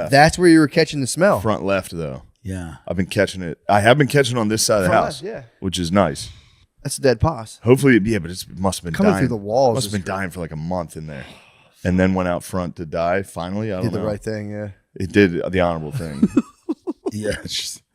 That's where you were catching the smell. Front left, though. Yeah. I've been catching it. I have been catching it on this side of the Front house, left, yeah. which is nice. That's a dead pos. Hopefully, yeah, but it must have been Coming dying. through the walls Must have been dying for like a month in there. And then went out front to die. Finally, I don't know. Did the right thing, yeah. It did the honorable thing. Yeah.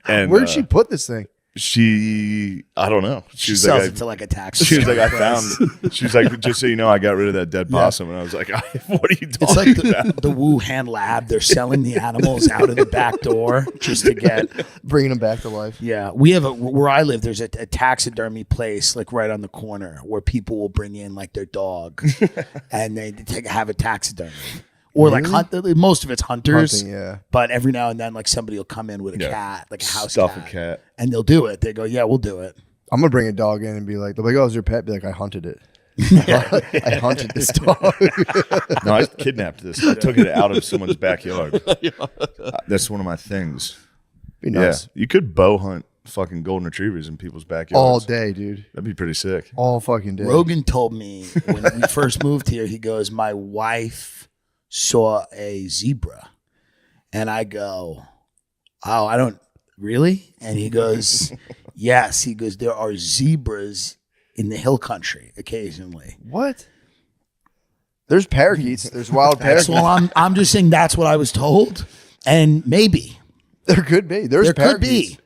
And where did she put this thing? I don't know. She sells it to like a tax. She was like, I found. She was like, just so you know, I got rid of that dead possum, and I was like, what are you talking It's like about? the Wuhan lab. They're selling the animals out of the back door just to get Bringing them back to life. Yeah, we have where I live. There's a taxidermy place like right on the corner where people will bring in like their dog, and they have a taxidermy. Or like most of it's hunters, Hunting, yeah. But every now and then, like somebody will come in with a cat, like a house Stuff cat, a cat, and they'll do it. They go, "Yeah, we'll do it." I'm gonna bring a dog in and be like, "Oh, is your pet?" Be like, "I hunted it. I hunted this dog." No, I kidnapped this. I took it out of someone's backyard. That's one of my things. Be nice. Yeah, you could bow hunt fucking golden retrievers in people's backyards all day, dude. That'd be pretty sick. All fucking day. Rogan told me when we first moved here, he goes, "My wife saw a zebra," and I go, "Oh, I don't really." And he goes, "Yes." He goes, "There are zebras in the hill country occasionally." What? There's parakeets. There's wild parakeets. Well, I'm just saying that's what I was told, and maybe There could be. There parakeets.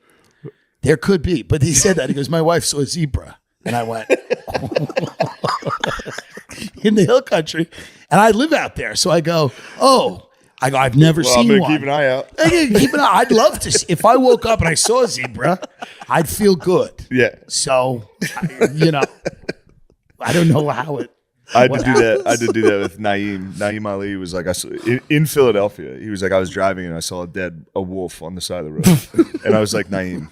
There could be. But he said that. He goes, "My wife saw a zebra," and I went in the hill country, and I live out there, so I go, "Oh." I go, "I've never seen I'm one." gonna keep an eye out. Keep an eye. I'd love to see. If I woke up and I saw a zebra, I'd feel good. Yeah. So, I don't know how it. I had to do that. I did do that with Naeem. Naeem Ali was like, in Philadelphia. He was like, I was driving and I saw a wolf on the side of the road, and I was like, Naeem,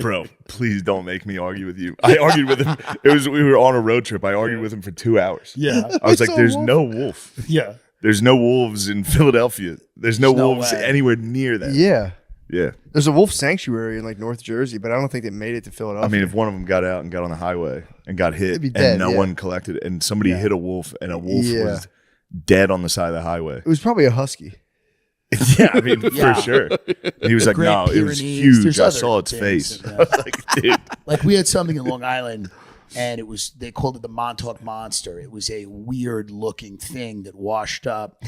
bro, please don't make me argue with you. I argued with him. We were on a road trip. I argued with him for 2 hours. Yeah, I was like, there's no wolf. Yeah, there's no wolves in Philadelphia. There's no wolves way. anywhere near that. Yeah. Yeah. There's a wolf sanctuary in like North Jersey, but I don't think they made it to Philadelphia. I mean, if one of them got out and got on the highway and got hit They'd be dead, and no one collected it, and somebody hit a wolf and a wolf was dead on the side of the highway. It was probably a husky. Yeah, I mean, for sure. And he was like, Great no, it was Pyrenees. huge. There's I other saw its things, face. I was like, dude. like we had something in Long Island, and they called it the Montauk Monster. It was a weird looking thing that washed up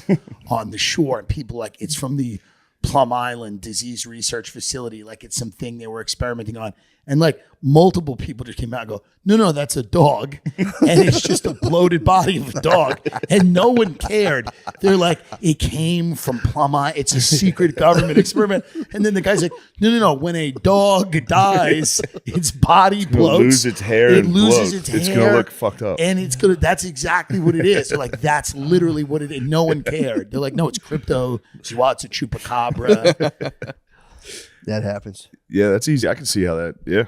on the shore, and people like, it's from the Plum Island Disease Research Facility, like it's something they were experimenting on. And like multiple people just came out and go, no, that's a dog. And it's just a bloated body of a dog. And no one cared. They're like, it came from Plum Island. It's a secret government experiment. And then the guy's like, no. When a dog dies, its body bloats. It'll lose its hair. It and loses bloat. its hair. It's going to look fucked up. And that's exactly what it is. They're like, that's literally what it is. No one cared. They're like, no, it's crypto. It's a chupacabra. That happens. Yeah, that's easy. I can see how that. Yeah,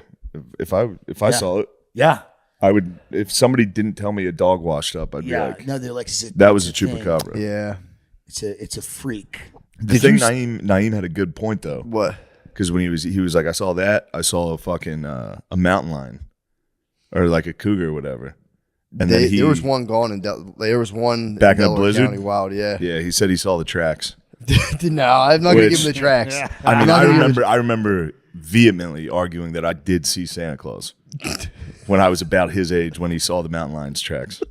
if I saw it, Yeah. I would. If somebody didn't tell me a dog washed up, I'd be like, No, they're like, that was a thing. chupacabra. Yeah. It's a freak. The thing, Naeem had a good point though. What? Because when he was like, I saw that. I saw a fucking a mountain lion, or like a cougar or whatever. And then there was one gone there was one back in a Delaware blizzard. County Wild, yeah. Yeah, he said he saw the tracks. No, I'm not gonna give him the tracks. Yeah. I mean, I remember vehemently arguing that I did see Santa Claus when I was about his age when he saw the mountain lion's tracks.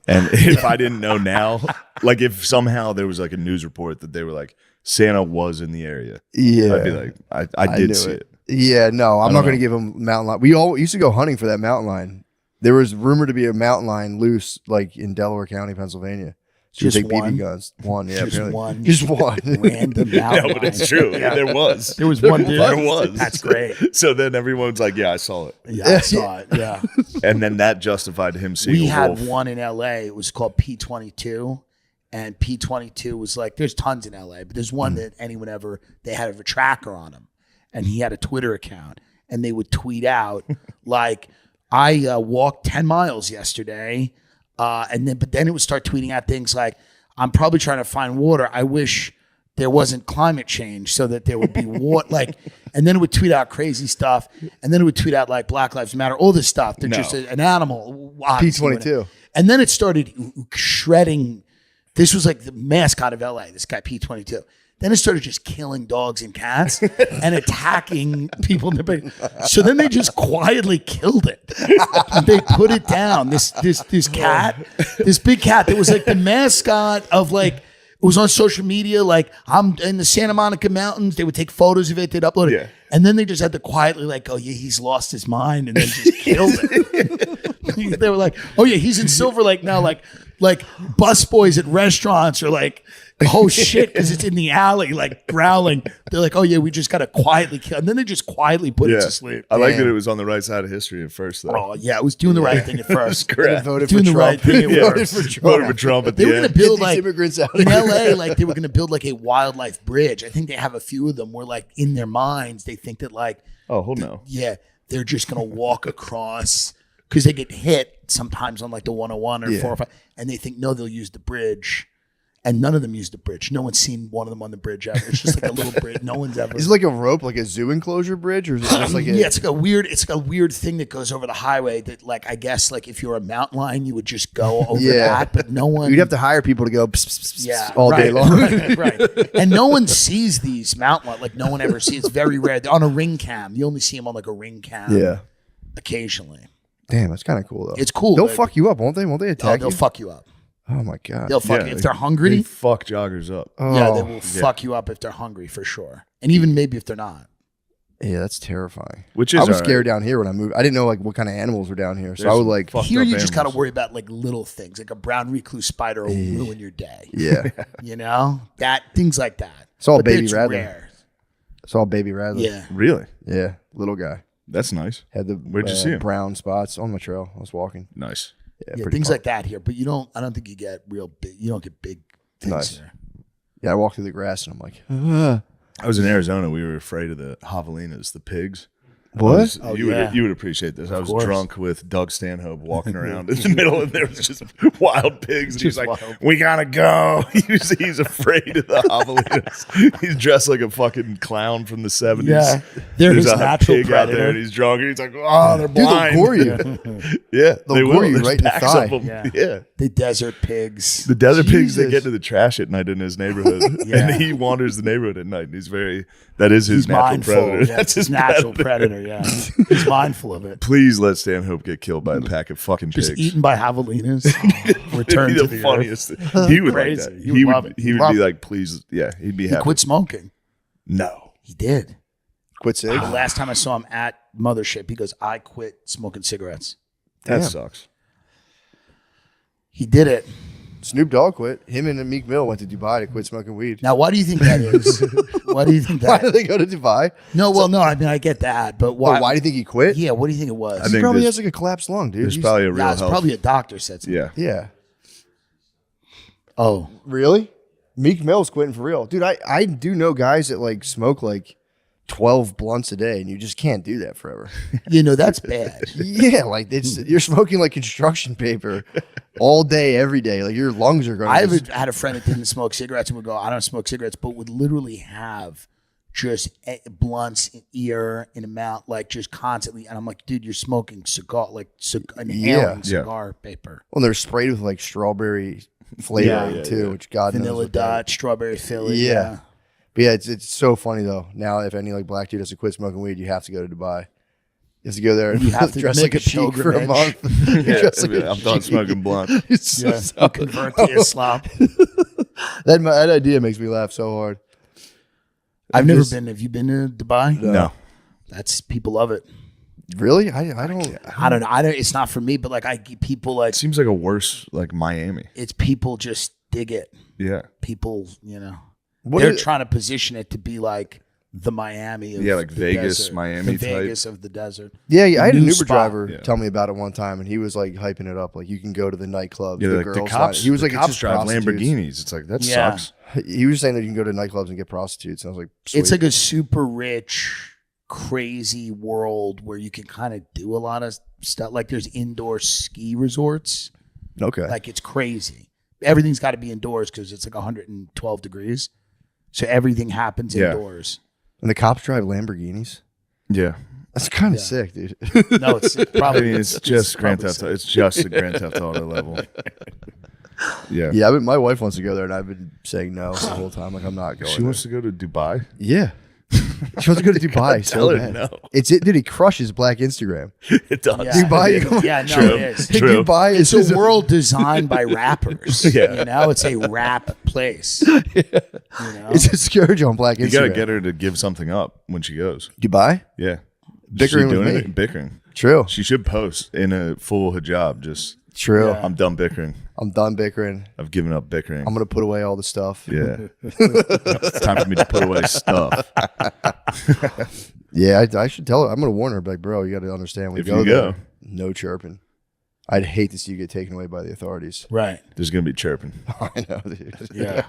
And if I didn't know now, like if somehow there was like a news report that they were like Santa was in the area, Yeah. I'd be like, I did knew see it. Yeah, no, I'm not know. gonna give him mountain lion. We all used to go hunting for that mountain lion. There was rumored to be a mountain lion loose like in Delaware County, Pennsylvania. Just take one? BB guns. One, yeah. Just apparently. one. Just one. Random No, mountain but it's lion. true. There was. There was one dude. There was. That's great. So then everyone's like, yeah, I saw it. Yeah, I saw it. Yeah. And then that justified him seeing We a had wolf. one in LA. It was called P22. And P22 was like, there's tons in LA, but there's one that they had a tracker on him. And he had a Twitter account. And they would tweet out, like, I walked 10 miles yesterday. But then it would start tweeting out things like, I'm probably trying to find water. I wish there wasn't climate change so that there would be water. Like, and then it would tweet out crazy stuff. And then it would tweet out like Black Lives Matter, all this stuff. They're just an animal. P22. And then it started shredding. This was like the mascot of LA, this guy P22. Then it started just killing dogs and cats and attacking people in the big. So then they just quietly killed it. They put it down. This cat, this big cat that was like the mascot of like, it was on social media. Like, I'm in the Santa Monica Mountains. They would take photos of it. They'd upload it. Yeah. And then they just had to quietly like, oh yeah, he's lost his mind, and then just killed it. They were like, oh yeah, he's in Silver Lake now. Like busboys at restaurants are like, oh shit, because it's in the alley, like growling. They're like, oh yeah, we just gotta quietly kill. And then they just quietly put it to sleep. I like that it was on the right side of history at first, though. Oh yeah, it was doing the right thing at first. Correct. Voted Doing for the Trump. right thing at Voted first. for Trump. Voted for Trump at They the were gonna end. build Get these like immigrants out in of here. LA, like they were gonna build like a wildlife bridge. I think they have a few of them where like in their minds they think that like, Oh, no. yeah, they're just gonna walk across because they get hit sometimes on like the 101 or Yeah. 405, and they think no, they'll use the bridge, and none of them use the bridge. No one's seen one of them on the bridge ever. It's just like a little bridge. No one's ever. Is it like a rope, like a zoo enclosure bridge, or is it just like a? Yeah, it's like a weird thing that goes over the highway that like I guess like if you're a mountain lion you would just go over that, but no one. You'd have to hire people to go pss, pss, pss, Yeah, all day long. right. And no one sees these mountain lions. Like no one ever sees. It's very rare. They're on a ring cam. You only see them on like a ring cam. Yeah. Occasionally. Damn, that's kind of cool though. It's cool. They'll like- fuck you up, won't they? Won't they Oh, attack they'll you? fuck you up. Oh my god. They'll fuck you if they're hungry. They fuck joggers up. Oh, Yeah, they will fuck you up if they're hungry for sure, and even maybe if they're not. Yeah, that's terrifying. Which is I was all scared down here when I moved. I didn't know like what kind of animals were down here, so I would like. Fucked Here up you just got to animals. worry about like little things, like a brown recluse spider will ruin your day. Yeah, You know that things like that. Saw a But baby it's rattler. rare. saw baby rattler. Yeah. Really? Yeah, little guy That's nice. had the Where'd you see him? brown spots on my trail. I was walking. Nice. Yeah, pretty things fun. like that here, but you don't. I don't think you get real big. You don't get big things Nice. here. Yeah, I walked through the grass and I'm like, I was in Arizona. We were afraid of the javelinas, the pigs. what? I was- Oh, you yeah. would you would appreciate this. I was course. drunk with Doug Stanhope walking around in the middle, and there was just wild pigs. And he's Just like, wild. "We gotta go." He's afraid of the javelinas. He's dressed like a fucking clown from the 70s. Yeah, they're There's his a natural pig out there, predator. and he's drunk, and he's like, "Oh, they're Dude, they'll blind." gore you. Yeah, They'll they gore will. you There's right in the packs thigh. of them. Yeah. Yeah. The desert pigs. The desert pigs, they Jesus. get into the trash at night in his neighborhood, Yeah. and he wanders the neighborhood at night. And he's that is his He's natural mindful. predator. Yeah, That's his natural predator. Yeah, he's mindful of it. Please let Stanhope get killed by a pack of fucking Just pigs. eaten by javelinas. Return It'd to be the the earth. funniest. He would like Crazy. that. He would love it. He would Love be it. like, please, yeah, he'd be He happy. quit smoking. No, He did. Quit sig. The last time I saw him at Mothership, he goes, "I quit smoking cigarettes." that Damn. sucks. He did it. Snoop Dogg quit. Him and Meek Mill went to Dubai to quit smoking weed. Now, why do you think that is? Why do you think Why that? did they go to Dubai? No, well, no. I mean, I get that, but why? Why do you think he quit? Yeah, what do you think it was? I He think probably there's- has like a collapsed lung, dude. There's He's- probably a real yeah, it's health. probably a doctor said something. Yeah, yeah. Oh, Really? Meek Mill's quitting for real, dude. I do know guys that like smoke like 12 blunts a day, and you just can't do that forever. you know that's bad. Yeah, like you're smoking like construction paper all day, every day. Like your lungs are going. I had a friend that didn't smoke cigarettes and would go, "I don't smoke cigarettes," but would literally have just blunts in ear, in a mouth, like just constantly. And I'm like, dude, you're smoking cigar, like inhaling Yeah. cigar paper. Well, they're sprayed with like strawberry flavor Yeah, too, yeah. which God knows. Vanilla what that is. Dutch, strawberry Philly. Yeah. But yeah, it's so funny though. Now, if any like black dude has to quit smoking weed, you have to go to Dubai. You have to go there and You have to dress make like a a sheik for a pilgrimage. month. yeah. Dress like a I'm done sheik. smoking blunt. It's so- Yeah. so- Convert to Islam. that idea makes me laugh so hard. I've never just- been. Have you been to Dubai? No, That's people love it. Really? I don't. I don't know. I don't. It's not for me, but like people like it seems like a worse like Miami. it's people just dig it. Yeah, People, you know, What they're is- trying to position it to be like the Miami of Yeah, like the Vegas, desert. Miami the type. Vegas of the desert. Yeah, I had a new Uber spot. driver Yeah. tell me about it one time, and he was like hyping it up. Like you can go to the nightclubs, yeah. the Like girls. the cops. He was the like, it's cops just drive prostitutes. Lamborghinis. It's like that Yeah. sucks. He was saying that you can go to nightclubs and get prostitutes. And I was like, It's sweet. like a super rich, crazy world where you can kind of do a lot of stuff. Like there's indoor ski resorts. okay. Like it's crazy. Everything's got to be indoors because it's like 112 degrees. So everything happens Yeah. indoors. And the cops drive Lamborghinis. Yeah, That's kind of Yeah. sick, dude. No, it's I probably mean it's just Grand probably Theft. It's just a Grand Theft Auto level. Yeah. Yeah, my wife wants to go there, and I've been saying no the whole time. Like, I'm not going. She there. wants to go to Dubai. Yeah. She wants to go to Dubai tell so her bad. no. It's it, dude. He crushes Black Instagram. It does. Yeah. Dubai, Yeah, no, True. it is. True. Dubai It's is a world designed by rappers. Yeah. You know, it's a rap place. You know? It's a scourge on Black Instagram. You got to get her to give something up when she goes. Dubai. Yeah. Bickering She with doing me. it? Bickering. True. She should post in a full hijab. Just, True. Yeah. I'm done bickering. I'm done bickering. I've given up bickering. I'm gonna put away all the stuff. Yeah. It's time for me to put away stuff. Yeah, I should tell her. I'm gonna warn her. Like, bro, you got to understand. When If you go you there, go. no chirping. I'd hate to see you get taken away by the authorities. Right. There's going to be chirping. I know. Dude. Yeah.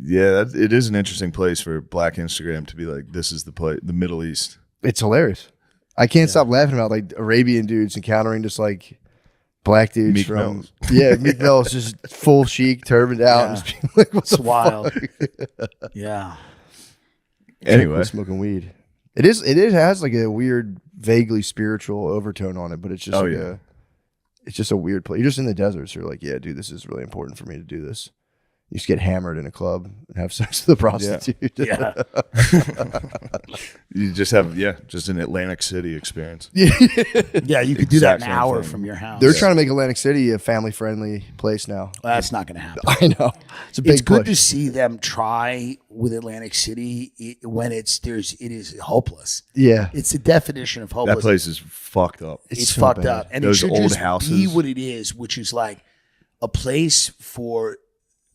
Yeah, it is an interesting place for Black Instagram to be like, this is the place, the Middle East. It's hilarious. I can't stop laughing about like Arabian dudes encountering just like Black dudes Meek from Mills. Yeah, Meek Mills just full chic, turbaned out, and Yeah. just being like, "What's It's wild. Yeah. Anyway, smoking weed?" It has like a weird, vaguely spiritual overtone on it, but it's just it's just a weird place. You're just in the desert, so you're like, yeah, dude, this is really important for me to do this. You just get hammered in a club and have sex with a prostitute. Yeah. you just have, just an Atlantic City experience. Yeah, you could do that Exact in an same hour thing. from your house. They're trying to make Atlantic City a family-friendly place now. Well, that's not going to happen. I know. It's a big It's good push. to see them try with Atlantic City when it is hopeless. Yeah. It's the definition of hopeless. That place is fucked up. It's so fucked bad. up, and Those it should old just be houses. what it is, which is like a place for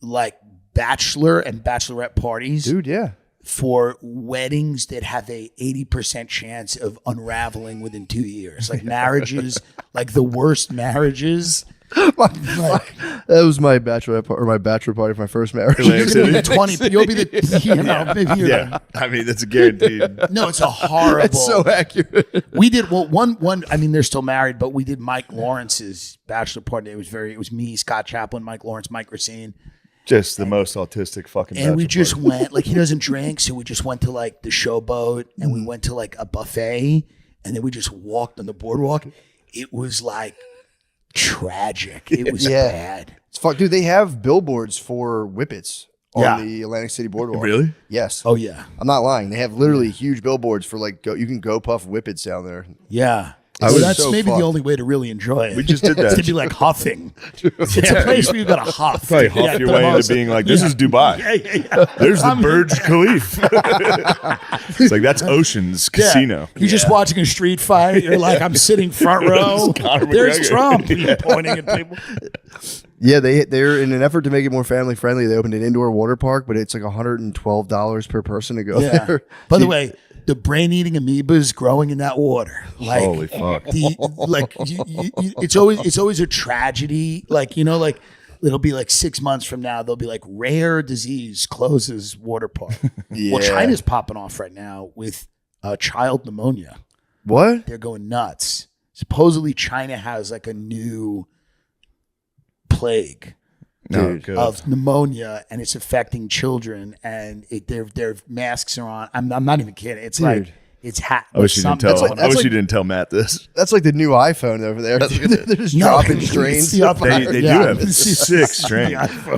like bachelor and bachelorette parties, Dude, yeah. for weddings that have a 80% chance of unraveling within 2 years, like marriages, like the worst marriages. That was my bachelor party for my first marriage. Atlantic You're gonna be City. 20. You'll be the maybe you're Yeah, I mean, that's a guaranteed. No, it's a horrible. That's so accurate. We did one. I mean, they're still married, but we did Mike Lawrence's bachelor party. It was me, Scott Chaplin, Mike Lawrence, Mike Racine, Just the most autistic fucking. and we bachelor just party. went like he doesn't drink, so we just went to like the Showboat, and we went to like a buffet, and then we just walked on the boardwalk. It was like tragic. It was Yeah. bad. It's fuck, dude. They have billboards for whippets on Yeah. the Atlantic City boardwalk. Really? Yes. Oh yeah, I'm not lying. They have literally huge billboards for like you can go puff whippets down there. yeah. I So was that's so maybe fucked. the only way to really enjoy it. We just did It's to that. be like huffing. It's a place where you got to huff. Probably huff Yeah, your the way most- into being like, this is Dubai. Yeah. There's the Burj Khalifa. It's like, that's Ocean's Yeah. Casino. You're just watching a street fight. You're like, I'm sitting front row. Conor There's McGregor. Trump. You're pointing at people. Yeah, they're in an effort to make it more family friendly. They opened an indoor water park, but it's like $112 per person to go Yeah. there. By the way, the brain-eating amoebas growing in that water. Like, Holy fuck. it's always a tragedy. Like, like it'll be like 6 months from now, they'll be like rare disease closes water park. Well, Yeah. China's popping off right now with child pneumonia. What? They're going nuts. Supposedly, China has like a new plague No, Dude. good. of pneumonia, and it's affecting children. And their masks are on. I'm not even kidding. It's Dude. like it's I wish you didn't tell. like- I wish like- you didn't tell Matt this. That's like the new iPhone over there. They're just dropping strains. They do have sick strains.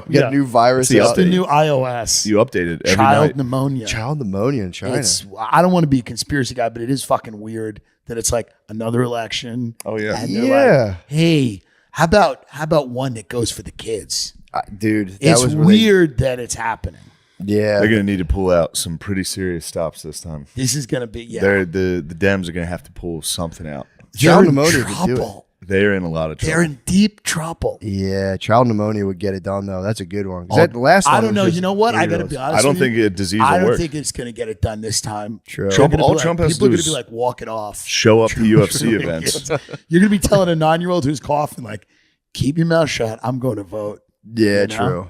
You got a new virus. the out. the new iOS. You update it every Child night. pneumonia. Child pneumonia in China. I don't want to be a conspiracy guy, but it is fucking weird that it's like another election. Oh, yeah. And they're Yeah. like, hey, how about one that goes for the kids? Dude, that It's was really- weird that it's happening. Yeah. They're going to need to pull out some pretty serious stops this time. This is gonna be The Dems are going to have to pull something out. Child They're in pneumonia would do it. trouble. They're in a lot of trouble. They're in deep trouble. Yeah, child pneumonia would get it done though. That's a good one. 'Cause that last I one don't was know. just You know what? I got to 8-year-olds. be honest. I don't with you. think a disease I will don't work. think it's gonna get it done this time. True. Trump- They're gonna all be like- Trump has to people are do gonna is be like, walk it off. Show up to UFC events. You're gonna be telling a 9-year-old who's coughing like, keep your mouth shut. I'm going to vote. Yeah, You know? true.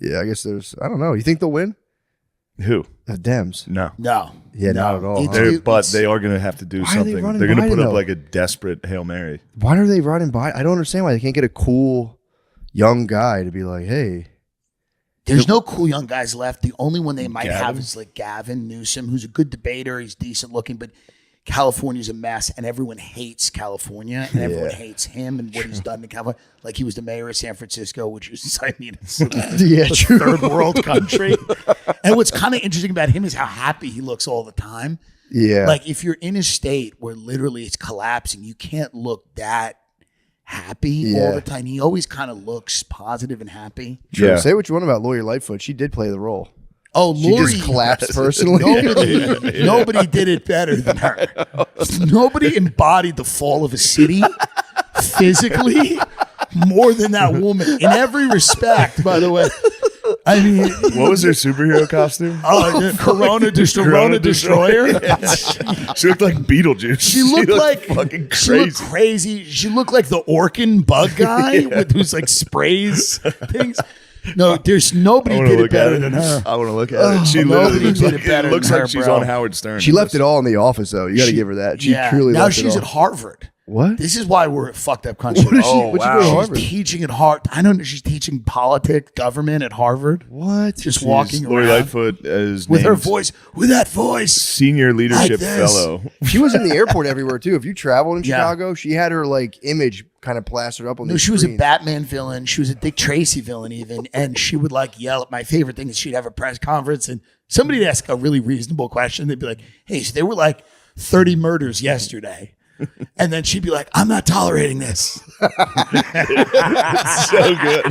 Yeah, I guess there's. I don't know. You think they'll win? Who? The Dems. No. No. Yeah, no. not at all. It's- But they are going to have to do Why are they something. running They're going to Biden, put up though? like a desperate Hail Mary. Why are they running by? I don't understand why they can't get a cool young guy to be like, hey. There's no cool young guys left. The only one they might have Gavin? is like Gavin Newsom, who's a good debater. He's decent looking, but California's a mess and everyone hates California and everyone hates him and what he's done to California. Like he was the mayor of San Francisco, which is, I mean, it's a third world country. And what's kind of interesting about him is how happy he looks all the time. Yeah. Like if you're in a state where literally it's collapsing, you can't look that happy all the time. He always kind of looks positive and happy. True. Yeah. Say what you want about Lori Lightfoot. She did play the role. Oh, Lori. She just collapsed personally. Nobody did it better than her. Nobody embodied the fall of a city physically more than that woman in every respect, by the way. I mean, what was her superhero costume? Corona Destroyer. She looked like Beetlejuice. She looked like fucking crazy. She looked crazy. She looked like the Orkin bug guy with who's like sprays things. No, there's nobody did it better than her. I want to look at it. She literally did it better. It looks than like her, she's bro. on Howard Stern. She left it all in the office, though. You got to give her that. She truly now left it all. Now she's at Harvard. What? This is why we're a fucked up country. What is she? What'd you go to Harvard? She's teaching at Harvard. I don't know. She's teaching politics, government at Harvard. What? Just walking Lori around Lightfoot is with her named voice, with that voice. Senior Leadership Like this. Fellow. She was in the airport everywhere, too. If you traveled in Chicago, she had her like image kind of plastered up on the No, she was a screens. Batman villain. She was a Dick Tracy villain even. And she would like yell. My favorite thing is she'd have a press conference and somebody would ask a really reasonable question. They'd be like, hey, so there were like 30 murders yesterday. And then she'd be like, I'm not tolerating this. It's so good.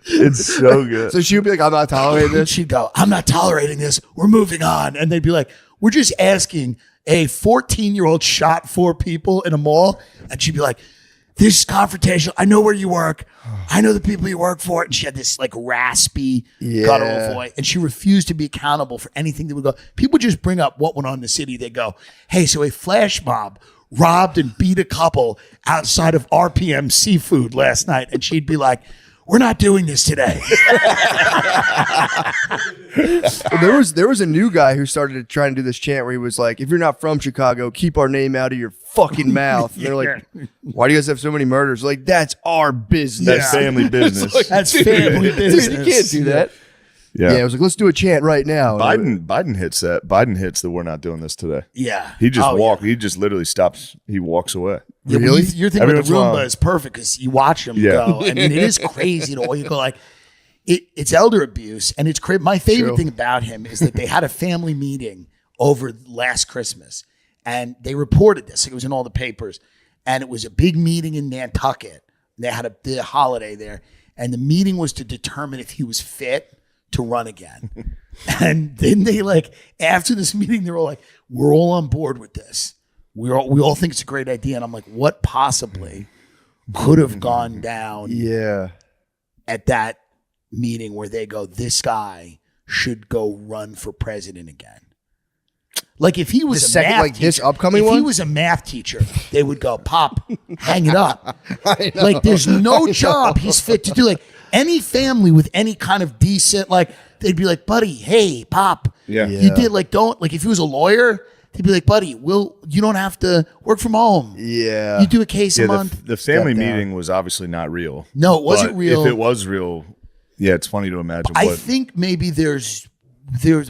It's so good. So she would be like, I'm not tolerating this. She'd go, I'm not tolerating this. We're moving on. And they'd be like, we're just asking a 14-year-old shot 4 people in a mall. And she'd be like, this is confrontational. I know where you work. I know the people you work for. And she had this like raspy, guttural voice. And she refused to be accountable for anything that would go. People just bring up what went on in the city. They go, hey, so a flash mob robbed and beat a couple outside of RPM Seafood last night. And she'd be like, we're not doing this today. There was a new guy who started to try and do this chant where he was like, if you're not from Chicago, keep our name out of your fucking mouth. And they're like, why do you guys have so many murders? Like, that's our business. That's family business. That's family business. Dude, you can't do that. Yeah. I was like, let's do a chant right now. Biden hits that. Biden hits the we're not doing this today. Yeah. He just He just literally stops. He walks away. Yeah, Really? You're thinking Every about the once in a while. Roomba is perfect because you watch him go. I mean, it is crazy to all you go like, it's elder abuse. And it's crazy. My favorite thing about him is that they had a family meeting over last Christmas and they reported this. It was in all the papers. And it was a big meeting in Nantucket. They had the holiday there. And the meeting was to determine if he was fit to run again. And then they like, after this meeting, they're all like, we're all on board with this. We all think it's a great idea. And I'm like, what possibly could have gone down at that meeting where they go, this guy should go run for president again? Like if he was a math teacher, this upcoming if one? he was a math teacher, they would go, Pop, hang it up. Like there's no job he's fit to do. Like any family with any kind of decent, like they'd be like, buddy, hey, Pop, you did like, don't, like if he was a lawyer, they'd be like, buddy, you don't have to work from home. Yeah. You do a case a month. The family Step down. meeting was obviously not real. No, it wasn't But real. If it was real, it's funny to imagine. I think maybe there's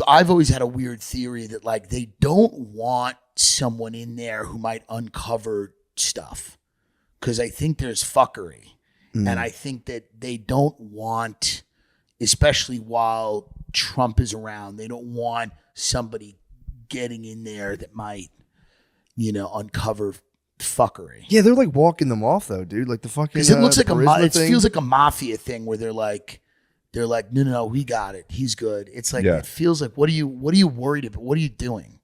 I've always had a weird theory that like they don't want someone in there who might uncover stuff because I think there's fuckery. And I think that they don't want, especially while Trump is around, they don't want somebody getting in there that might, uncover fuckery. Yeah, they're like walking them off though, dude. Like the fucking. Because it looks like Burisma thing. feels like a mafia thing where they're like, no, we got it. He's good. It's like it feels like what are you worried about? What are you doing?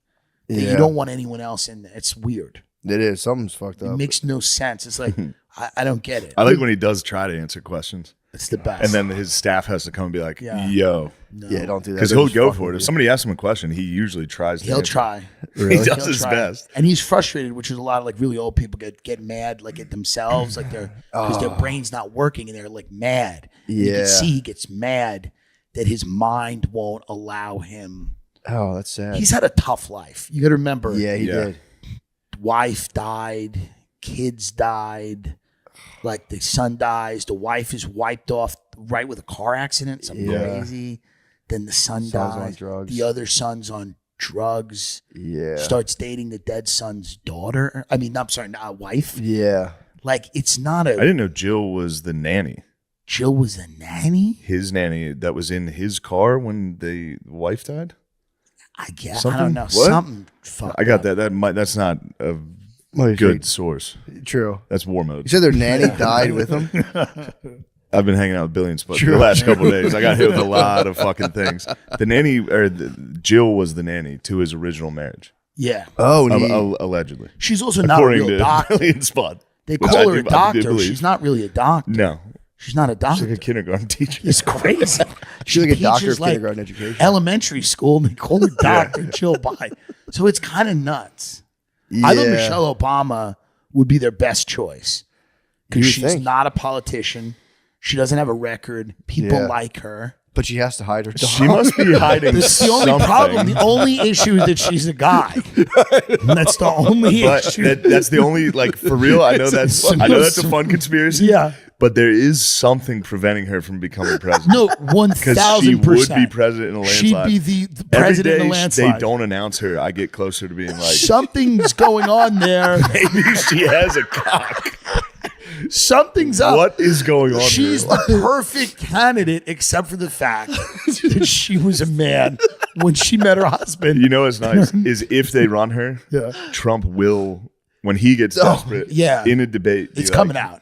That you don't want anyone else in there. It's weird. It is. Something's fucked up. It makes no sense. It's like I don't get it. I like when he does try to answer questions. It's the best. And then his staff has to come and be like, Yeah. yo. No. Yeah, don't do that. Because They're he'll just go fucking for it. If with somebody asks him a question, he usually tries to He'll answer. try. He does He'll his try. best. And he's frustrated, which is a lot of like really old people get mad like at themselves, like because their brain's not working and they're like mad. And you Yeah. can see he gets mad that his mind won't allow him. Oh, that's sad. He's had a tough life. You got to remember. Yeah, he did. Wife died, kids died, like the son dies, the wife is wiped off with a car accident, something crazy. Then the son Son's on dies. drugs. The other son's on drugs. Yeah. Starts dating the dead son's daughter. I mean, I'm sorry, not wife. Yeah. Like, it's not a. I didn't know Jill was the nanny. Jill was a nanny? His nanny that was in his car when the wife died? I guess. Something? I don't know. What? Something fucked I got up. that. That's not a Well, good source. True. That's war mode. You said their nanny died with them? I've been hanging out with Billions but True. the last couple of days. I got hit with a lot of fucking things. The nanny, Jill was the nanny to his original marriage. Yeah. Oh, Allegedly. She's also not a According real to doctor. Billions Spot. They which call I her a do doctor. believe. She's not really a doctor. No. She's not a She's doctor. like a kindergarten teacher. It's crazy. She's like a doctor teaches, of kindergarten education. Elementary school, and they call her Dr. Jill Bye. So it's kind of nuts. I thought Michelle Obama would be their best choice because You she's think? not a politician. She doesn't have a record. People Yeah. like her. But she has to hide her dog. She must be hiding That's the only something. problem. The only issue is that she's a guy. And that's the only But issue. that's the only, like, for real. I know that's a fun conspiracy. Yeah. But there is something preventing her from becoming president. No, Because she 1,000%. would be president in a landslide. She'd be the Every president day in a landslide. they don't announce her, I get closer to being like, Something's going on there. maybe she has a cock. Something's up. What is going on She's here? the perfect candidate, except for the fact that she was a man when she met her husband. You know what's nice is if they run her, Trump will, when he gets desperate, yeah. in a debate, be It's like, coming out.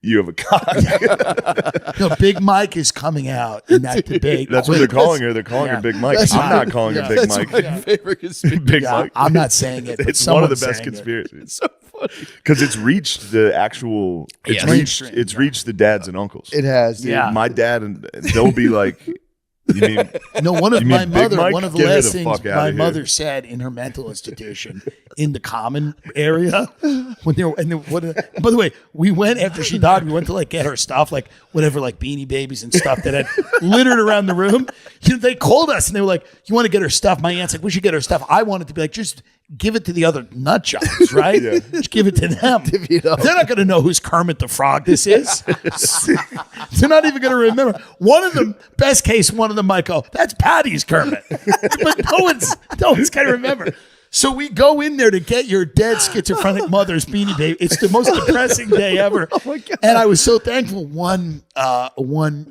You have a cock. No, Big Mike is coming out in that debate. That's what they're calling her. They're calling her Big Mike. that's I'm my- not calling her Big That's Mike. my favorite conspiracy. Big Yeah, Mike. I'm not saying it. But It's one of the someone's best saying it. conspiracies. It's so funny. Because it's reached the actual. It's Yeah. reached. Mainstream, It's reached the dads and uncles. It has. Dude. Yeah. My dad and they'll be like, "You mean No, one of You mean my Big mother. Mike? One of the Get her last the things fuck outta my here. mother said in her mental institution in the common area when they were. And by the way, we went after she died. We went to like get her stuff, like whatever, like Beanie Babies and stuff that had littered around the room. You know, they called us and they were like, "You want to get her stuff?" My aunt's like, "We should get her stuff." I wanted to be like, just give it to the other nut jobs, right? Yeah. Just give it to them. it up. They're not going to know who's Kermit the Frog this is. They're not even going to remember. One of them, best case, one of them might go, "That's Patty's Kermit," but no one's going to remember. So we go in there to get your dead schizophrenic mother's Beanie Baby. It's the most depressing day ever. Oh my God. And I was so thankful. One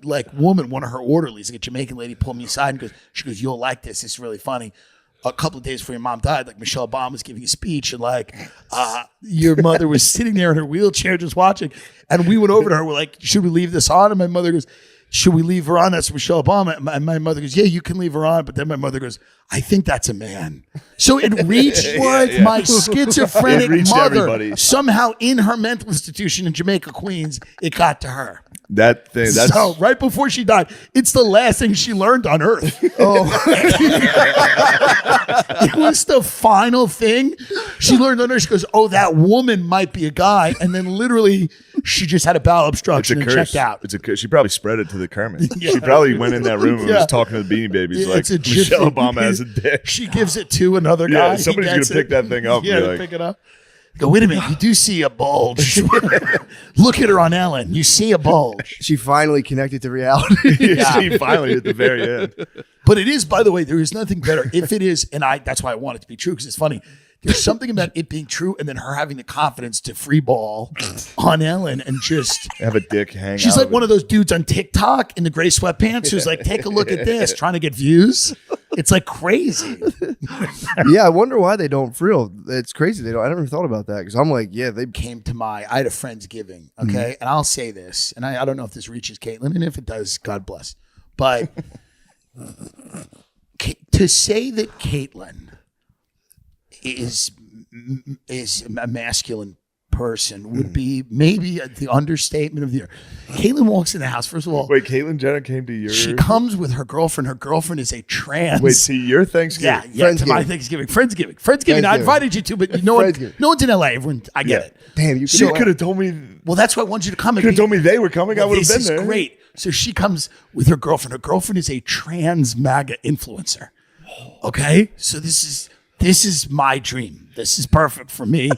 like woman, one of her orderlies, like a Jamaican lady, pulled me aside and she goes, "You'll like this. It's really funny." A couple of days before your mom died, like Michelle Obama was giving a speech, and like your mother was sitting there in her wheelchair just watching. And we went over to her. We're like, "Should we leave this on?" And my mother goes, "Should we leave her on? That's Michelle Obama." And my mother goes, "Yeah, you can leave her on." But then my mother goes, "I think that's a man." So it reached my schizophrenic It reached mother. everybody. Somehow in her mental institution in Jamaica, Queens, it got to her. That thing. That's So right before she died, it's the last thing she learned on Earth. Oh, It was the final thing she learned on Earth. She goes, "Oh, that woman might be a guy," and then literally she just had a bowel it's a obstruction and curse. checked out. It's a curse. She probably spread it to the Kermit. Yeah. She probably went in that room and Yeah. was talking to the Beanie Babies Yeah, like, it's a Michelle gypsy. Obama has a dick. She gives it to another guy. Yeah, He somebody's gets gonna pick that thing up and Yeah, be like- pick it up. Go, "Wait a minute, you do see a bulge." Look at her on Ellen. You see a bulge. she finally connected to reality. She finally at the very end. But it is, by the way, there is nothing better. If it is, and that's why I want it to be true, because it's funny. There's something about it being true and then her having the confidence to free ball on Ellen and just Have a dick hang she's out like one of those dudes on TikTok in the gray sweatpants who's like, "Take a look at this," trying to get views. It's like crazy. Yeah, I wonder why they don't frill. It's crazy. They don't. I never thought about that because I'm like, yeah, they. Came to I had a Friendsgiving, okay? And I'll say this, and I don't know if this reaches Caitlin, and if it does, God bless. But to say that Caitlin is a masculine person would be maybe the understatement of the year. Caitlin walks in the house. First of all, Wait, Caitlyn Jenner came to your. she comes with her girlfriend. Her girlfriend is a trans. Wait, to your Thanksgiving. Yeah, to my Friendsgiving. Thanksgiving. Friendsgiving. I invited you to, but no one, Friendsgiving. no one's in LA. Everyone, I get it. Damn, you She could could have told me. Well, that's why I want you to come. Could have told me they were coming. I would have This been is there. great. So she comes with her girlfriend. Her girlfriend is a trans MAGA influencer. Okay, so this is my dream. This is perfect for me.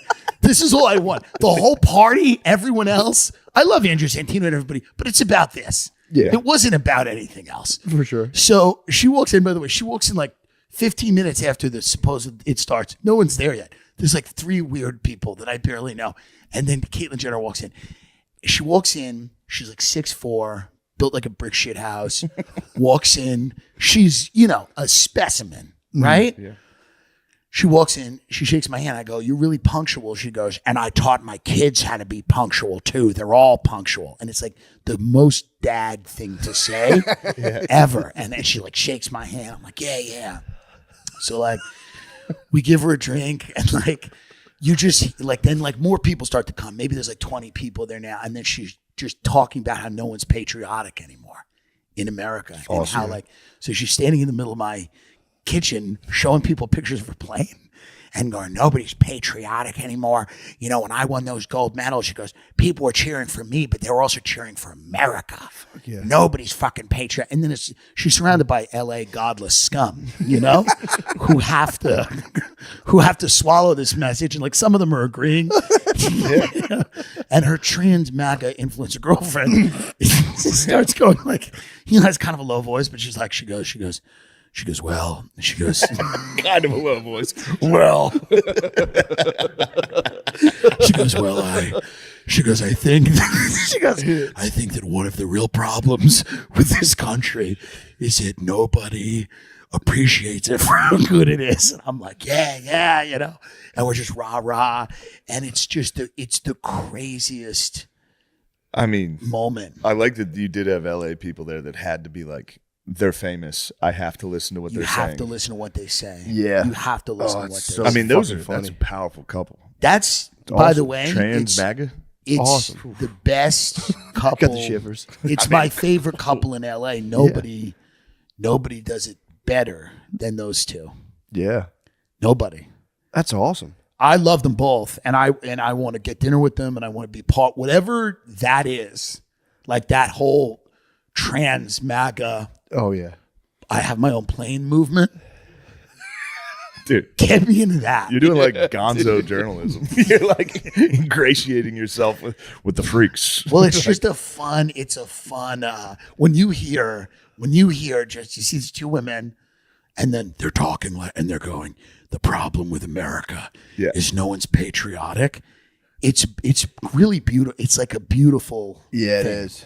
This is all I want. The whole party, everyone else. I love Andrew Santino and everybody, but it's about this. Yeah. It wasn't about anything else. for sure. So she walks in, by the way, she walks in like 15 minutes after the supposed it starts, no one's there yet. There's like 3 weird people that I barely know. And then Caitlyn Jenner walks in. She walks in, she's like 6'4", built like a brick shit house, walks in. She's, a specimen, right? Yeah. She walks in, she shakes my hand. I go, "You're really punctual." She goes, "And I taught my kids how to be punctual too. They're all punctual." And it's like the most dad thing to say ever. And then she like shakes my hand. I'm like, yeah. So like we give her a drink and like you just like then like more people start to come. Maybe there's like 20 people there now. And then she's just talking about how no one's patriotic anymore in America. And how like, so she's standing in the middle of my kitchen showing people pictures of her plane and going, "Nobody's patriotic anymore. When I won those gold medals," she goes, "people were cheering for me, but they were also cheering for America. Yeah. Nobody's fucking patriotic." And then she's surrounded by LA godless scum, who have to swallow this message. And like some of them are agreeing. And her trans MAGA influencer girlfriend starts going like, has kind of a low voice, but she goes, "Well," she goes, Kind of a low voice. "Well," she goes, "I think," "I think that one of the real problems with this country is that nobody appreciates it for how good it is." And I'm like, yeah, and we're just rah, and it's just it's the craziest moment. I like that you did have LA people there that had to be like, they're famous. I have to listen to what they're saying. You have to listen to what they say. Yeah. You have to listen to what they say. That's a powerful couple. That's, by the way, trans MAGA. It's awesome. The best couple. Got the shivers. It's my favorite couple in LA. Nobody does it better than those two. Yeah. Nobody. That's awesome. I love them both, and I want to get dinner with them, and I want to be part, whatever that is, like that whole trans MAGA. Oh yeah. I have my own plane movement. Dude, get me into that. You're doing like gonzo journalism. You're like ingratiating yourself with the freaks. Well, it's just a fun, when you hear just, you see these 2 women and then they're talking and they're going, "The problem with America is no one's patriotic." It's really beautiful. It's like a beautiful thing. It is.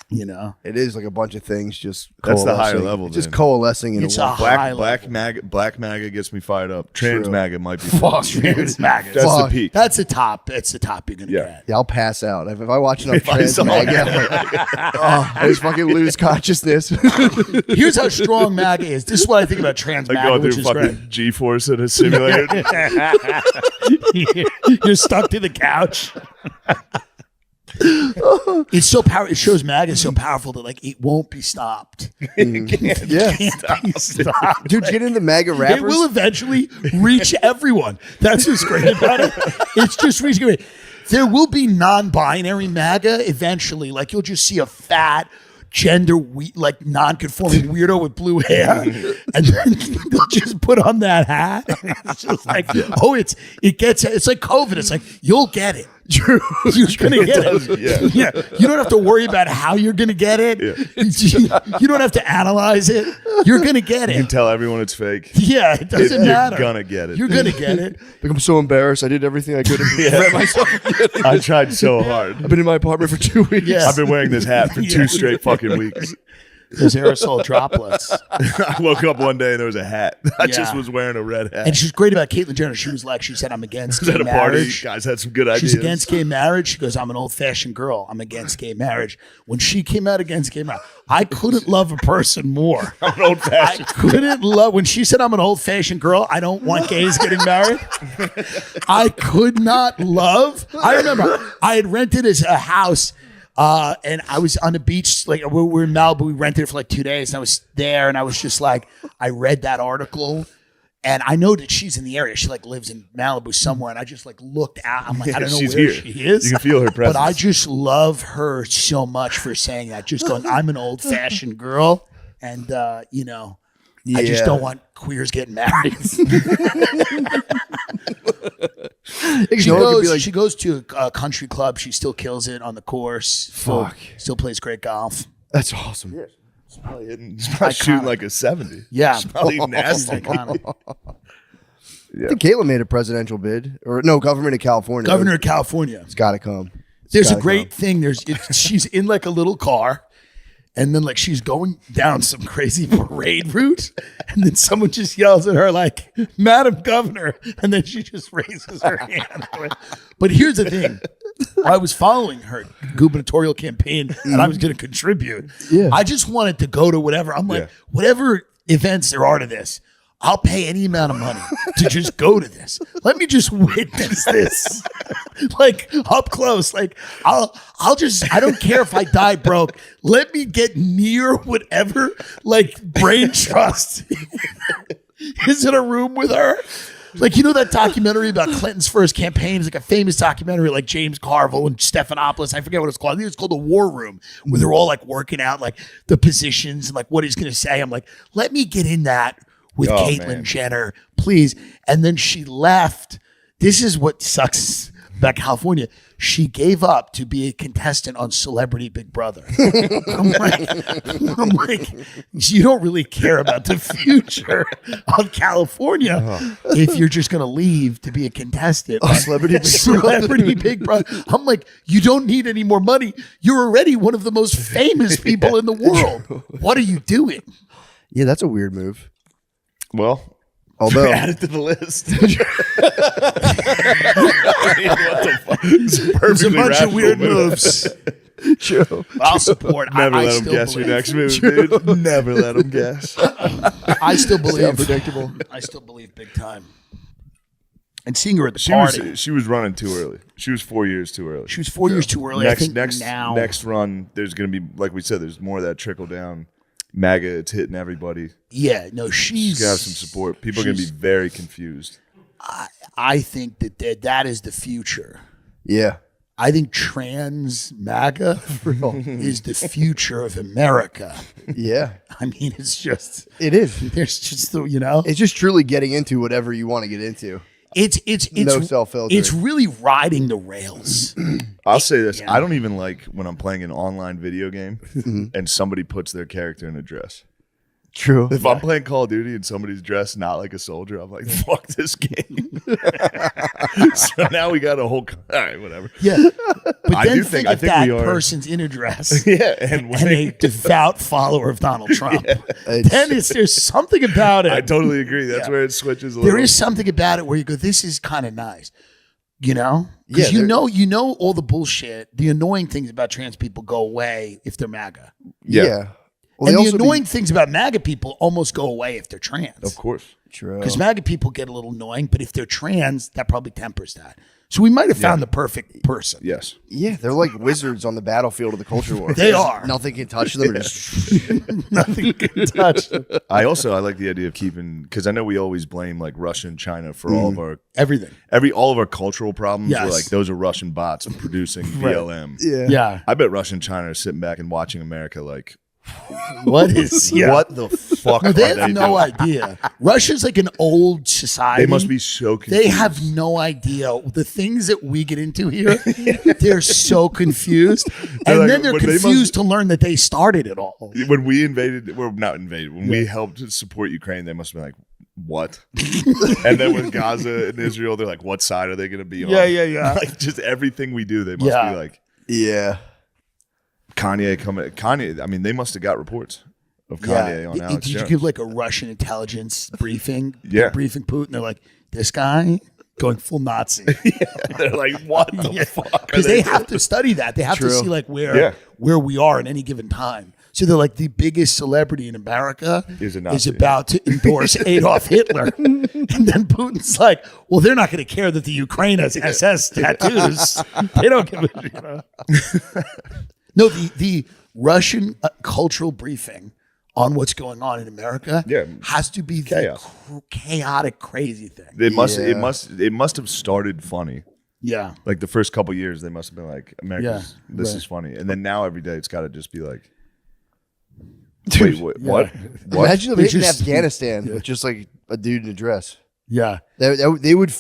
It is like a bunch of things just that's the higher level. Just coalescing in it's a black MAGA gets me fired up. Trans MAGA might be trans MAGA. That's the peak. That's the top. That's the top you're gonna get. Yeah, I'll pass out if I watch enough trans MAGA. I just fucking lose consciousness. Here's how strong MAGA is. This is what I think about trans MAGA, going which through is fucking great. G-force in a simulator. You're stuck to the couch. It's so powerful. It shows MAGA is so powerful that like it won't be stopped. Yeah, Can't be stopped. dude, get into MAGA rappers. It will eventually reach everyone. That's what's great about it. It's just reaching. There will be non-binary MAGA eventually. Like you'll just see a fat like non-conforming weirdo with blue hair, and then they'll just put on that hat. It's just like, it's like COVID. It's like you'll get it. You're gonna get it. Yeah. You don't have to worry about how you're gonna get it. Yeah. You don't have to analyze it. You're gonna get it. You can tell everyone it's fake. Yeah, it doesn't matter. You're gonna get it. You're gonna get it. Like, I'm so embarrassed. I did everything I could to prevent myself. I tried so hard. I've been in my apartment for 2 weeks. Yeah. I've been wearing this hat for 2 straight fucking weeks. Those aerosol droplets. I woke up one day and there was a hat. I just was wearing a red hat. And she's great about Caitlyn Jenner. She said, "I'm against gay at a marriage." party. Guys had some good ideas. She's against gay marriage. She goes, "I'm an old-fashioned girl. I'm against gay marriage." When she came out against gay marriage, I couldn't love a person more. I'm an old-fashioned. I couldn't love when she said, "I'm an old-fashioned girl. I don't want gays getting married." I could not love. I remember I had rented a house. And I was on the beach, like we were in Malibu. We rented it for like 2 days, and I was there, and I was just like, I read that article, and I know that she's in the area. She like lives in Malibu somewhere, and I just like looked out. I'm like, I don't know where she is. You can feel her presence. But I just love her so much for saying that. Just going, "I'm an old-fashioned girl, and I just don't want queers getting married." She goes to a country club. She still kills it on the course. Still plays great golf. That's awesome. He's probably shooting like a 70. Yeah. It's probably nasty. Iconic. I think Caitlyn made a presidential bid, or no, government of California. Governor of California. It's got to come. There's a great thing. She's in like a little car, and then like she's going down some crazy parade route, and then someone just yells at her like, "Madam Governor," and then she just raises her hand. But here's the thing. I was following her gubernatorial campaign, and I was going to contribute. Yeah. I just wanted to go to whatever. I'm like, whatever events there are to this, I'll pay any amount of money to just go to this. Let me just witness this, like up close. Like I don't care if I die broke. Let me get near whatever like brain trust is in a room with her. Like, you know that documentary about Clinton's first campaign? It's like a famous documentary, like James Carville and Stephanopoulos. I forget what it's called. I think it's called The War Room, where they're all like working out like the positions and like what he's going to say. I'm like, let me get in that with Caitlyn Jenner, please. And then she left. This is what sucks about California. She gave up to be a contestant on Celebrity Big Brother. I'm like, you don't really care about the future of California if you're just going to leave to be a contestant on Celebrity Big Brother. I'm like, you don't need any more money. You're already one of the most famous people in the world. What are you doing? Yeah, that's a weird move. Well, although add it to the list. I mean, what the fuck? It's a bunch of weird moves. True. I'll support. Never I let him still guess your believe. next move, dude. Never let him guess. I still believe. Unpredictable. I still believe big time. And seeing her at the party, She was running too early. She was 4 years too early. she was 4 years too early. I think now, Next run, there's going to be, like we said, there's more of that trickle down. MAGA, it's hitting everybody. yeah, no, She's got to have some support. People are going to be very confused. I think that is the future. Yeah. I think trans MAGA is the future of America. Yeah. I mean, it's just It is. there's just the you know It's just truly getting into whatever you want to get into. it's No self-filter. It's really riding the rails. I'll say this. I don't even like when I'm playing an online video game and somebody puts their character in a dress. True. If I'm playing Call of Duty and somebody's dressed not like a soldier, I'm like, fuck this game. So now we got a whole... All right, whatever. Yeah, but I then do think think- I if think that we are- person's in a dress Yeah, and a devout follower of Donald Trump. It's- Then there's something about it. I totally agree. That's Yeah. where it switches a little. There is something about it where you go, this is kind of nice. You know? Yeah, Because you know all the bullshit, the annoying things about trans people go away if they're MAGA. Yeah. Well, And they the also annoying things about MAGA people almost go away if they're trans. Of course. True. Because MAGA people get a little annoying, but if they're trans, that probably tempers that. So we might have found the perfect person. Yes. Yeah, they're like wizards on the battlefield of the culture war. They are. Nothing can touch them. Or just Nothing can touch them. I like the idea of keeping, because I know we always blame like Russia and China for all of our Everything. all of our cultural problems. Yes. We're like, those are Russian bots producing BLM. yeah. Yeah. I bet Russia and China are sitting back and watching America like, What is what the fuck No, are they they have no doing? idea. Russia's like an old society. They must be so confused. They have no idea. The things that we get into here, they're so confused. And like, then they're but they confused to learn that they started it all. When we invaded, well, not invaded, when we helped support Ukraine, they must have been like, what? And then with Gaza and Israel, they're like, what side are they going to be on? Yeah. Like just everything we do, they must Yeah. be like, Yeah. Kanye, I mean, they must have got reports of Kanye on Alex Did you Jones. give like a Russian intelligence briefing? Yeah. Briefing Putin. They're like, this guy going full Nazi. They're like, what the fuck? are Because they doing? have to study that. They have to True. see like where we are at any given time. So they're like the biggest celebrity in America Is a Nazi. about to endorse Adolf Hitler. And then Putin's like, well, they're not going to care that the Ukraine has SS tattoos. They don't give a shit. No, the Russian cultural briefing on what's going on in America has to be Chaos. the chaotic, crazy thing. It must have started funny. Yeah. Like the first couple years, they must have been like, America's, this right. is funny. And then now every day, it's got to just be like, wait, what? What? Imagine them hitting just- Afghanistan with just like a dude in a dress. Yeah. They would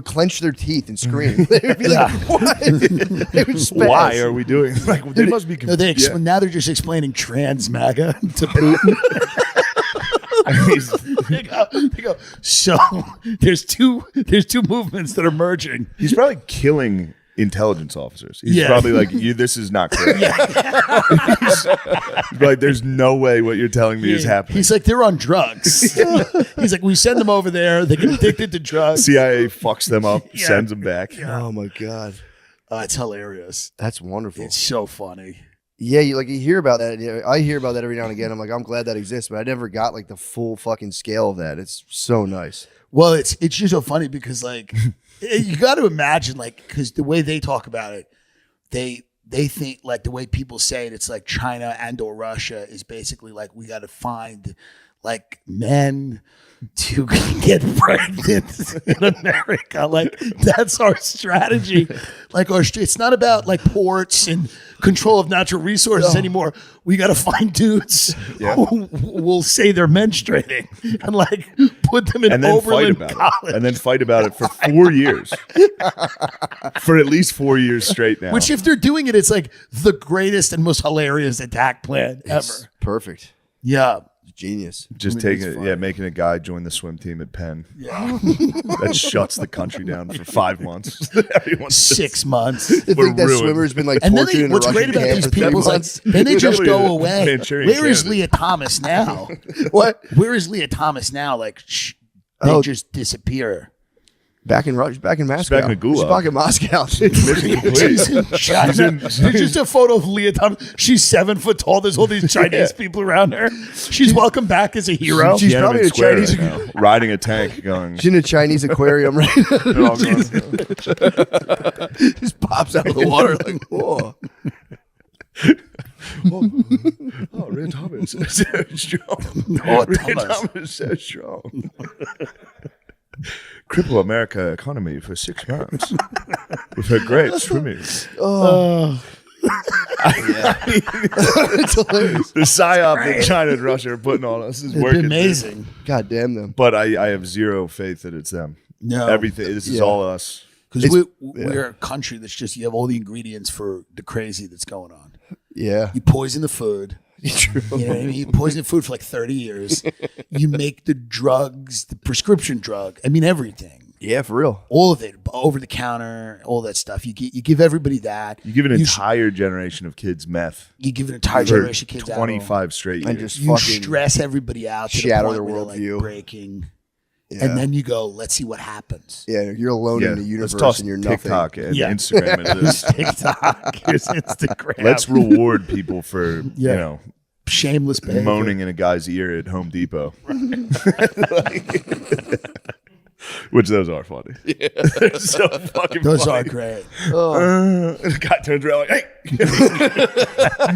clench their teeth and scream. They would be like, what? They would spaz. Why are we doing? Like, they must be. No, now they're just explaining trans MAGA to Putin. they go, so there's two movements that are merging. He's probably killing intelligence officers. He's probably like, this is not correct. He's like, there's no way what you're telling me is happening. He's like, they're on drugs. He's like, we send them over there. They get addicted to drugs. CIA fucks them up, sends them back. Oh my God. It's hilarious. That's wonderful. It's so funny. Yeah, you hear about that. Yeah, I hear about that every now and again. I'm like, I'm glad that exists, but I never got like the full fucking scale of that. It's so nice. Well, it's just so funny because like you got to imagine like because the way they talk about it, they think like the way people say it, it's like China and or Russia is basically like we got to find like men to get pregnant in America. Like that's our strategy. Like it's not about like ports and control of natural resources anymore. We got to find dudes who will say they're menstruating and like put them in Oberlin College. And then fight about it for 4 years. For at least 4 years straight now. Which if they're doing it, it's like the greatest and most hilarious attack plan ever. Perfect. Yeah. Genius. Just making a guy join the swim team at Penn. Yeah. That shuts the country down for 5 months. 6 months. They think that swimmer's been like tortured in a what's Russian great about camp these for 3 people is like, months. then they just go away. Manchurian Where is candidate. Leah Thomas now? What? Where is Leah Thomas now? Like, they just disappear. Back in Moscow. back in the gulag. She's back in Moscow. She's in China. There's just a photo of Leah Thomas. She's 7 foot tall. There's all these Chinese people around her. She's welcome back as a hero. She's probably in a Square Chinese. right now, riding a tank going. She's in a Chinese aquarium right now. They're all going, Just pops out of the water like, whoa. oh, Red Thomas is so strong. Oh, Red Thomas. Thomas is so strong. Cripple America economy for 6 months with her great swimming. It's hilarious. The psyop that China and Russia are putting on us is It's working. amazing. God damn them. But I have zero faith that it's them. No. Everything. This is all us. Because we're a country that's just, you have all the ingredients for the crazy that's going on. Yeah. You poison the food. True. You know what I mean? You poison the food for like 30 years. You make the drugs, the prescription drug. I mean, everything. Yeah, for real. All of it, over the counter, all that stuff. You give everybody that. You give an entire generation of kids meth. You give an entire generation of kids 25 straight years. And just You fucking stress everybody out to shatter the their point where they're worldview. like breaking. Yeah. And then you go, let's see what happens. Yeah, you're alone in the universe let's toss and you're TikTok nothing. and Yeah. Instagram into this. TikTok. Here's Instagram. Let's reward people for shameless behavior. moaning in a guy's ear at Home Depot. Which those are funny. Yeah. They're so fucking Those funny. are great. And the guy turns around like, hey,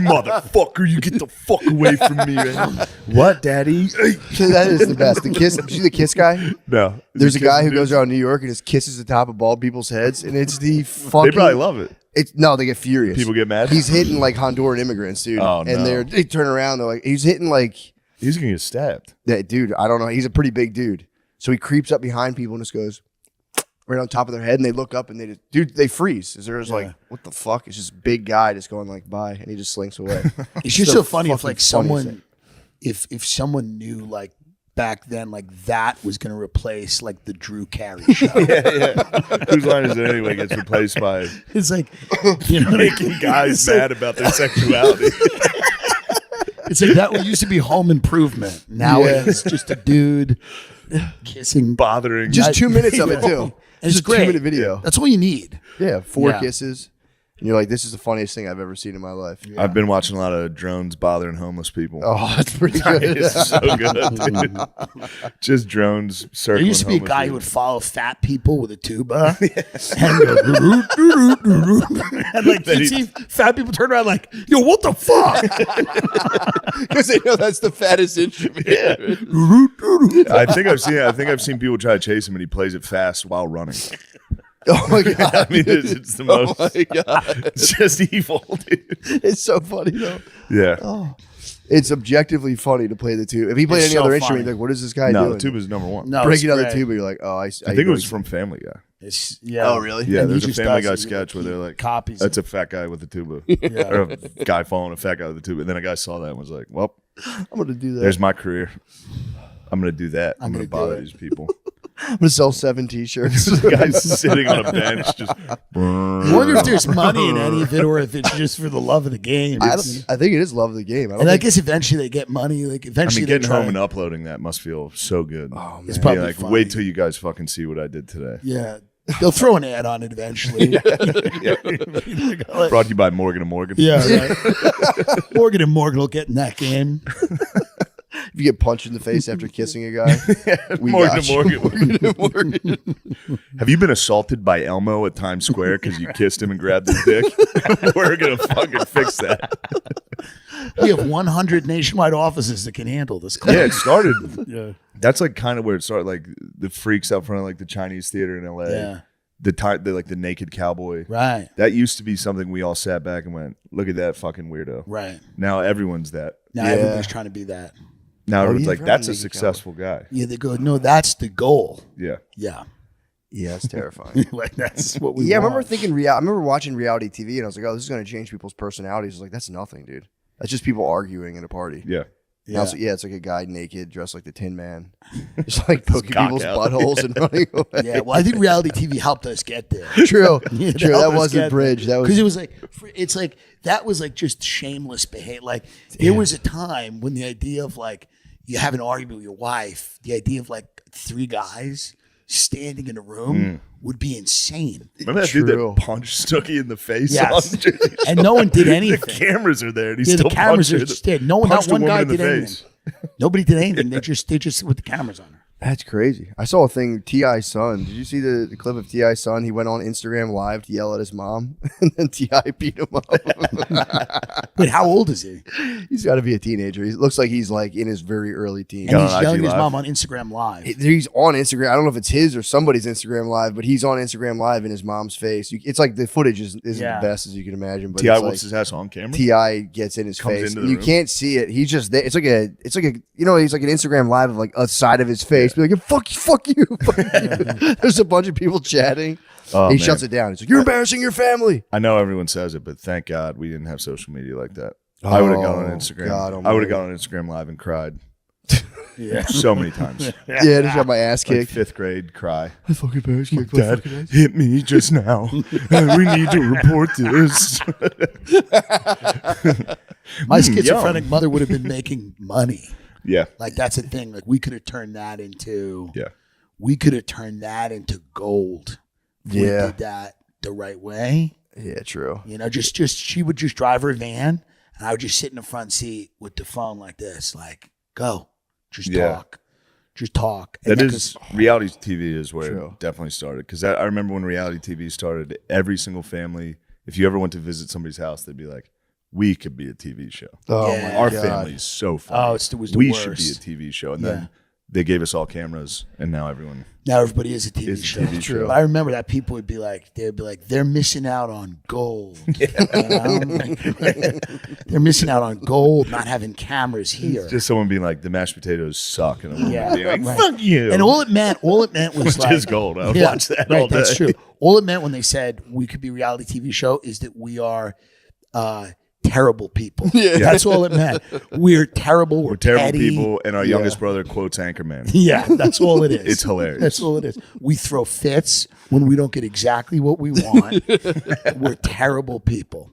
motherfucker, you get the fuck away from me. Man. What, daddy? So that is the best. The kiss. See the kiss guy? No. There's a guy who goes around New York and just kisses the top of bald people's heads, and it's the fucking. They probably love it. No, they get furious. People get mad? He's hitting like Honduran immigrants, dude. Oh, and no. they turn around. They're like, he's hitting like He's going to get stabbed. that dude. I don't know. He's a pretty big dude. So he creeps up behind people and just goes right on top of their head, and they look up and they freeze. They're just like, what the fuck? It's just a big guy just going like by, and he just slinks away. It's just the so funny if fucking like funniest someone, thing. if someone knew like back then like that was going to replace like the Drew Carey show. Whose line is it anyway gets replaced by It's like, you know, making guys mad about their sexuality. it's like that used to be Home Improvement. Now it's just a dude kissing. Bothering. Just 2 minutes of it too. It's Just a great. 2-minute video. That's all you need. Yeah, 4 Yeah. kisses. And you're like, this is the funniest thing I've ever seen in my life. I've been watching a lot of drones bothering homeless people. Oh, that's pretty good. It's so good, dude. Just drones circling. There used to be a homeless guy who people. would follow fat people with a tuba and go, "Doo-doo-doo-doo-doo-doo." And like you'd see fat people turn around like, yo, what the fuck? Because they know that's the fattest instrument. I think I've seen people try to chase him, and he plays it fast while running. Oh my god! I mean, it's the most. Oh my god! It's just evil, dude. It's so funny though. Yeah. Oh, It's objectively funny to play the tuba. If he played any other instrument, you'd be like, what is this guy doing? No, the tuba's number one. No, breaking out the tuba, you're like, oh, I think it was from Family Guy. Oh, really? Yeah, And there's he a just Family does Guy it, sketch where they're like, copies. that's a fat guy with a tuba. Yeah. Or a guy following a fat guy with a tuba. And then a guy saw that and was like, well, I'm going to do that. there's my career. I'm going to do that. I'm going to gonna do bother it. these people. I'm going to sell 7 T-shirts. The guy's sitting on a bench just. I wonder if there's money in any of it or if it's just for the love of the game. I think it is love of the game. And I guess eventually they get money. Like eventually, getting home and uploading that must feel so good. Oh, man. It's probably like, funny. wait till you guys fucking see what I did today. Yeah, they'll throw an ad on it eventually. Brought to you by Morgan & Morgan. Yeah, right. Morgan and Morgan will get in that game. If you get punched in the face after kissing a guy, we Morgan got you. Morgan. Have you been assaulted by Elmo at Times Square because you kissed him and grabbed his dick? We're going to fucking fix that. We have 100 nationwide offices that can handle this. Yeah, it started. Yeah. That's like kind of where it started. Like the freaks out front of like the Chinese theater in LA. Yeah. The like the naked cowboy. Right. That used to be something we all sat back and went, look at that fucking weirdo. Right. Now everyone's that. Now Yeah. everybody's trying to be that. Now everyone's yeah, like, right, that's a naked successful guy. Yeah, they go, no, that's the goal. Yeah. Yeah. Yeah, it's terrifying. Like that's what we Yeah, I want. remember thinking I remember watching reality TV and I was like, oh, this is going to change people's personalities. I was like, that's nothing, dude. That's just people arguing at a party. Yeah. Now it's like a guy naked, dressed like the Tin Man, just like poking cock people's out. buttholes and running away. Yeah, well, I think reality TV helped us get there. True, Yeah, true. helped That us was the get bridge. That because was it was like it's like that was like just shameless behavior. Like there was a time when the idea of like you have an argument with your wife, the idea of like 3 guys standing in a room would be insane. Remember that dude that punched Snooki in the face? Yes. on Jersey Shore? And no one did anything. The cameras are there, and he Yeah, still the cameras are punched her. just there. No one, not Punched a one woman guy in the did anything. face. Nobody did anything. They just with the cameras on her. That's crazy. I saw a thing. T.I.'s son. Did you see the clip of T.I.'s son? He went on Instagram Live to yell at his mom, and then T.I. beat him up. Wait, how old is he? He's got to be a teenager. He looks like he's like in his very early teens. And Got he's on yelling IG at his Live. mom on Instagram Live. He's on Instagram. I don't know if it's his or somebody's Instagram Live, but he's on Instagram Live in his mom's face. It's like the footage isn't Yeah. the best as you can imagine. But T.I. it's what's like his ass on camera? T.I. gets in his Comes face. into And the you room. can't see it. He's just there. It's like a you know, he's like an Instagram Live of like a side of his face. Be like, fuck you, fuck you. Fuck you. There's a bunch of people chatting. Oh, He man. shuts it down. He's like, you're embarrassing your family. I know everyone says it, but thank God we didn't have social media like that. I would have gone on Instagram. God I would almighty. have gone on Instagram Live and cried Yeah. so many times. Yeah, just got my ass Like kicked. 5th grade cry. I fucking ass kicked. Dad hit me just now. And we need to report this. My yum. schizophrenic mother would have been making money. Yeah. Like that's the thing. Like we could have turned that into Yeah. gold. If we Yeah. did that the right way. Yeah, true. You know, just she would just drive her van and I would just sit in the front seat with the phone like this, like, go. Just Yeah. talk. Just talk. And That then, is reality TV is where True. it definitely started. Because I remember when reality TV started, every single family, if you ever went to visit somebody's house, they'd be like, we could be a TV show. Oh, Yeah. my Our God. family is so funny. Oh, it was the we worst. should be a TV show. And Yeah. then they gave us all cameras, and now everyone now everybody is a TV is a show. TV show. But I remember that people would be like, they're missing out on gold. You know? They're missing out on gold, not having cameras here. Just someone being like, the mashed potatoes suck. And a woman Yeah, being like, right. fuck you. And all it meant was Which like, is gold. I would Yeah, watch that right, all day. that's true. All it meant when they said we could be a reality TV show is that we are terrible people. Yeah. That's all it meant. We're terrible. We're, We're terrible petty. people, and our youngest brother quotes Anchorman. Yeah, that's all it is. It's hilarious. That's all it is. We throw fits when we don't get exactly what we want. We're terrible people.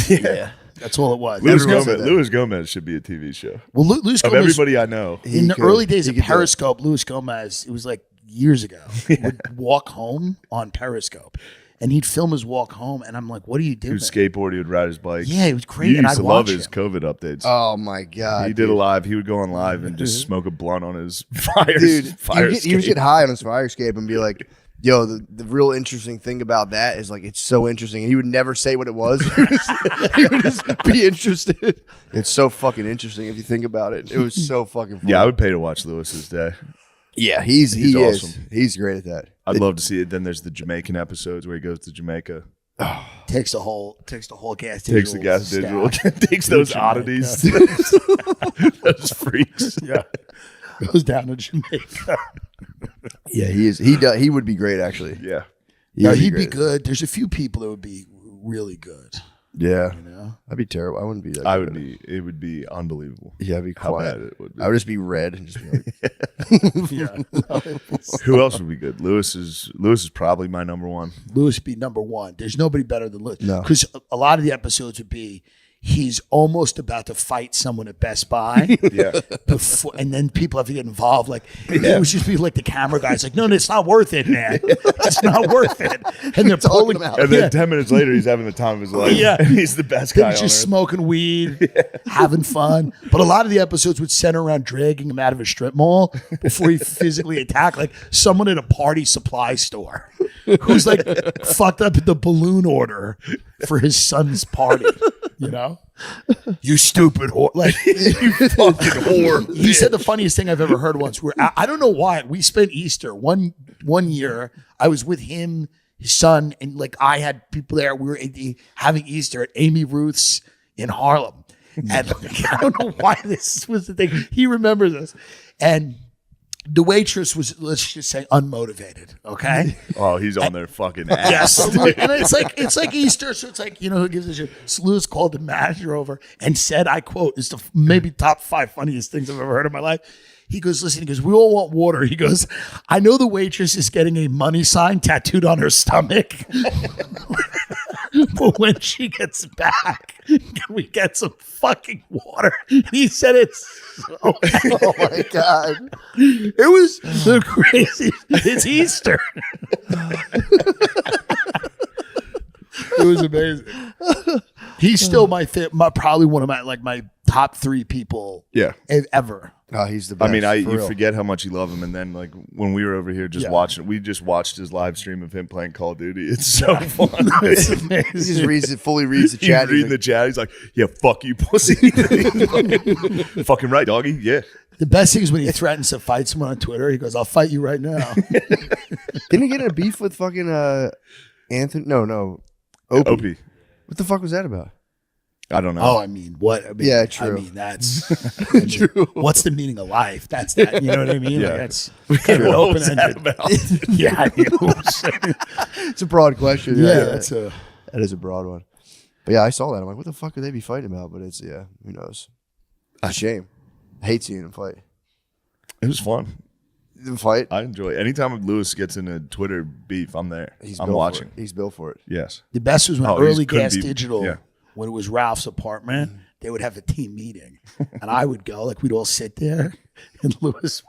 Yeah. That's all it was. Louis Everyone said Gomez, that. Louis Gomez should be a TV show. Well, Louis Of Gomez, everybody I know. in the could. early days He of could do it. Periscope, Louis Gomez, it was like years ago, would walk home on Periscope. And he'd film his walk home, and I'm like, what are you He doing? would skateboard, he would ride his bike. Yeah, it was crazy. You and used I'd to love watch his him. COVID updates. Oh, my God. He did a dude. live. He would go on live and just smoke a blunt on his fire. Dude, fire he would escape. get high on his fire escape and be like, yo, the real interesting thing about that is like it's so interesting. And he would never say what it was. He would just be interested. It's so fucking interesting if you think about it. It was so fucking funny. Yeah, I would pay to watch Lewis's day. Yeah, he is. awesome. He's great at that. I'd love to see it. Then there's the Jamaican episodes where he goes to Jamaica. Takes the whole gas. Takes the gas stack. digital. Takes those oddities. Those freaks. Yeah. Goes down to Jamaica. Yeah, he is. He would be great, actually. Yeah. He'd be good. There's a few people that would be really good. Yeah, You know? I'd be terrible. I wouldn't be that. I good. would be. It would be unbelievable. Yeah, I'd be How quiet. bad it would be. I would just be red and just be like, Yeah. Who else would be good? Lewis is probably my number one. Lewis would be number one. There's nobody better than Lewis. No. Because a lot of the episodes would be he's almost about to fight someone at Best Buy. Yeah. Before, and then people have to get involved. Like it would just be like the camera guy's like, no, it's not worth it, man. It's not worth it. And they're pulling him out. And then 10 minutes later, he's having the time of his life. Yeah. And he's the best They're guy on just earth. smoking weed, having fun. But a lot of the episodes would center around dragging him out of a strip mall before he physically attacked, like someone at a party supply store who's like fucked up at the balloon order for his son's party. You know, you stupid whore! Like you fucking whore. He said the funniest thing I've ever heard once. I don't know why we spent Easter one year. I was with him, his son, and like I had people there. We were having Easter at Amy Ruth's in Harlem, and like, I don't know why this was the thing. He remembers this, and the waitress was, let's just say, unmotivated. Okay. Oh, he's on their fucking ass. Yes, and it's like Easter, so it's like, you know, who gives a shit? So Lewis called the manager over and said, I quote, "It's the maybe top 5 funniest things I've ever heard in my life." He goes, "Listen," he goes, "we all want water." He goes, "I know the waitress is getting a money sign tattooed on her stomach, but when she gets back, can we get some fucking water?" And he said it's oh my god, it was the craziest. It's Easter. It was amazing. He's still my probably one of my top 3 people. Yeah. Ever. oh, he's the best. I mean, for you real. forget how much you love him, and then like when we were over here just watching, we just watched his live stream of him playing Call of Duty. It's so fun. It's He amazing. just fully reads the He's chat. reading the chat. He's like, "Yeah, fuck you, pussy." Fucking right, doggy. Yeah. The best thing is when he threatens to fight someone on Twitter. He goes, "I'll fight you right now." Didn't he get in a beef with fucking Anthony? No, Opie. What the fuck was that about? I don't know. Oh, I mean, what? I mean, Yeah, true. I mean, that's true. What's the meaning of life? That's that. You know what I mean? Yeah. Like that's kind of an What was that open-ended. about? Yeah, I mean, It's a broad question. yeah, that's a. that is a broad one. But yeah, I saw that. I'm like, what the fuck could they be fighting about? But it's who knows? It's a shame. I hate seeing him fight. It was fun. The fight. I enjoy it. Anytime Lewis gets in a Twitter beef, I'm there. I'm built watching. For it. He's built for it. Yes. The best was when Oh, early couldn't Gas be- Digital, yeah. when it was Ralph's apartment, they would have a team meeting, and I would go. Like we'd all sit there, and Lewis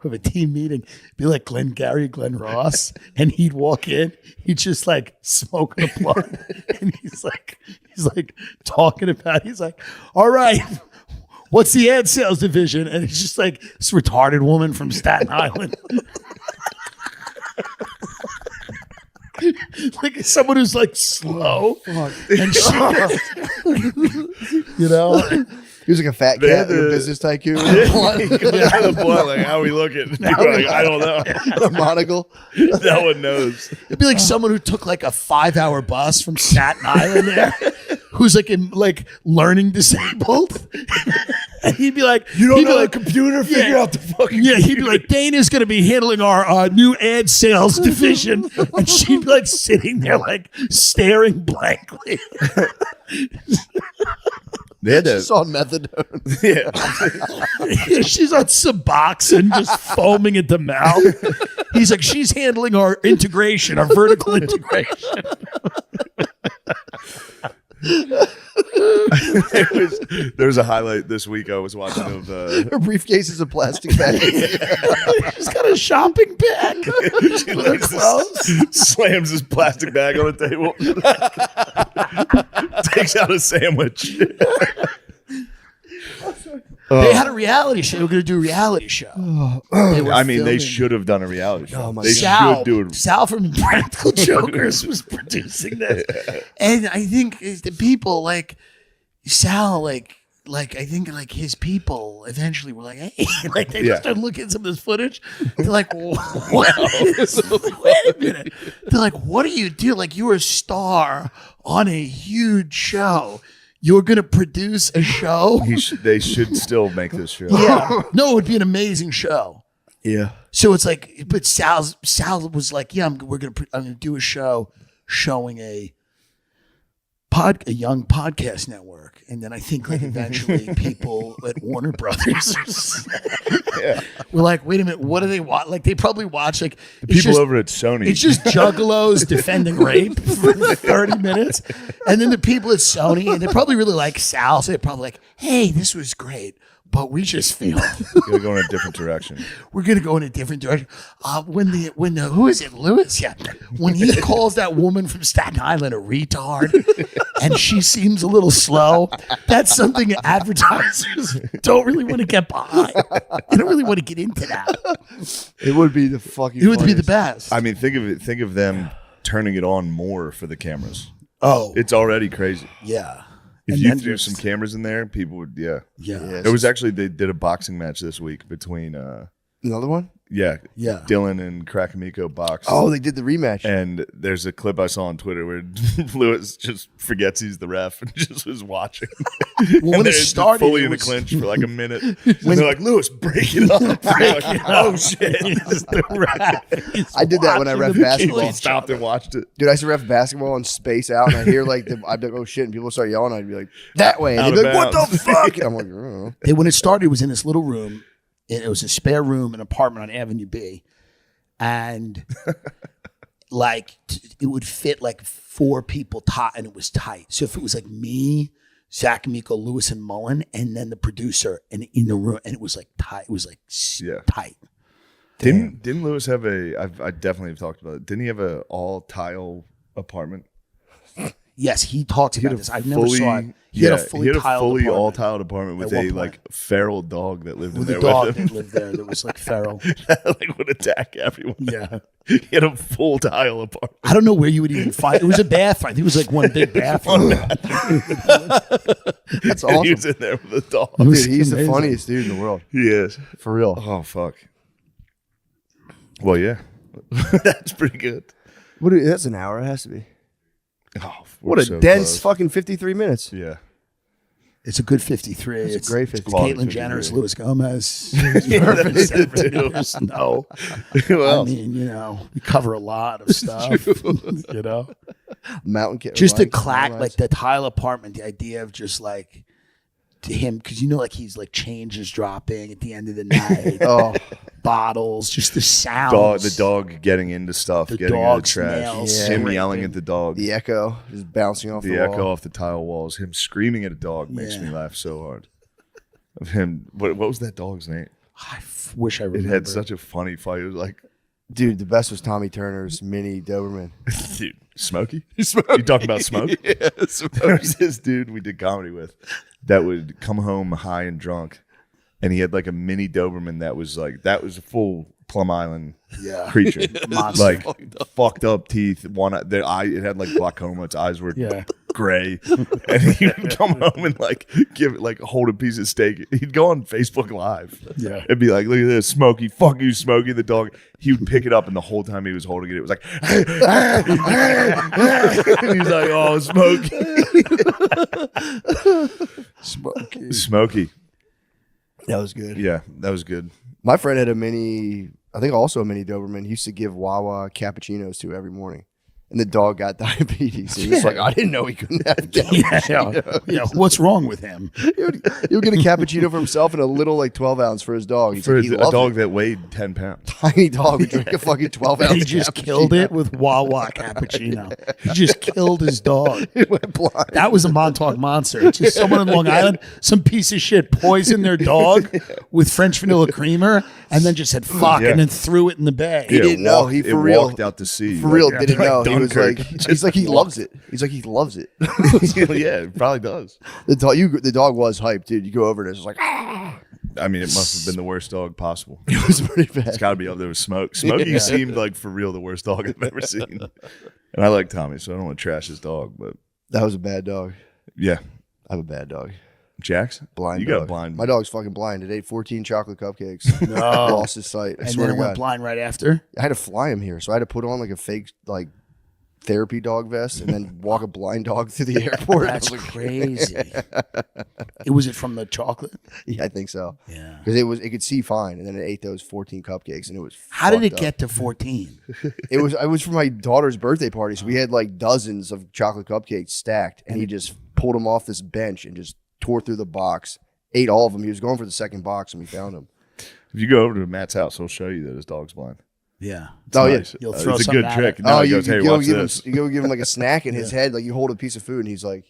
would have a team meeting. Be like Glenn Gary, Glenn Ross, and he'd walk in. He'd just like smoking a blunt, and he's like talking about. He's like, "All right." What's the ad sales division? And it's just like this retarded woman from Staten Island. Like someone who's like slow. And she, you know? He was like a fat cat, like a business tycoon. The blunt, like, how we looking? People are like, I don't know. A monocle. No one knows. It'd be like someone who took like a 5-hour bus from Staten Island there, who's like learning disabled. And he'd be like, You don't he'd be know like, the computer? Figure out the fucking yeah, he'd be like, Dana's going to be handling our new ad sales division. And she'd be like sitting there, like staring blankly. They had It's on methadone. yeah. She's on Suboxone, just foaming at the mouth. He's like, she's handling our integration, our vertical integration. There was a highlight this week I was watching of Her briefcase is a plastic bag. She's got a shopping bag. she like slams his plastic bag on the table, takes out a sandwich. They had a reality show. They were going to do a reality show. They were I mean, they filming- should have done a reality show. Oh my They God. should do it. Sal from Practical Jokers was producing this, and I think the people like Sal, like like I think like his people eventually were like, hey, like they just started looking at some of this footage. They're like, what? Wait a minute. They're like, what do you do? Like, you're a star on a huge show. You're gonna produce a show. They should still make this show. Yeah, no, it would be an amazing show. Yeah. So it's like, but Sal was like, yeah, I'm gonna do a show showing a young podcast network, and then I think like eventually people at Warner Brothers were like, wait a minute, what do they watch? Like they probably watch like the people over at Sony. It's just juggalos defending rape for 30 minutes, and then the people at Sony, and they probably really like Sal, so they're probably like, hey, this was great. But we just feel Gonna go in a different direction. we're gonna go in a different direction. When the who is it, Lewis? Yeah, when he calls that woman from Staten Island a retard, and she seems a little slow, that's something advertisers don't really want to get behind. They don't really want to get into that. It would be the fucking. It would be the best. I mean, think of them turning it on more for the cameras. Oh, It's already crazy. yeah. If And you then threw just- some cameras in there, people would, Yeah. Yeah. It was actually, they did a boxing match this week between, Another one? Yeah. Dillon and Krakamiko boxed. Oh, they did the rematch. And there's a clip I saw on Twitter where Lewis just forgets he's the ref and just was watching. Well, when it started, fully it in a was- clinch for like a minute. And they're like, Lewis, break it up. Like, oh shit! I did that when I ref basketball. He stopped and watched it. Dude, I used to ref basketball and space out, and I hear like I'd be like, oh shit, and people start yelling. I'd be like, that way, and Out they'd be of like, what bounds. the fuck? And I'm like, oh. When it started, it was in this little room. It was a spare room, an apartment on Avenue B, and like it would fit like 4 people tight, and it was tight. So if it was like me, Zach Miko, Lewis, and Mullen, and then the producer, and in the room, and it was like tight. It was like tight. Didn't Lewis have I definitely have talked about it. Didn't he have a all tile apartment? Yes, he talked He had about a this. I never saw it. He had a fully all tiled apartment with At one a point. like feral dog that lived in with a there dog with him. that lived there that was like feral. Like would attack everyone. Yeah. He had a full tile apartment. I don't know where you would even find it. Was a bathroom. I think it was like one big bathroom. That's And he awesome. was in there with a dog. It was Dude, he's the amazing. funniest dude in the world. He is. For real. Oh fuck. Well, yeah, that's pretty good. That's an hour. It has to be. Oh, What we're a so dense close. fucking 53 minutes. Yeah. It's a good 53. It's a great 53. Caitlyn 53. Jenner's, Louis Gomez. Perfect. No. Well, I mean, you know, we cover a lot of stuff. You know, Mountain Kid. just to Lines, clack lines. like the tile apartment. The idea of just like to him, because you know, like he's like changes dropping at the end of the night. Oh, Bottles, just the sounds. the dog getting into stuff, The getting into dog trash, smells, him scraping. yelling at the dog, the echo just bouncing off the, the echo wall. off the tile walls, him screaming at a dog makes Yeah. me laugh so hard. Of him, what was that dog's name? Wish I It remember. had such a funny fight. It was like, Dude, the best was Tommy Turner's mini Doberman. dude, Smokey? You talking about Smoke? Yeah, There was this dude we did comedy with that would come home high and drunk, and he had like a mini Doberman that was a full Plum Island creature, Monster. like fucked up teeth. It had like glaucoma. Its eyes were Yeah. gray, and he would come home and like give it like hold a piece of steak. He'd go on Facebook Live, Yeah. and be like, "Look at this, Smokey, fuck you, Smokey." The dog. He would pick it up, and the whole time he was holding it, it was like, and he's like, "Oh, Smokey, Smokey." That was good. Yeah, that was good. My friend had a mini, I think also a mini Doberman. He used to give Wawa cappuccinos to every morning. And the dog got diabetes. He was like, I didn't know he couldn't have cappuccino. Yeah. What's wrong with him? He would get a cappuccino for himself and a little like 12 ounce for his dog. He's For like, he a loved dog it. that weighed 10 pounds. Tiny dog would drink a fucking 12 ounce. He just cappuccino. killed it with Wawa cappuccino. He just killed his dog. It went blind. That was a Montauk monster. It's just someone in Long Island, some piece of shit poisoned their dog with French vanilla creamer and then just said fuck Yeah. and then threw it in the bay. He didn't know. He it for real walked out to sea. For real, like, didn't know. He was Dunkirk. like, he's like, he loves it. He's like, he loves it. Yeah, it probably does. The dog was hyped, dude. You go over and it's just like, I mean, it must have been the worst dog possible. it was pretty bad. It's got to be up there with Smoke. Smokey seemed like for real the worst dog I've ever seen. And I like Tommy, so I don't want to trash his dog, but That was a bad dog. yeah, I have a bad dog. Jack's? Blind You dog. got blind. My dog's fucking blind. It ate 14 chocolate cupcakes. No. Lost his sight. I And swear then to it went God. blind right after. I had to fly him here, so I had to put on like a fake like therapy dog vest and then walk a blind dog through the airport. That's crazy. Was it from the chocolate? Yeah, I think so. Yeah. Because it could see fine, and then it ate those 14 cupcakes, and it was. How did it fucked up. get to 14? It was for my daughter's birthday party, so we had like dozens of chocolate cupcakes stacked, and he just pulled them off this bench and just tore through the box, ate all of them. He was going for the second box, and we found him. If you go over to Matt's house, he'll show you that his dog's blind. Yeah. Nice. You'll throw it's a something good at trick. it. No, he you goes, hey, go watch give this. him, you go give him like a snack in his head, like you hold a piece of food, and he's like,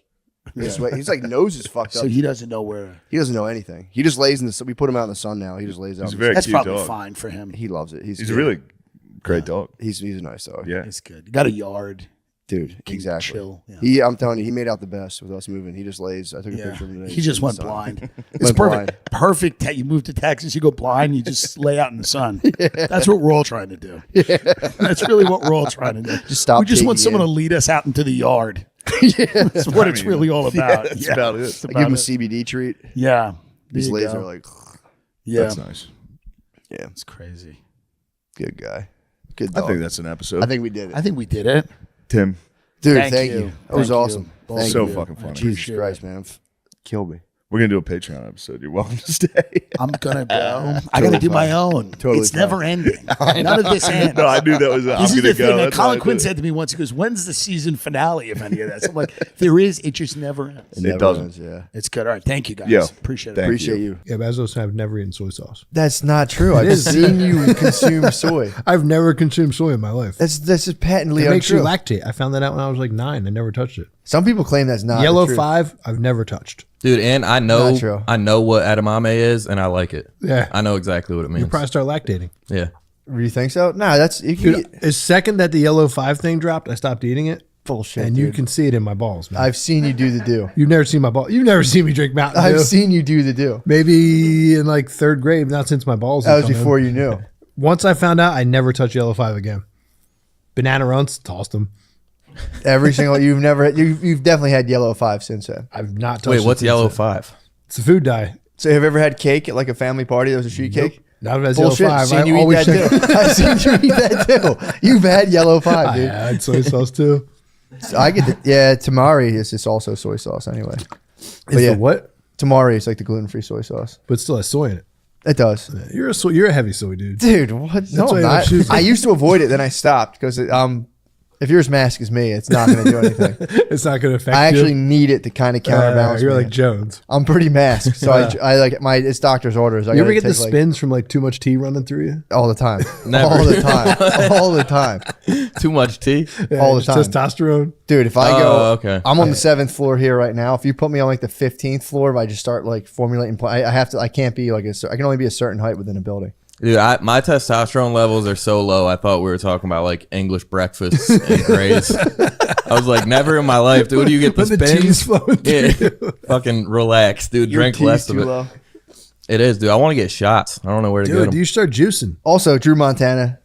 this way. He's like nose is fucked up. So he doesn't know where. He doesn't know anything. He just lays in the sun. We put him out in the sun now. He just lays out. He's in a the very That's cute probably dog. fine for him. He loves it. He's a really great dog. He's a nice dog. Yeah. It's good. You got a yard. Dude, exactly. Chill. Yeah. I'm telling you, he made out the best with us moving. He just lays. I took a picture of him today. He just in the went sun. blind. It's Went perfect. blind. Perfect. You move to Texas, you go blind, you just lay out in the sun. That's what we're all trying to do. That's really what we're all trying to do. Just stop We just want taking someone in. to lead us out into the yard. That's what it's really all about. That's about it. It's I give him a about it. CBD treat. Yeah. These There you lays go. are like, Yeah. That's nice. yeah, It's crazy. good guy. Good I dog. think that's an episode. I think we did it. I think we did it. Tim, Dude, Thank thank you. you. That was Thank you. awesome. Both Thank so you. fucking funny. Jesus Appreciate Christ, it. man. Killed me. we're going to do a Patreon episode. You're welcome to stay. I'm gonna go. I gotta do my own. Totally It's fine. never ending. None of this ends. No, I knew that was This I'm is going the to go. thing. That's Colin why I Quinn did it. said to me once, he goes, when's the season finale of any of that? So I'm like, there is, it just never ends. It never doesn't. ends, yeah. It's good. All right. Thank you, guys. Yo, Appreciate it. thank Appreciate you. Yeah, but as I was saying, I've never eaten soy sauce. That's not true. I've seen you consume soy. I've never consumed soy in my life. That's just patently It makes you untrue. lactate. I found that out when I was like 9. I never touched it. Some people claim that's not Yellow true. 5, I've never touched. Dude, and I Not true. know what edamame is, and I like it. Yeah. I know exactly what it means. You probably start lactating. Yeah. Do you think so? Nah, that's you can Dude, eat the second that the yellow 5 thing dropped, I stopped eating it. bullshit. And dude. you can see it in my balls, man. I've seen you do the do. You've never seen my balls. You've never seen me drink Mountain Dew. I've seen you do the do. Maybe in like 3rd grade, not since my balls. That had was come in. before you knew. Once I found out, I never touched yellow 5 again. Banana runs, tossed them. Every single you've definitely had yellow 5 since then. I've not touched Wait, it what's since yellow then. 5? It's a food dye. So have you ever had cake at like a family party that was a sheet cake? Not as Bullshit. yellow 5. Seen I you eat always that check. too. I've seen you eat that too. You've had yellow 5, I dude. had soy sauce too. So I get tamari is just also soy sauce anyway. But Is yeah, the what? tamari is like the gluten-free soy sauce. But still has soy in it. It does. You're a heavy soy dude. Dude, what? No, why I'm I not. don't choose it. I used to avoid it, then I stopped because if you're as mask as me, it's not going to do anything. It's not going to affect I actually you. need it to kind of counterbalance. You're me. like Jones. I'm pretty masked, so I like it's doctor's orders. I You ever gotta get the take, like, spins from like too much tea running through you? all the time, Never. all the time, all the time, Too much tea? all the time, Testosterone. dude. If I Oh, go, okay. I'm on the 7th floor here right now. If you put me on like the 15th floor, if I just start like formulating, I have to. I can't be like I can only be a certain height within a building. Dude, my testosterone levels are so low. I thought we were talking about like English breakfasts and grays. I was like, never in my life, dude. Do you get the When the spins? tea's flowing through Yeah, you. fucking relax, dude. Your Drink tea's less of too it. low. It is, dude. I want to get shots. I don't know where to get Dude, them. you start juicing. Also, Drew Montana,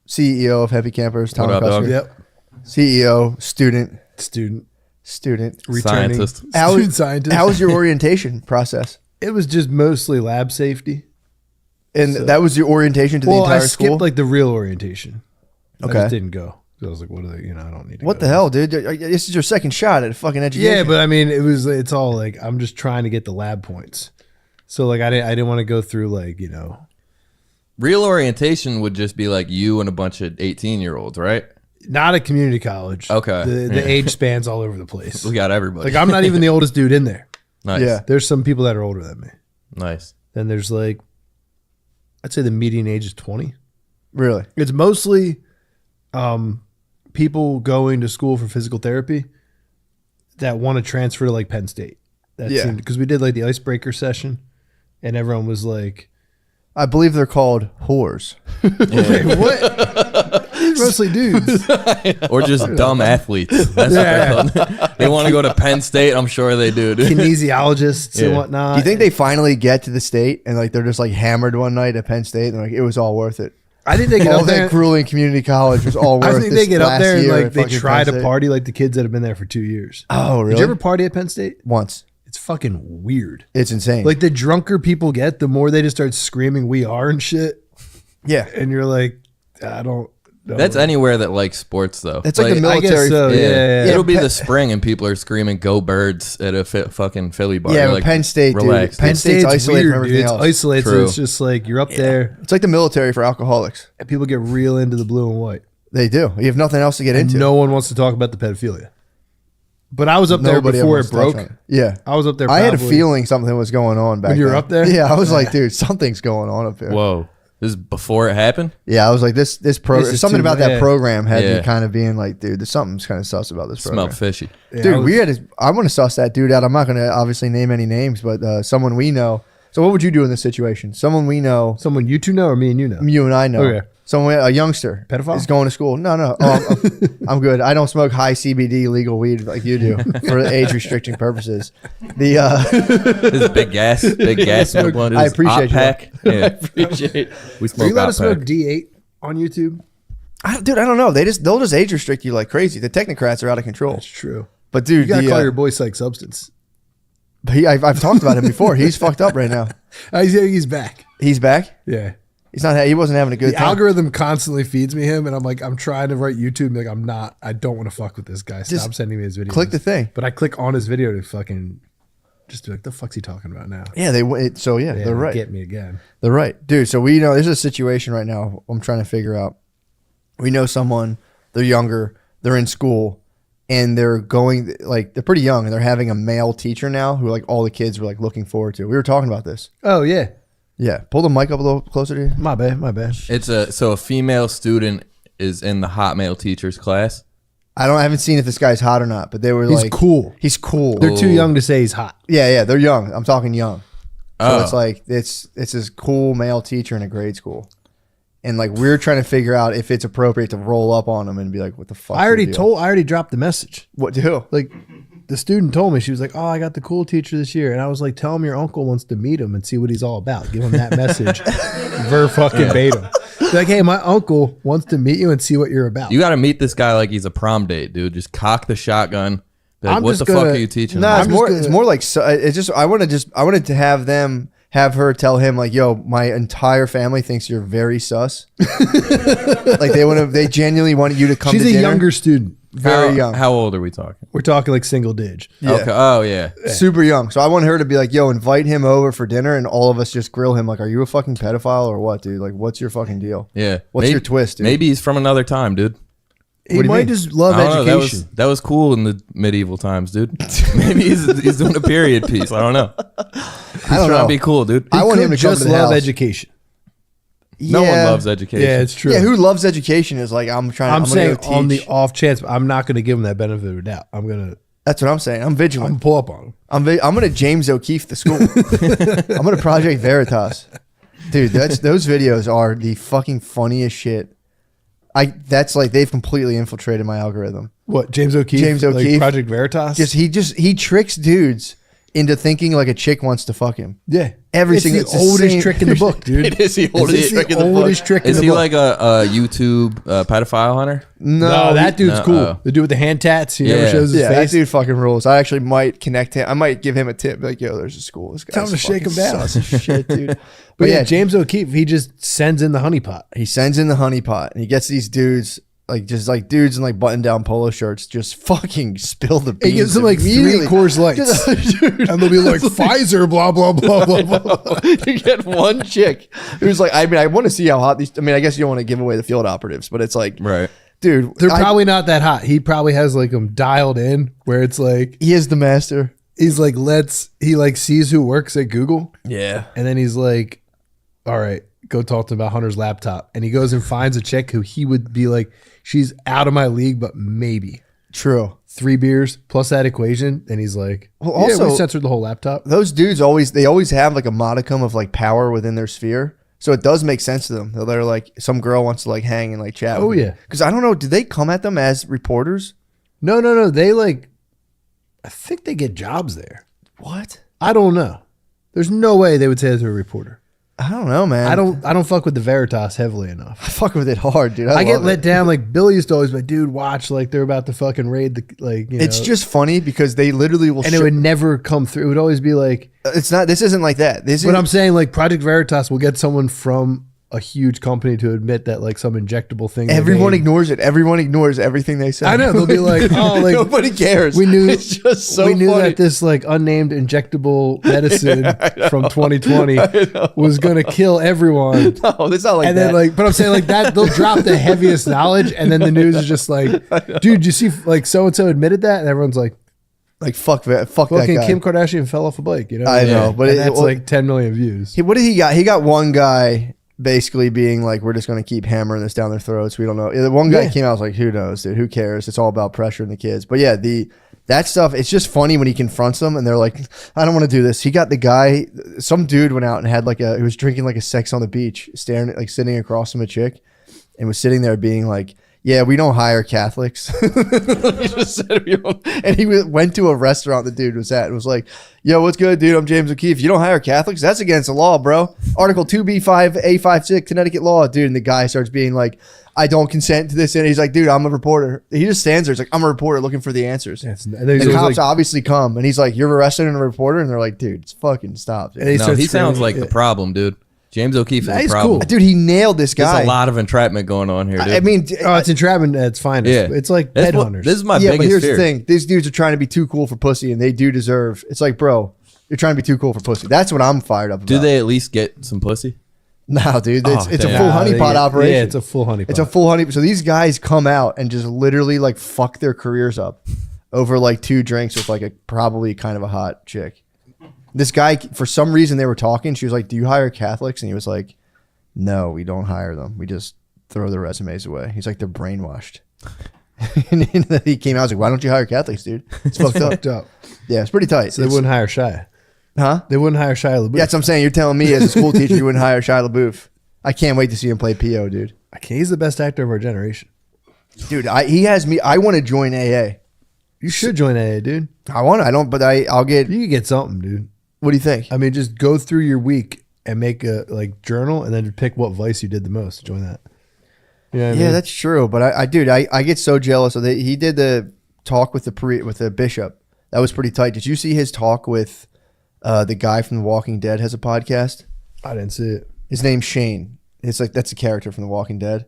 CEO of Happy Campers, Tom What up, dog? Cusker. Yep. CEO, student. Returning. Scientist. Student scientist. How was your orientation process? It was just mostly lab safety. And that was your orientation to the Well, I entire skipped school? like the real orientation. I Okay. just didn't go. I was like, what are they, I don't need to What go. the hell, dude? This is your second shot at a fucking education. Yeah, but I mean, it's all like, I'm just trying to get the lab points. So like, I didn't want to go through like, Real orientation would just be like you and a bunch of 18-year-olds, right? not a community college. Okay. The Yeah. age spans all over the place. We got everybody. Like I'm not even the oldest dude in there. nice. Yeah. There's some people that are older than me. Nice. Then there's like, I'd say the median age is 20. Really? It's mostly people going to school for physical therapy that want to transfer to like Penn State. Yeah. Because we did like the icebreaker session and everyone was like, I believe they're called whores. "Wait, what? These are mostly dudes. Or just dumb athletes. That's Yeah. what they're called. They want to go to Penn State. I'm sure they do, dude. Kinesiologists and Yeah. whatnot. Do you think they finally get to the state and like they're just like hammered one night at Penn State and they're like, it was all worth it? I think they get All up there. that grueling community college was all worth it. I think they get up there and like they try to party. party like the kids that have been there for 2 years. Oh, really? Did you ever party at Penn State? Once. It's fucking weird. It's insane. Like the drunker people get, the more they just start screaming "We are" and shit. yeah. And you're like, I don't know. That's anywhere that likes sports, though. It's like the I guess military. so. Yeah. It'll be the spring, and people are screaming "Go Birds" at a fucking Philly bar. Yeah, You're but like, Penn State, relax, dude. Penn Penn State's State's isolated weird, from dude. everything It's else. isolated, so True. it's just like you're up there, It's like the military for alcoholics. and people get real into the blue and white. They do. You have nothing else to get And into. no one wants to talk about the pedophilia. But I was up there Nobody ever before wants it to touch broke. on it. Yeah. I was up there. I had a probably- feeling something was going on back When you were then. up there? Yeah, I was like, dude, something's going on up there. Whoa, this is before it happened. Yeah, I was like, this program. This is Something too- about that yeah. program had Yeah. me kind of being like, dude, there's something's kind of sus about this program. Smelled fishy. Yeah, Dude, I was- we had. I want to suss that dude out. I'm not going to obviously name any names, but someone we know. So, what would you do in this situation? Someone we know, someone you two know or me and you know. you and I know. Okay. Someone, a youngster, Pedophile? is going to school. No. Oh, I'm good. I don't smoke high CBD legal weed like you do for age restricting purposes. The This is big gas in the blunt. I appreciate you. Pack. Yeah. I appreciate. We Are smoke you allowed to Op smoke Pack. D8 on YouTube? I don't know. They'll just age restrict you like crazy. The technocrats are out of control. That's true. But dude, You gotta call your boy Psych Substance. I've talked about him before. He's fucked up right now. He's back. He's back. Yeah. He's not. He wasn't having a good The time. algorithm constantly feeds me him, and I'm like, I'm trying to write YouTube. And like, I don't want to fuck with this guy. Stop Just sending me his videos. Click the thing. But I click on his video to fucking just be like, the fuck's he talking about now? Yeah, so yeah, Yeah, they're right. Get me again. They're right, dude. So we know there's a situation right now. I'm trying to figure out. We know someone. They're younger. They're in school, and they're going like they're pretty young, and they're having a male teacher now who like all the kids were like looking forward to. We were talking about this. Oh yeah. Yeah, pull the mic up a little closer to you. My bad. It's a female student is in the hot male teacher's class. I haven't seen if this guy's hot or not, but they were He's like cool. He's cool. They're too young to say he's hot. Yeah, they're young. I'm talking young. So Oh. it's like it's this cool male teacher in a grade school, and like we're trying to figure out if it's appropriate to roll up on him and be like, "What the fuck?" I already dropped the message. What to who? Like the student told me, she was like, "Oh, I got the cool teacher this year," and I was like, "Tell him your uncle wants to meet him and see what he's all about. Give him that message, ver fucking beta. Like, hey, my uncle wants to meet you and see what you're about." You got to meet this guy like he's a prom date, dude. Just cock the shotgun. Be like, I'm what just the fuck gonna- are you teaching? No, him? it's I'm more. just It's gonna- more like it's just. I wanted to have her tell him like, "Yo, my entire family thinks you're very sus." Like they genuinely want you to come. She's to a dinner. younger student. Very young. How old are we talking? We're talking like single dig. Yeah. Okay. Oh yeah. Super young. So I want her to be like, "Yo, invite him over for dinner," and all of us just grill him like, "Are you a fucking pedophile or what, dude? Like, what's your fucking deal?" Yeah. What's your twist, dude? Maybe he's from another time, dude. He What do you might mean? just love I don't know. education. That was cool in the medieval times, dude. Maybe he's doing a period piece. I don't know. He's I don't trying know. to be cool, dude. I want Could him to come just to the love house. education. No one Yeah. loves education. Yeah, it's true. Yeah, who loves education is like I'm trying. I'm gonna saying go on the teach. off chance, but I'm not going to give him that benefit of the doubt. I'm That's what I'm saying. I'm vigilant. gonna pull up on him. I'm gonna James O'Keefe the school. I'm gonna Project Veritas, dude. Those videos are the fucking funniest shit. That's like they've completely infiltrated my algorithm. What, James O'Keefe? James Like O'Keefe. Project Veritas? He tricks dudes into thinking like a chick wants to fuck him. yeah. Every It's single- the it's the oldest same- trick in the book, dude. It is the It's oldest the trick in the book. oldest trick in Is the he book. like a YouTube pedophile hunter? No, that dude's No, cool. oh. The dude with the hand tats. He never Yeah. shows his Yeah, that face. dude fucking rules. I actually might connect him. I might give him a tip. Be like, yo, there's a school. This guy's Tell him to shake fucking him down. sus as shit, dude. But yeah, James O'Keefe, he just sends in the honeypot. He sends in the honeypot and he gets these dudes like just like dudes in like button down polo shirts just fucking spill the beans. He gives them like 3 immediately. Coors Lights. Dude, And they'll be like, Pfizer, blah, blah, blah, blah, blah. you get one chick who's like, I mean, I want to see how hot these. I mean, I guess you don't want to give away the field operatives, but it's like, Right. dude, They're probably not that hot. He probably has like them dialed in where it's like, he is the master. he's like, he like sees who works at Google. Yeah, And then he's like, all right, go talk to him about Hunter's laptop. And he goes and finds a chick who he would be like, she's out of my league, but maybe true. 3 beers plus that equation. And he's like, Well, yeah, also- we censored the whole laptop. Those dudes always have like a modicum of like power within their sphere. So it does make sense to them. They're like, some girl wants to like hang and like chat. Oh, with yeah. Because I don't know, do they come at them as reporters? No. They like, I think they get jobs there. What? I don't know. There's no way they would say that to a reporter. I don't know, man. I don't fuck with the Veritas heavily enough. I fuck with it hard, dude. I get love let it. down. Like Billy used to always be like, dude, watch, like they're about to fucking raid the, like, you It's know. just funny because they literally will. And it would never come through. It would always be like, It's not. This isn't like that. This is. but I'm saying like Project Veritas will get someone from a huge company to admit that like some injectable thing. they Everyone made- ignores it. Everyone ignores everything they say. I know, they'll be like, oh, like nobody cares. we knew It's just so we knew funny. that this like unnamed injectable medicine from 2020 was gonna kill everyone. No, it's not like And that. then like, but I'm saying like that they'll drop the heaviest knowledge, and then the news is just like, dude, you see like so and so admitted that, and everyone's like, fuck that. Fuck that fucking guy. Kim Kardashian fell off a bike, you know? I know, but And it- that's like 10 million views. What did he got? He got one guy basically being like, we're just going to keep hammering this down their throats. We don't know. The one guy Yeah. came out, was like, who knows, dude? Who cares? It's all about pressuring the kids. But yeah, that stuff, it's just funny when he confronts them and they're like, I don't want to do this. He got the guy, some dude went out and had he was drinking like a Sex on the Beach, staring at, like sitting across from a chick and was sitting there being like, yeah, we don't hire Catholics. He just said we don't. And he went to a restaurant the dude was at and was like, yo, what's good, dude? I'm James O'Keefe. You don't hire Catholics? That's against the law, bro. Article 2B5A56 Connecticut law, dude. And the guy starts being like, I don't consent to this. And he's like, dude, I'm a reporter. He just stands there. He's like, I'm a reporter looking for the answers. And then The he was cops like, obviously come. And he's like, you're arrested and a reporter? And they're like, dude, it's fucking stop. Dude, and he No, starts he sounds screaming. like the problem, dude. James O'Keefe is Nah, the he's problem. cool. Dude, he nailed this guy. There's a lot of entrapment going on here, dude. I mean, Oh, it's entrapment at its finest. yeah, It's like That's what- headhunters. This is my yeah, but biggest here's fear. the thing. These dudes are trying to be too cool for pussy, and they do deserve. It's like, bro, you're trying to be too cool for pussy. That's what I'm fired up about. Do they at least get some pussy? No, dude. It's, Oh, it's a damn. full Nah, honeypot they- operation. Yeah, it's a full honeypot. It's a full honey. So these guys come out and just literally like fuck their careers up over like 2 drinks with like a probably kind of a hot chick. This guy, for some reason, they were talking. She was like, "Do you hire Catholics?" And he was like, "No, we don't hire them. We just throw their resumes away." He's like, "They're brainwashed." And then he came out, I was like, "Why don't you hire Catholics, dude? It's fucked up." fucked up. Yeah, it's pretty tight. So they wouldn't hire Shia. Huh? They wouldn't hire Shia LaBeouf. Yeah, that's what I'm saying. You're telling me as a school teacher you wouldn't hire Shia LaBeouf. I can't wait to see him play P.O., dude. Okay, he's the best actor of our generation. Dude, he has me. I want to join AA. You should join AA, dude. I want to. I don't, but I'll get. You could get something, dude. What do you think? I mean, just go through your week and make a like journal, and then pick what vice you did the most. Join that. You know what I Yeah, mean? that's true. But I get so jealous. He did the talk with the bishop. That was pretty tight. Did you see his talk with the guy from The Walking Dead? Has a podcast. I didn't see it. His name's Shane. It's like that's a character from The Walking Dead.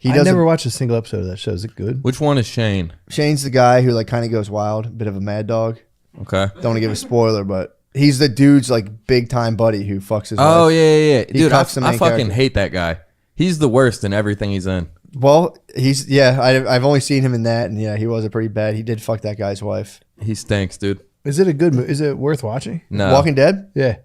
I does never watched a single episode of that show. Is it good? Which one is Shane? Shane's the guy who like kind of goes wild, a bit of a mad dog. Okay. Don't want to give a spoiler, but he's the dude's like big time buddy who fucks his Oh wife. yeah. He Dude, I cucks the fucking main character. hate that guy. He's the worst in everything he's in. Well, I've only seen him in that, and yeah, he was a pretty bad. He did fuck that guy's wife. He stinks, dude. Is it a good movie? Is it worth watching? No. Walking Dead. Yeah.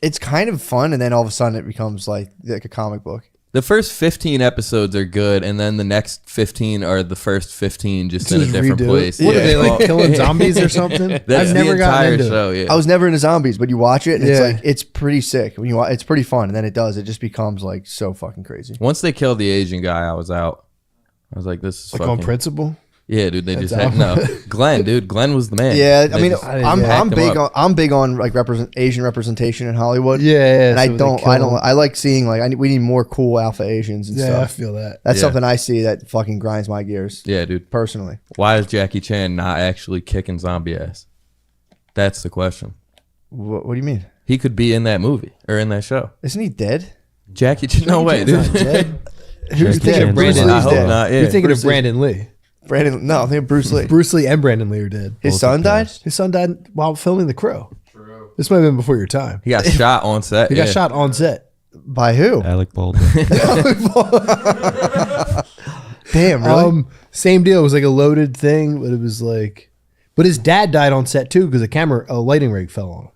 It's kind of fun, and then all of a sudden it becomes like a comic book. The first 15 episodes are good, and then the next 15 are the first 15 just in a Just different redo place. it. What are they like Well, killing zombies or something? That's I've never the gotten entire into show. it. Yeah. I was never into zombies, but you watch it, and Yeah. it's pretty sick. When you watch, it's pretty fun, and then it just becomes like so fucking crazy. Once they killed the Asian guy, I was out. I was like, this is Like fucking. on principle. Yeah, dude. They just That's had no. Glenn, dude. Glenn was the man. Yeah, They I mean, just I'm hacked him big up. on like Asian representation in Hollywood. Yeah. and so I they don't kill them. I like seeing like we need more cool alpha Asians and Yeah, I stuff. feel that. That's Yeah. something I see that fucking grinds my gears Yeah, dude. personally. Why is Jackie Chan not actually kicking zombie ass? That's the question. What do you mean? He could be in that movie or in that show. Isn't he dead? Jackie Chan. No way, Chan's dude. not dead. Who's Jackie dead? Chan. Bruce Brandon, Lee's I hope dead. not. Yeah. You're thinking Bruce of Lee. Brandon Lee. Brandon, no, I think Bruce Lee. Bruce Lee and Brandon Lee are dead. His son died. His son died while filming The Crow. This might have been before your time. He got shot on set. He got shot on set. By who? Alec Baldwin. Damn, really? Same deal. It was like a loaded thing, but it was like, but his dad died on set too because a lighting rig fell on him.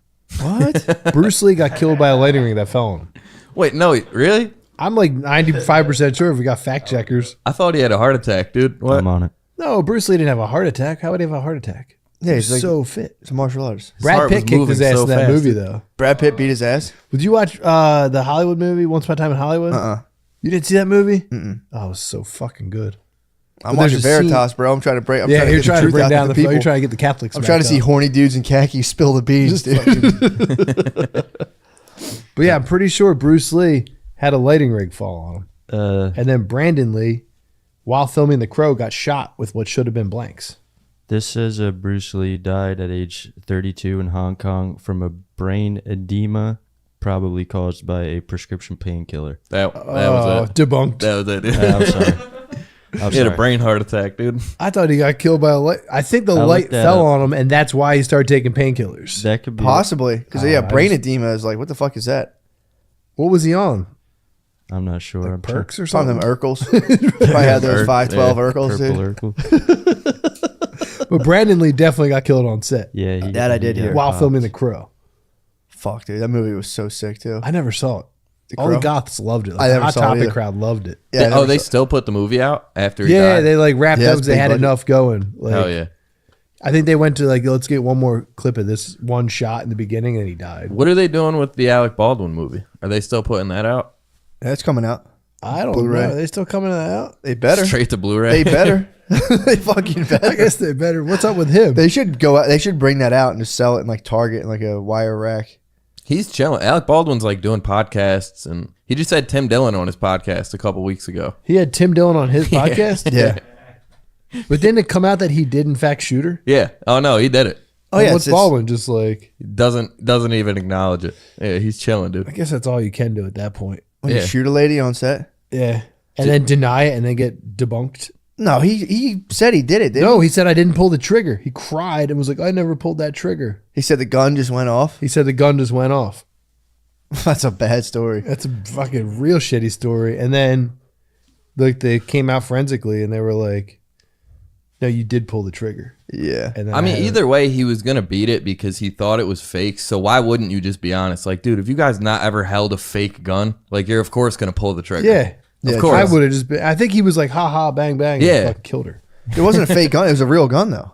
What? Bruce Lee got killed by a lighting rig that fell on him. Wait, no, really? I'm like 95% sure if we got fact checkers. I thought he had a heart attack, dude. What? I'm on it. No, Bruce Lee didn't have a heart attack. How would he have a heart attack? Yeah, he's like So fit. it's a martial artist. Brad heart Pitt was kicked his moving ass so in that fast. movie though. Brad Pitt beat his ass. Did you watch the Hollywood movie Once Upon a Time in Hollywood? You didn't see that movie? Oh, it was so fucking good. I'm But there's watching a Veritas, bro. I'm trying to break. I'm Yeah, trying to you're get the trying to truth bring out down to the people. You're trying to get the Catholics. I'm trying to see horny dudes in khakis spill the beans, dude. But yeah, I'm pretty sure Bruce Lee had a lighting rig fall on him. And then Brandon Lee, while filming The Crow, got shot with what should have been blanks. This says Bruce Lee died at age 32 in Hong Kong from a brain edema, probably caused by a prescription painkiller. That was it. Debunked. That was it, dude. I'm sorry. I'm He had a sorry. brain heart attack, dude. I thought he got killed by a light. I think the light looked that fell up. on him, and that's why he started taking painkillers. That could be Possibly. Because, I brain just- edema is like, what the fuck is that? What was he on? I'm not sure. I'm Perks or It's on something? them Urkels. Probably had those 512 Urkels, Purple dude. Urkel. But Brandon Lee definitely got killed on set Yeah, That I did got hear. while popped. filming The Crow. Fuck, dude. That movie was so sick, too. I never saw it. The All the Crow? goths loved it. Like, I the never Hot saw it Topic either. crowd loved it. Yeah, I never They saw- still put the movie out after he Yeah, died? they like wrapped Yeah, up it's because they big had budget. enough going. Like, Hell yeah. I think they went to like, let's get one more clip of this one shot in the beginning, and he died. What are they doing with the Alec Baldwin movie? Are they still putting that out? That's coming out. I don't Blu-ray. know. Are they still coming out? They better. Straight to Blu-ray? They better. They fucking I better. guess they better. What's up with him? They should go out. They should bring that out and just sell it in like Target in like a wire rack. He's chilling. Alec Baldwin's like doing podcasts, and he just had Tim Dillon on his podcast a couple weeks ago. He had Tim Dillon on his podcast. Yeah. But didn't it come out that he did in fact shoot her? Yeah. Oh no, he did it. Oh And yeah. what's it's- Baldwin just like? He doesn't even acknowledge it. Yeah, he's chilling, dude. I guess that's all you can do at that point. When you Yeah. shoot a lady on set. Yeah, and then deny it and then get debunked. No, he said he did it. Didn't No, he said I didn't pull the trigger. He cried and was like, I never pulled that trigger. he said the gun just went off. He said the gun just went off. That's a bad story. That's a fucking real shitty story. And then, like, they came out forensically and they were like, no, you did pull the trigger. Yeah. And then I mean, had- either way, he was gonna beat it because he thought it was fake. So why wouldn't you just be honest? Like, dude, if you guys not ever held a fake gun, like you're of course gonna pull the trigger. Yeah. Yeah, of course. I would have just been, I think he was like, ha ha, bang, bang. Yeah. And fucking killed her. It wasn't a fake gun. It was a real gun though.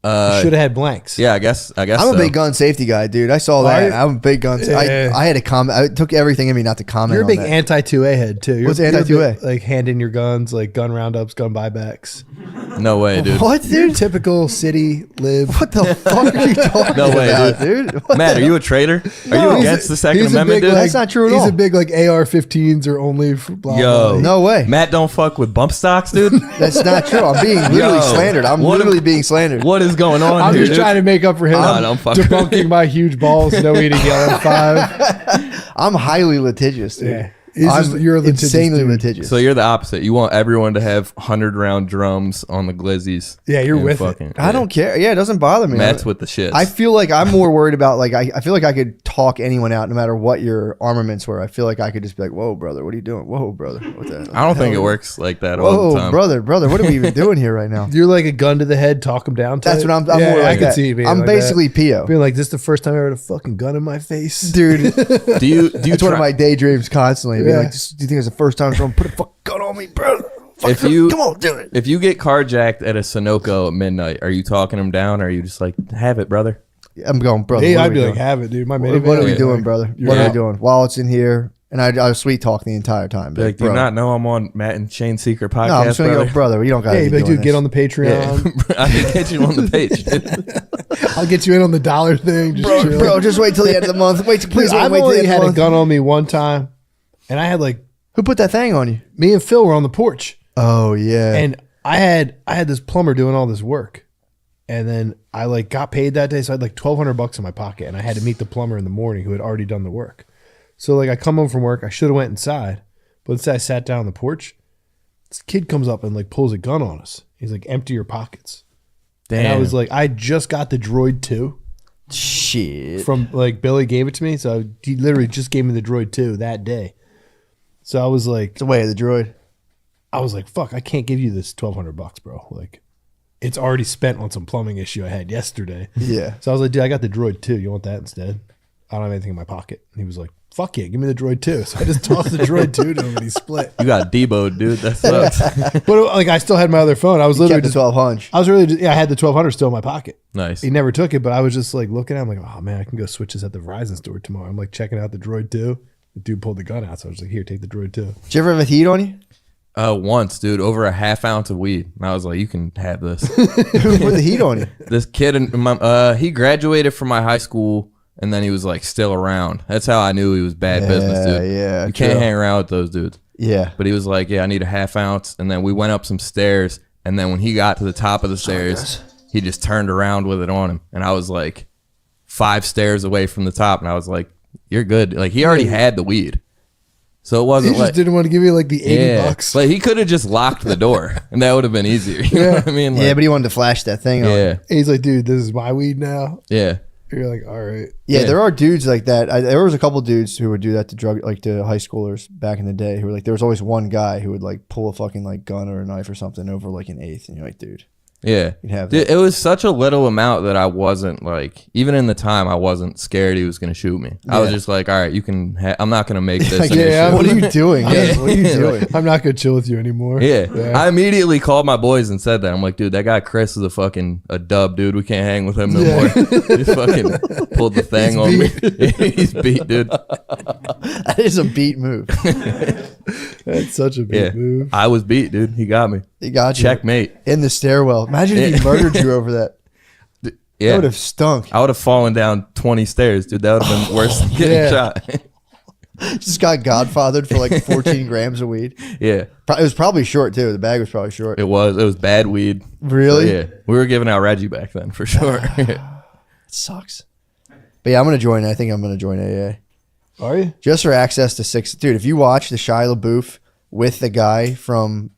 Should have had blanks. Yeah, I guess. I'm so. a big gun safety guy, dude. I saw that. Are you? I'm a big gun. Yeah. I had to comment. I took everything in me not to comment. You're a on big that. anti-2A head, too. You're, What's you're a anti-2A? big, like, hand in your guns, like gun roundups, gun buybacks. No way, dude. What, You're dude? typical city live. What the fuck are you talking No way, about, dude? What Matt, the- are you a traitor? Are No, you he's against a- the Second he's a Amendment, big, dude? like- That's not true at He's all. a big, like, AR-15s are only for blah, Yo. blah. No way. Matt don't fuck with bump stocks, dude. That's not true. I'm being literally Yo, slandered. I'm what literally am- being slandered. What is going on I'm here, just dude? trying to make up for him. Oh, don't fuck- Debunking my huge balls, no eating yellow 5. I'm highly litigious, dude. Yeah. He's I'm just- you're a litigious insanely dude. litigious. So you're the opposite. You want everyone to have 100-round drums on the glizzies. Yeah, you're and with it. fucking, I don't care. Yeah, it doesn't bother me. Matt's with the shits. I feel like I'm more worried about like I feel like I could talk anyone out no matter what your armaments were. I feel like I could just be like, "Whoa, brother, what are you doing? Whoa, brother, what the? I don't think it works like that all the Whoa, time. brother, what are we even doing here right now? You're like a gun to the head, talk him down. That's type. what I'm yeah, more like I can that. see you being I'm like basically that. P.O. Being like, this is the first time I ever had a fucking gun in my face. Dude, Do you it's one of my daydreams constantly. Be Yeah. like, do you think it's the first time someone put a fucking gun on me, bro? If you- come on, do it. If you get carjacked at a Sunoco at midnight, are you talking him down, or are you just like, have it, brother? I'm going, brother. Hey, what are I'd we be doing? like, have it, dude. My What, minivan. what are we Yeah, doing, like, brother? you're What are out. we doing? Wallets in here, and I was sweet talking the entire time. Be like, do you not know I'm on Matt and Shane Secret podcast, No, I'm just gonna brother? go, brother. You don't got Yeah, to you'd be be like, doing dude, get this. on the Patreon. Yeah. I can get you on the page. dude. I'll get you in on the dollar thing. Just chill. Bro, just wait till the end of the month. Wait, please Dude, don't I've wait till the only end of had the a month. gun on me one time, and I had like Who put that thing on you? me and Phil were on the porch, Oh yeah. and I had this plumber doing all this work, and then I like got paid that day, so I had like $1,200 in my pocket, and I had to meet the plumber in the morning who had already done the work. So like I come home from work, I should have went inside, but instead I sat down on the porch. This kid comes up and like pulls a gun on us. He's like, empty your pockets. And I Damn. was like, I just got the Droid 2 Shit. from like Billy gave it to me. So he literally just gave me the Droid 2 that day. So I was like, It's the way of the droid. fuck, I can't give you this $1,200, bro. Like, it's already spent on some plumbing issue I had yesterday. Yeah. So I was like, dude, I got the Droid 2. You want that instead? I don't have anything in my pocket. And he was like, fuck yeah, give me the Droid 2. So I just tossed the Droid 2 to him and he split. You got Debo'd, dude. That sucks. But like, I still had my other phone. I was literally Kept the just, 1200. I was really just, I had the 1,200 still in my pocket. Nice. He never took it, but I was just like looking at him like, oh man, I can go switch this at the Verizon store tomorrow. I'm like checking out the Droid 2. The dude pulled the gun out. So I was like, here, take the Droid 2. Did you ever have a heat on you? Once, dude, over a half ounce of weed. And I was like, you can have this. Who put the heat on you? This kid, he graduated from my high school and then he was like still around. That's how I knew he was bad business, dude. Yeah, you can't true. hang around with those dudes. Yeah. But he was like, yeah, I need a half ounce. And then we went up some stairs. And then when he got to the top of the stairs, he just turned around with it on him. And I was like 5 stairs away from the top. And I was like, you're good. Like, he already had the weed. So it He wasn't just like, didn't want to give you like the $80. Like, he could have just locked the door and that would have been easier. You know what I mean? Like, Yeah, but he wanted to flash that thing on. yeah. He's like, dude, this is my weed now. Yeah. You're like, all right. Yeah, Yeah. there are dudes like that. There was a couple dudes who would do that to to high schoolers back in the day. Who were like, there was always one guy who would like pull a fucking like gun or a knife or something over like an eighth, and you're like, dude, Yeah. you'd have Dude, that. it was such a little amount that I wasn't like, even in the time, I wasn't scared he was going to shoot me. I was Yeah. just like, all right, you can, I'm not going to make this Like, an yeah, issue. what are you doing? Yeah, what are you doing? I'm not gonna chill with you anymore. Yeah. I immediately called my boys and said that. I'm like, dude, that guy Chris is a dub, dude. We can't hang with him no more. He fucking pulled the thing on me. He's beat, dude. That is a beat move. That's such a big Yeah. move. I was beat, dude. He got me. He got you Checkmate. in the stairwell. Imagine if he murdered you over that. That Yeah. would have stunk. I would have fallen down 20 stairs, dude. That would have been worse than getting Yeah. shot. Just got godfathered for like 14 grams of weed. Yeah. It was probably short too. The bag was probably short. It was bad weed. Really? Yeah. We were giving out Reggie back then for sure. It sucks. But yeah, I'm gonna join. I think I'm gonna join AA Are you? just for access to 6. Dude, if you watch the Shia LaBeouf with the guy from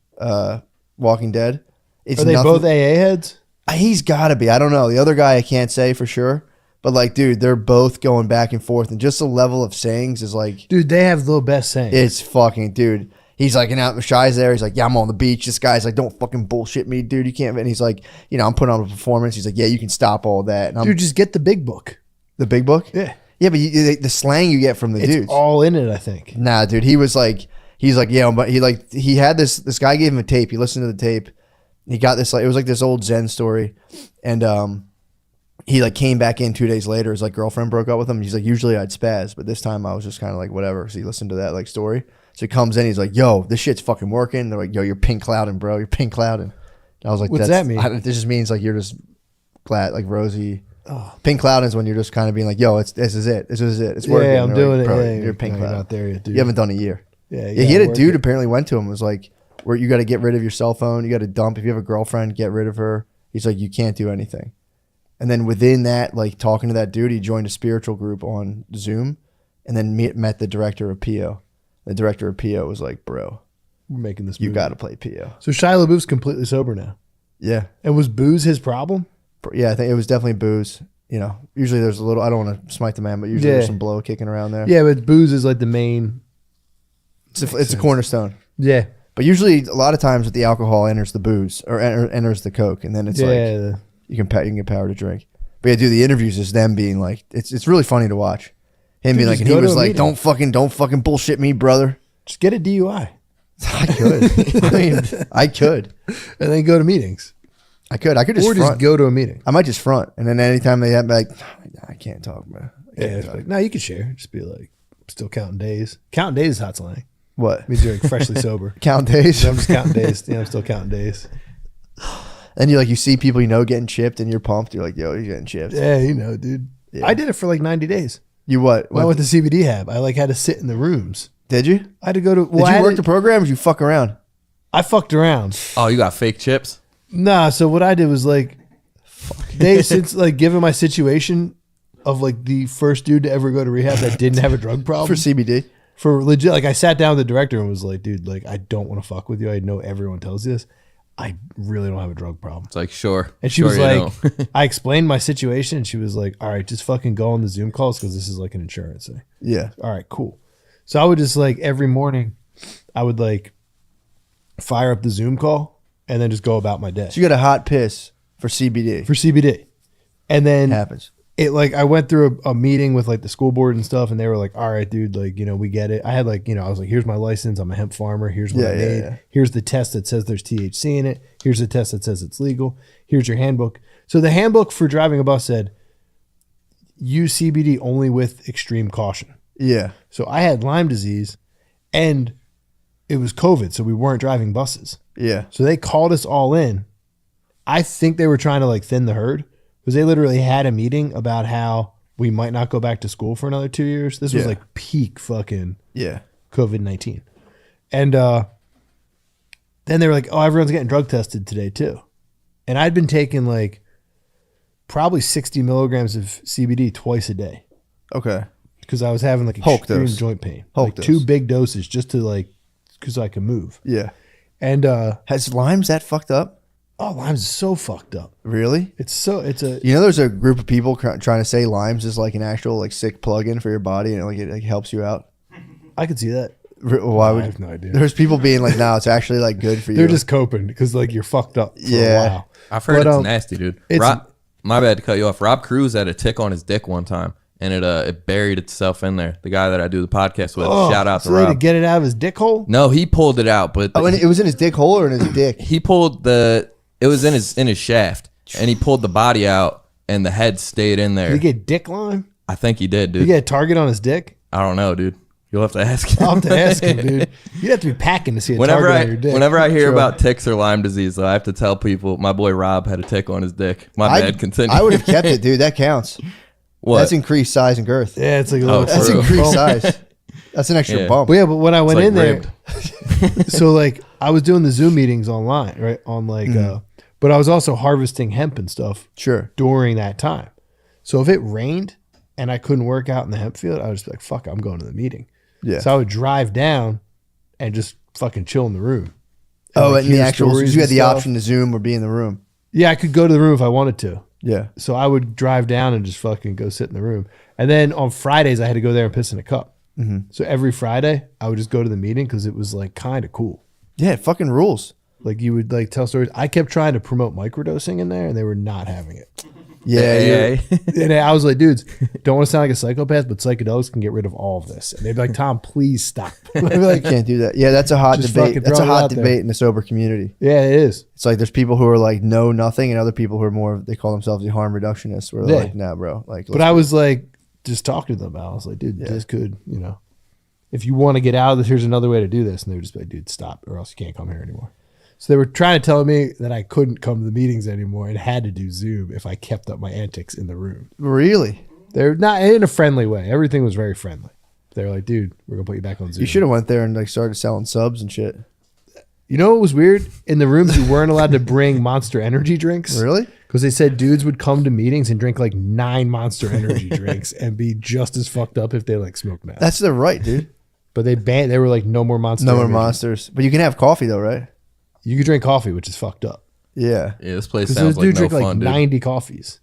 Walking Dead, it's Are they nothing- both AA heads? He's got to be. I don't know. The other guy, I can't say for sure. But like, dude, they're both going back and forth, and just the level of sayings is like, Dude, they have the best saying. it's fucking, dude. He's like, and out Shai's there. He's like, yeah, I'm on the beach. This guy's like, don't fucking bullshit me, dude. You can't. And he's like, I'm putting on a performance. He's like, yeah, you can stop all that. And I'm Dude, just get the big book. the big book. Yeah. Yeah, but the slang you get from the It's dudes. all in it, I think. Nah, dude. He's like, yeah, but he had this guy gave him a tape. He listened to the tape. He got this, like, it was like this old Zen story. And he like came back in 2 days later. His like girlfriend broke up with him. He's like, usually I'd spaz, but this time I was just kind of like, whatever. So he listened to that like story. So he comes in, he's like, yo, this shit's fucking working. They're like, yo, you're pink clouding, bro. You're pink clouding. And I was like, What's that mean? This just means like you're just glad, like rosy. Pink clouding is when you're just kind of being like, yo, this is it. This is it. It's working. Yeah, I'm And they're doing like, it. bro, Yeah, you're pink no, you're clouding. not there yet, dude. You haven't done a year. Yeah, Yeah, he had a work dude it. apparently went to him, was like, where you got to get rid of your cell phone. You got to dump. If you have a girlfriend, get rid of her. He's like, you can't do anything. And then within that, like talking to that dude, he joined a spiritual group on Zoom and then met the director of PO. The director of PO was like, bro, We're making this you movie. got to play PO. So Shia LaBeouf's completely sober now. Yeah. And was booze his problem? Yeah, I think it was definitely booze. Usually there's a little, I don't want to smite the man, but usually there's Yeah. some blow kicking around there. Yeah, but booze is like the main. It's a cornerstone. Yeah. But usually a lot of times with the alcohol enters the booze or enters the Coke. And then it's like, Yeah. you can get power to drink. But yeah, dude, the interviews is them being like, it's really funny to watch. Him Dude, being like, just and he go to was a like, meeting. don't fucking bullshit me, brother. Just get a DUI I could. I mean, I could. and then go to meetings. I could just Or front. just go to a meeting. I might just front. And then anytime they have like, I can't talk, bro. I Yeah. can't It's talk. like, no, you can share. Just be like, still counting days. Counting days is hot slang. What? Means you're like freshly sober. Count days. I'm just counting days. Yeah, I'm still counting days. And you see people getting chipped and you're pumped. You're like, yo, he's getting chipped. Yeah, dude. Yeah. I did it for like 90 days. You what? When I went to CBD Hab, I like had to sit in the rooms. Did you? I had to go to. Well, Did I you had work to- the program or did you fuck around? I fucked around. Oh, you got fake chips? Nah, so what I did was like, since like given my situation of like the first dude to ever go to rehab that didn't have a drug For problem CBD? for legit, like I sat down with the director and was like, dude, like I don't want to fuck with you. I know everyone tells you this. I really don't have a drug problem. It's like, sure. And she sure was you like, don't. I explained my situation and she was like, all right, just fucking go on the Zoom calls because this is like an insurance thing. Yeah. All right, cool. So I would just like every morning, I would like fire up the Zoom call and then just go about my day So you got a hot piss for CBD. for CBD. And then happens. it like I went through a meeting with like the school board and stuff, and they were like, "All right, dude, like we get it." I had like I was like, "Here's my license. I'm a hemp farmer. Here's what I made. Yeah. Here's the test that says there's THC in it. Here's the test that says it's legal. Here's your handbook." So the handbook for driving a bus said, "Use CBD only with extreme caution." Yeah. So I had Lyme disease, and it was COVID, so we weren't driving buses. Yeah. So they called us all in. I think they were trying to like thin the herd because they literally had a meeting about how we might not go back to school for another 2 years. This was Yeah. like peak fucking Yeah. COVID-19. And then they were like, oh, everyone's getting drug tested today too. And I'd been taking like probably 60 milligrams of CBD twice a day Okay. because I was having like Hulk extreme dose. joint pain. Hulk like dose. 2 big doses just to like, because I could move. Yeah. And Has Lyme's that fucked up? oh, Lyme's is so fucked up. Really? It's a You know, there's a group of people trying to say Lyme's is like an actual like sick plug-in for your body, and it like helps you out. I could see that. Why would I have no idea. There's people being like, no, it's actually like good for you. They're just coping because like you're fucked up for Yeah. a while. I've heard But, it's nasty, dude. it's- My bad to cut you off. Rob Cruz had a tick on his dick one time, and it buried itself in there. The guy that I do the podcast with. Oh, Shout out to so they had to Rob. get it out of his dick hole. No, he pulled it out, but Oh, and it was in his dick hole or in his dick? he pulled it was in his shaft, and he pulled the body out, and the head stayed in there. Did he get dick Lyme? I think he did, Did he dude. get a target on his dick? I don't know, dude. You'll have to ask him. I'll have to ask him, dude. You'd have to be packing to see a Whenever target on your dick. whenever I hear Sure. about ticks or Lyme disease, though, I have to tell people my boy Rob had a tick on his dick. My bad. Continue. I would have kept it, dude. That counts. What? That's increased size and girth. Yeah, it's like a Oh, little. for That's real. increased size. That's an extra Yeah. bump. But yeah, but when I went like in there, ribbed. so like I was doing the Zoom meetings online, right? On like, but I was also harvesting hemp and stuff Sure. during that time. So if it rained and I couldn't work out in the hemp field, I would just be like, fuck, I'm going to the meeting. Yeah. So I would drive down and just fucking chill in the room. Oh, like, and the hear actual, stories you had and the stuff. option to Zoom or be in the room. Yeah, I could go to the room if I wanted to. Yeah. So I would drive down and just fucking go sit in the room. And then on Fridays, I had to go there and piss in a cup. So every Friday, I would just go to the meeting because it was like kind of cool. Yeah, it fucking rules. Like you would like tell stories. I kept trying to promote microdosing in there, and they were not having it. Yeah. Yeah. And I was like, dudes, don't want to sound like a psychopath, but psychedelics can get rid of all of this. And they'd be like, Tom, please stop. I'd be like, Can't do that. Yeah, that's a hot Just debate. fucking That's a throw it hot out there. debate in the sober community. yeah, it is. It's like there's people who are like know nothing, and other people who are more. They call themselves the harm reductionists. Where they're Yeah. like, nah, bro. Like, But I was like, just talking to them about it. I was like, dude, this could, if you want to get out of this, here's another way to do this. And they would just be like, dude, stop, or else you can't come here anymore. So they were trying to tell me that I couldn't come to the meetings anymore and had to do Zoom if I kept up my antics in the room. really. They're not in a friendly way. Everything was very friendly. They were like, dude, we're gonna put you back on Zoom. You should have went there and like started selling subs and shit. You know what was weird? In the rooms, you weren't allowed to bring Monster Energy drinks. Really? Because they said dudes would come to meetings and drink like 9 Monster Energy drinks and be just as fucked up if they like smoked meth. That's their right, dude. But they banned. They were like, no more Monster. No more Energy. monsters. But you can have coffee though, right? You could drink coffee, which is fucked up. Yeah. Yeah, this place Because sounds those dudes like no drink like fun, dude. 90 coffees.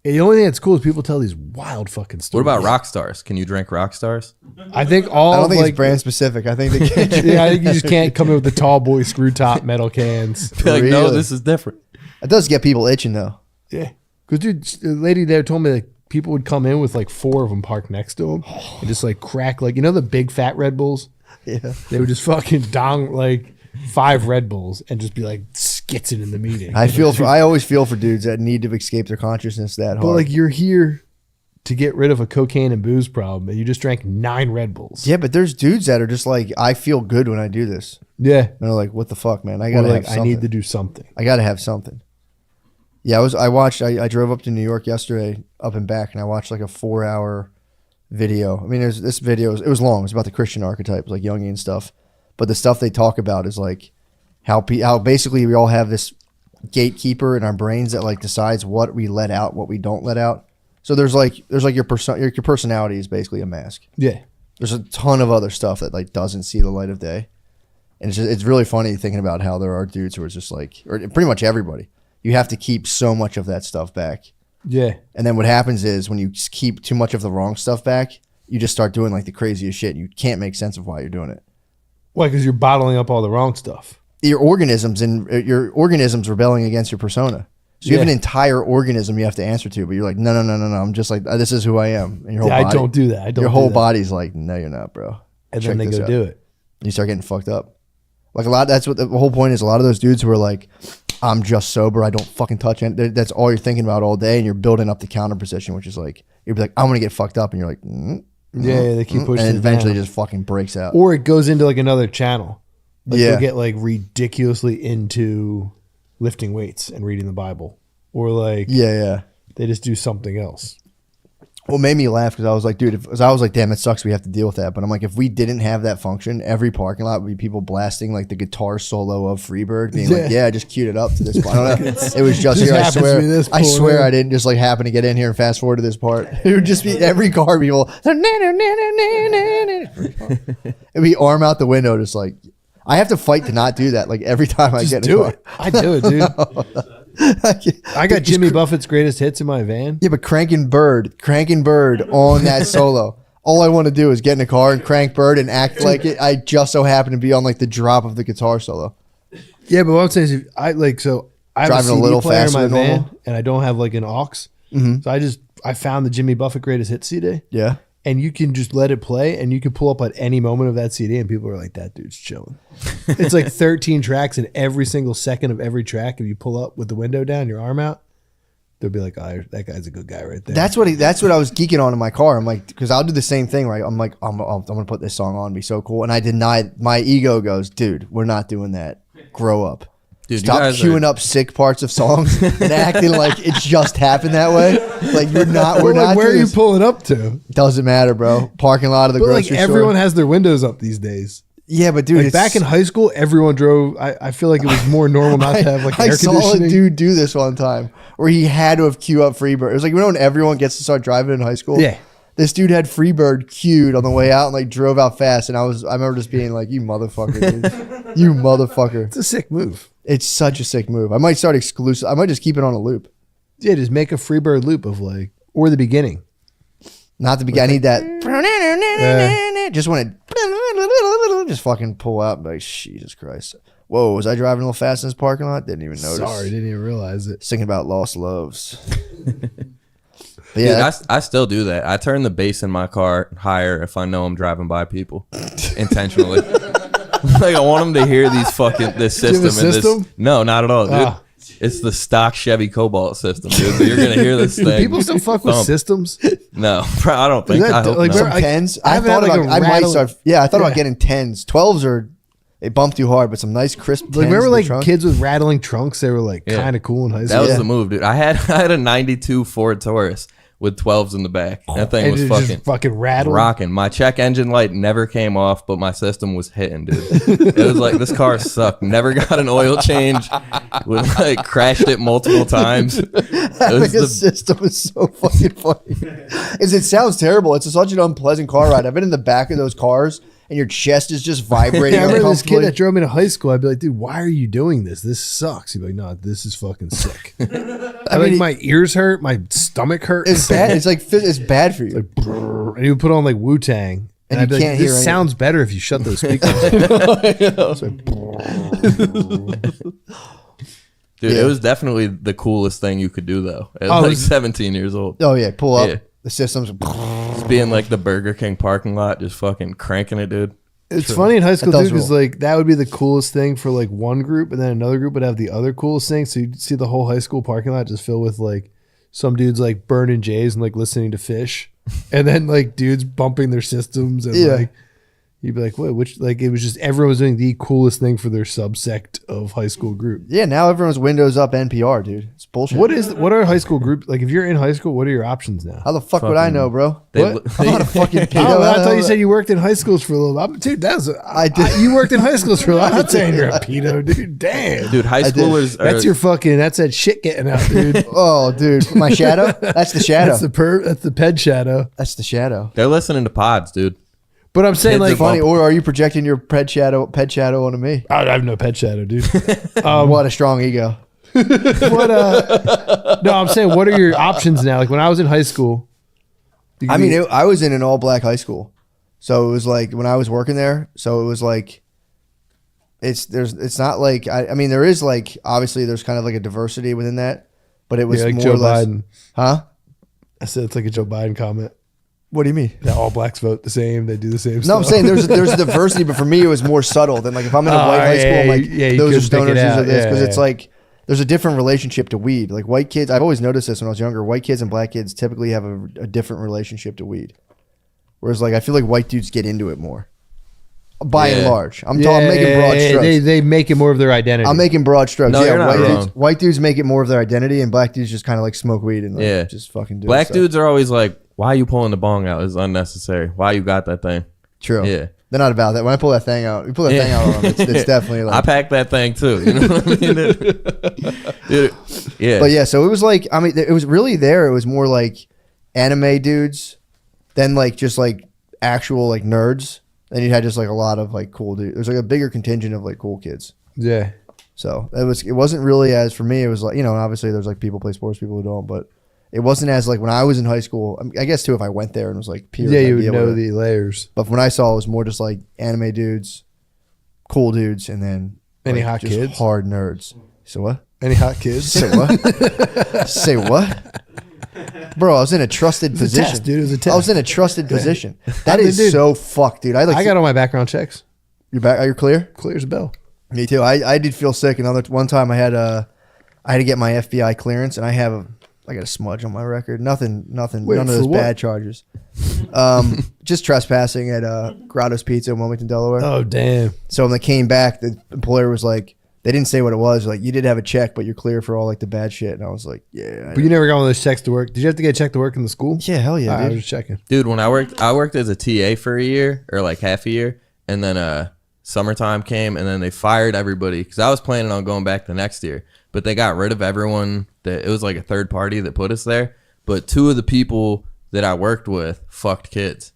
And the only thing that's cool is people tell these wild fucking What stories. about rock stars? Can you drink rock stars? I think all I don't of, think like, it's brand specific. I think they can. yeah, I think you just can't come in with the tall boy screw top metal cans. Be like, no, Really? this is different. It does get people itching though. Yeah. Because, dude, the lady there told me that people would come in with like 4 of them parked next to them and just like crack, like, the big fat Red Bulls? Yeah. They would just fucking dong like 5 Red Bulls and just be like skitzing in the meeting. I always feel for dudes that need to escape their consciousness that hard. But like, you're here to get rid of a cocaine and booze problem, and you just drank 9 Red Bulls. yeah, but there's dudes that are just like, I feel good when I do this. Yeah. And they're like, what the fuck, man? I Or gotta like, have something. I need to do something. I gotta have something. Yeah, I drove up to New York yesterday, up and back, and I watched like a 4-hour video. I mean, it was long. It was about the Christian archetype, like Jungian stuff. But the stuff they talk about is like how basically we all have this gatekeeper in our brains that like decides what we let out, what we don't let out. So there's like your personality is basically a mask. Yeah. There's a ton of other stuff that like doesn't see the light of day, and it's really funny thinking about how there are dudes who are just like, or pretty much everybody. You have to keep so much of that stuff back. Yeah. And then what happens is when you keep too much of the wrong stuff back, you just start doing like the craziest shit. You can't make sense of why you're doing it. Why? Because you're bottling up all the wrong stuff. Your organisms rebelling against your persona. So you have an entire organism you have to answer to, but you're like, no. I'm just like, this is who I am. And your whole Yeah, I body, don't do that. I don't. your do whole that. body's like, no, you're not, bro. And Check then they this go out. do it. You start getting fucked up. Like that's what the whole point is. A lot of those dudes who are like, I'm just sober, I don't fucking touch it. That's all you're thinking about all day, and you're building up the counter position, which is like, you'd be like, I'm gonna get fucked up, and you're like, Yeah, they keep pushing and it eventually down. just fucking breaks out. Or it goes into like another channel. Like Yeah. they'll get like ridiculously into lifting weights and reading the Bible. Or like Yeah. they just do something else. What made me laugh because I was like, dude, damn, it sucks we have to deal with that. But I'm like, if we didn't have that function, every parking lot would be people blasting like the guitar solo of Freebird, being like, yeah, I just queued it up to this part. I don't know. It was just here. I swear I didn't just like happen to get in here and fast forward to this part. It would just be every car people. It'd be arm out the window, just like I have to fight to not do that. Like every time I get in a car. I do it, dude. I got Jimmy Buffett's greatest hits in my van. Yeah, but cranking Bird on that solo. All I want to do is get in a car and crank Bird and act like it. I just so happen to be on like the drop of the guitar solo. Yeah, but what I'm saying is, I have Driving a CD a little player in faster my than van, normal. and I don't have like an aux. So I found the Jimmy Buffett greatest hits CD. Yeah. And you can just let it play, and you can pull up at any moment of that CD, and people are like, that dude's chilling. It's like 13 tracks, and every single second of every track, if you pull up with the window down, your arm out, they'll be like, oh, that guy's a good guy right there. That's what I was geeking on in my car. I'm like, because I'll do the same thing, right? I'm like, I'm going to put this song on, it'd be so cool. And I denied, my ego goes, dude, we're not doing that. Grow up. Dude, Stop queuing up sick parts of songs and acting like it just happened that way. Like we're not. Where are you pulling up to? Doesn't matter, bro. Parking lot of the grocery store. Everyone has their windows up these days. Yeah, but dude, like back in high school, everyone drove. I feel like it was more normal not to have like air conditioning. I saw a dude do this one time where he had to have queued up Freebird. It was like, you know when everyone gets to start driving in high school? Yeah. This dude had Freebird queued on the way out and like drove out fast. And I remember just being like, you motherfucker, dude. You motherfucker. It's a sick move. It's such a sick move. I might start exclusive. I might just keep it on a loop. Yeah, just make a Freebird loop of like, or the beginning. Not the beginning. I need that. Just want to just fucking pull out and be like, Jesus Christ. Whoa, was I driving a little fast in this parking lot? Didn't even notice. Sorry, didn't even realize it. Thinking about lost loves. But yeah, dude, I still do that. I turn the bass in my car higher if I know I'm driving by people intentionally. Like I want them to hear this system. System? No, not at all, dude. It's the stock Chevy Cobalt system, dude. You're gonna hear this thing. People still fuck with systems. No, I don't think. I hope like, not. some 10s. I thought about getting 10s. 12s they bump too hard, but some nice crisp 10s. Like, remember like kids with rattling trunks? They were like kind of cool in high school. That was the move, dude. I had a 92 Ford Taurus with 12s in the back. That thing was fucking rattling. Rocking. My check engine light never came off, but my system was hitting, dude. It was like, this car sucked. Never got an oil change. Like crashed it multiple times. Having a system is so fucking funny. It sounds terrible. It's such an unpleasant car ride. I've been in the back of those cars and your chest is just vibrating. I remember this kid that drove me to high school. I'd be like, dude, why are you doing this? This sucks. He'd be like, no, this is fucking sick. I mean, my ears hurt. My stomach hurt. It's bad. It's like, it's bad for you. Like, and he would put on like Wu-Tang. And I'd be like, this sounds better if you shut those speakers Dude, it was definitely the coolest thing you could do, though. At like 17 years old. Oh, yeah. Pull up. Yeah. The system's just being like the Burger King parking lot, just fucking cranking it, dude. It's funny in high school, too, because like that would be the coolest thing for like one group, and then another group would have the other coolest thing. So you'd see the whole high school parking lot just filled with like some dudes like burning J's and like listening to Fish, and then like dudes bumping their systems and like you'd be like, what? Which like it was just everyone was doing the coolest thing for their subsect of high school group. Yeah, now everyone's Windows up NPR, dude. It's bullshit. What are high school groups like? If you're in high school, what are your options now? How the fuck would I know, bro? I'm not a fucking pedo. I thought you said you worked in high schools for a little while. Dude, I did. You worked in high schools for a while. I'm not saying you're a pedo, dude. Damn. Dude, high schoolers that's your fucking, that's that shit getting out, dude. Oh, dude. My shadow? That's the shadow. That's the ped shadow. That's the shadow. They're listening to pods, dude. But I'm saying, like, funny, or are you projecting your ped shadow onto me? I have no ped shadow, dude. What a strong ego. No, I'm saying, what are your options now? Like when I was in high school, I was in an all black high school, so it was like when I was working there. So it was like, it's not like I mean there is like obviously there's kind of like a diversity within that, but it was like more Joe or less, Biden. Huh? I said it's like a Joe Biden comment. What do you mean? That all blacks vote the same. They do the same stuff. No, I'm saying there's a diversity, but for me it was more subtle than like if I'm in a white high school, I'm like those are stoners, these are this, because it's like there's a different relationship to weed. Like white kids, I've always noticed this when I was younger. White kids and black kids typically have a different relationship to weed, whereas like I feel like white dudes get into it more. By and large, I'm making broad strokes. They make it more of their identity. I'm making broad strokes. No, you're not wrong. White dudes make it more of their identity, and black dudes just kind of like smoke weed and like just fucking do Black it. Dudes are always like, why are you pulling the bong out? It's unnecessary. Why you got that thing? True. Yeah. They're not about that. When I pull that thing out, you pull that thing out on them, it's definitely like. I packed that thing too. You know what I mean? Dude, yeah. But yeah, so it was like, I mean, it was really there. It was more like anime dudes than like just like actual like nerds. And you had just like a lot of like cool dudes. There's like a bigger contingent of like cool kids. Yeah. So it wasn't really as, for me, it was like, you know, and obviously there's like people play sports, people who don't, but it wasn't as like when I was in high school. I guess too, if I went there and was like peers. Yeah, you would know the layers. But when I saw it was more just like anime dudes, cool dudes, and then Any like, hot just kids? hard nerds. So what? Any hot kids? Say what? Say what? Bro, I was in a trusted was a position. test, dude. It was a test. I was in a trusted position. That I mean, is dude, so fucked, dude. I got all my background checks. You're back. Are you clear? Clear as a bell. Me too. I did feel sick. One time I had to get my FBI clearance, and I got a smudge on my record. Nothing. Wait, none of for those what? bad charges. Just trespassing at Grotto's Pizza in Wilmington, Delaware. Oh, damn. So when they came back, the employer was like, they didn't say what it was. Like, you did have a check, but you're clear for all like the bad shit. And I was like, yeah. But you never got one of those checks to work. Did you have to get a check to work in the school? Yeah, hell yeah, I was dude. just checking. Dude, when I worked as a TA for a year or like half a year, and then summertime came, and then they fired everybody because I was planning on going back the next year, but they got rid of everyone. It was like a third party that put us there, but two of the people that I worked with fucked kids.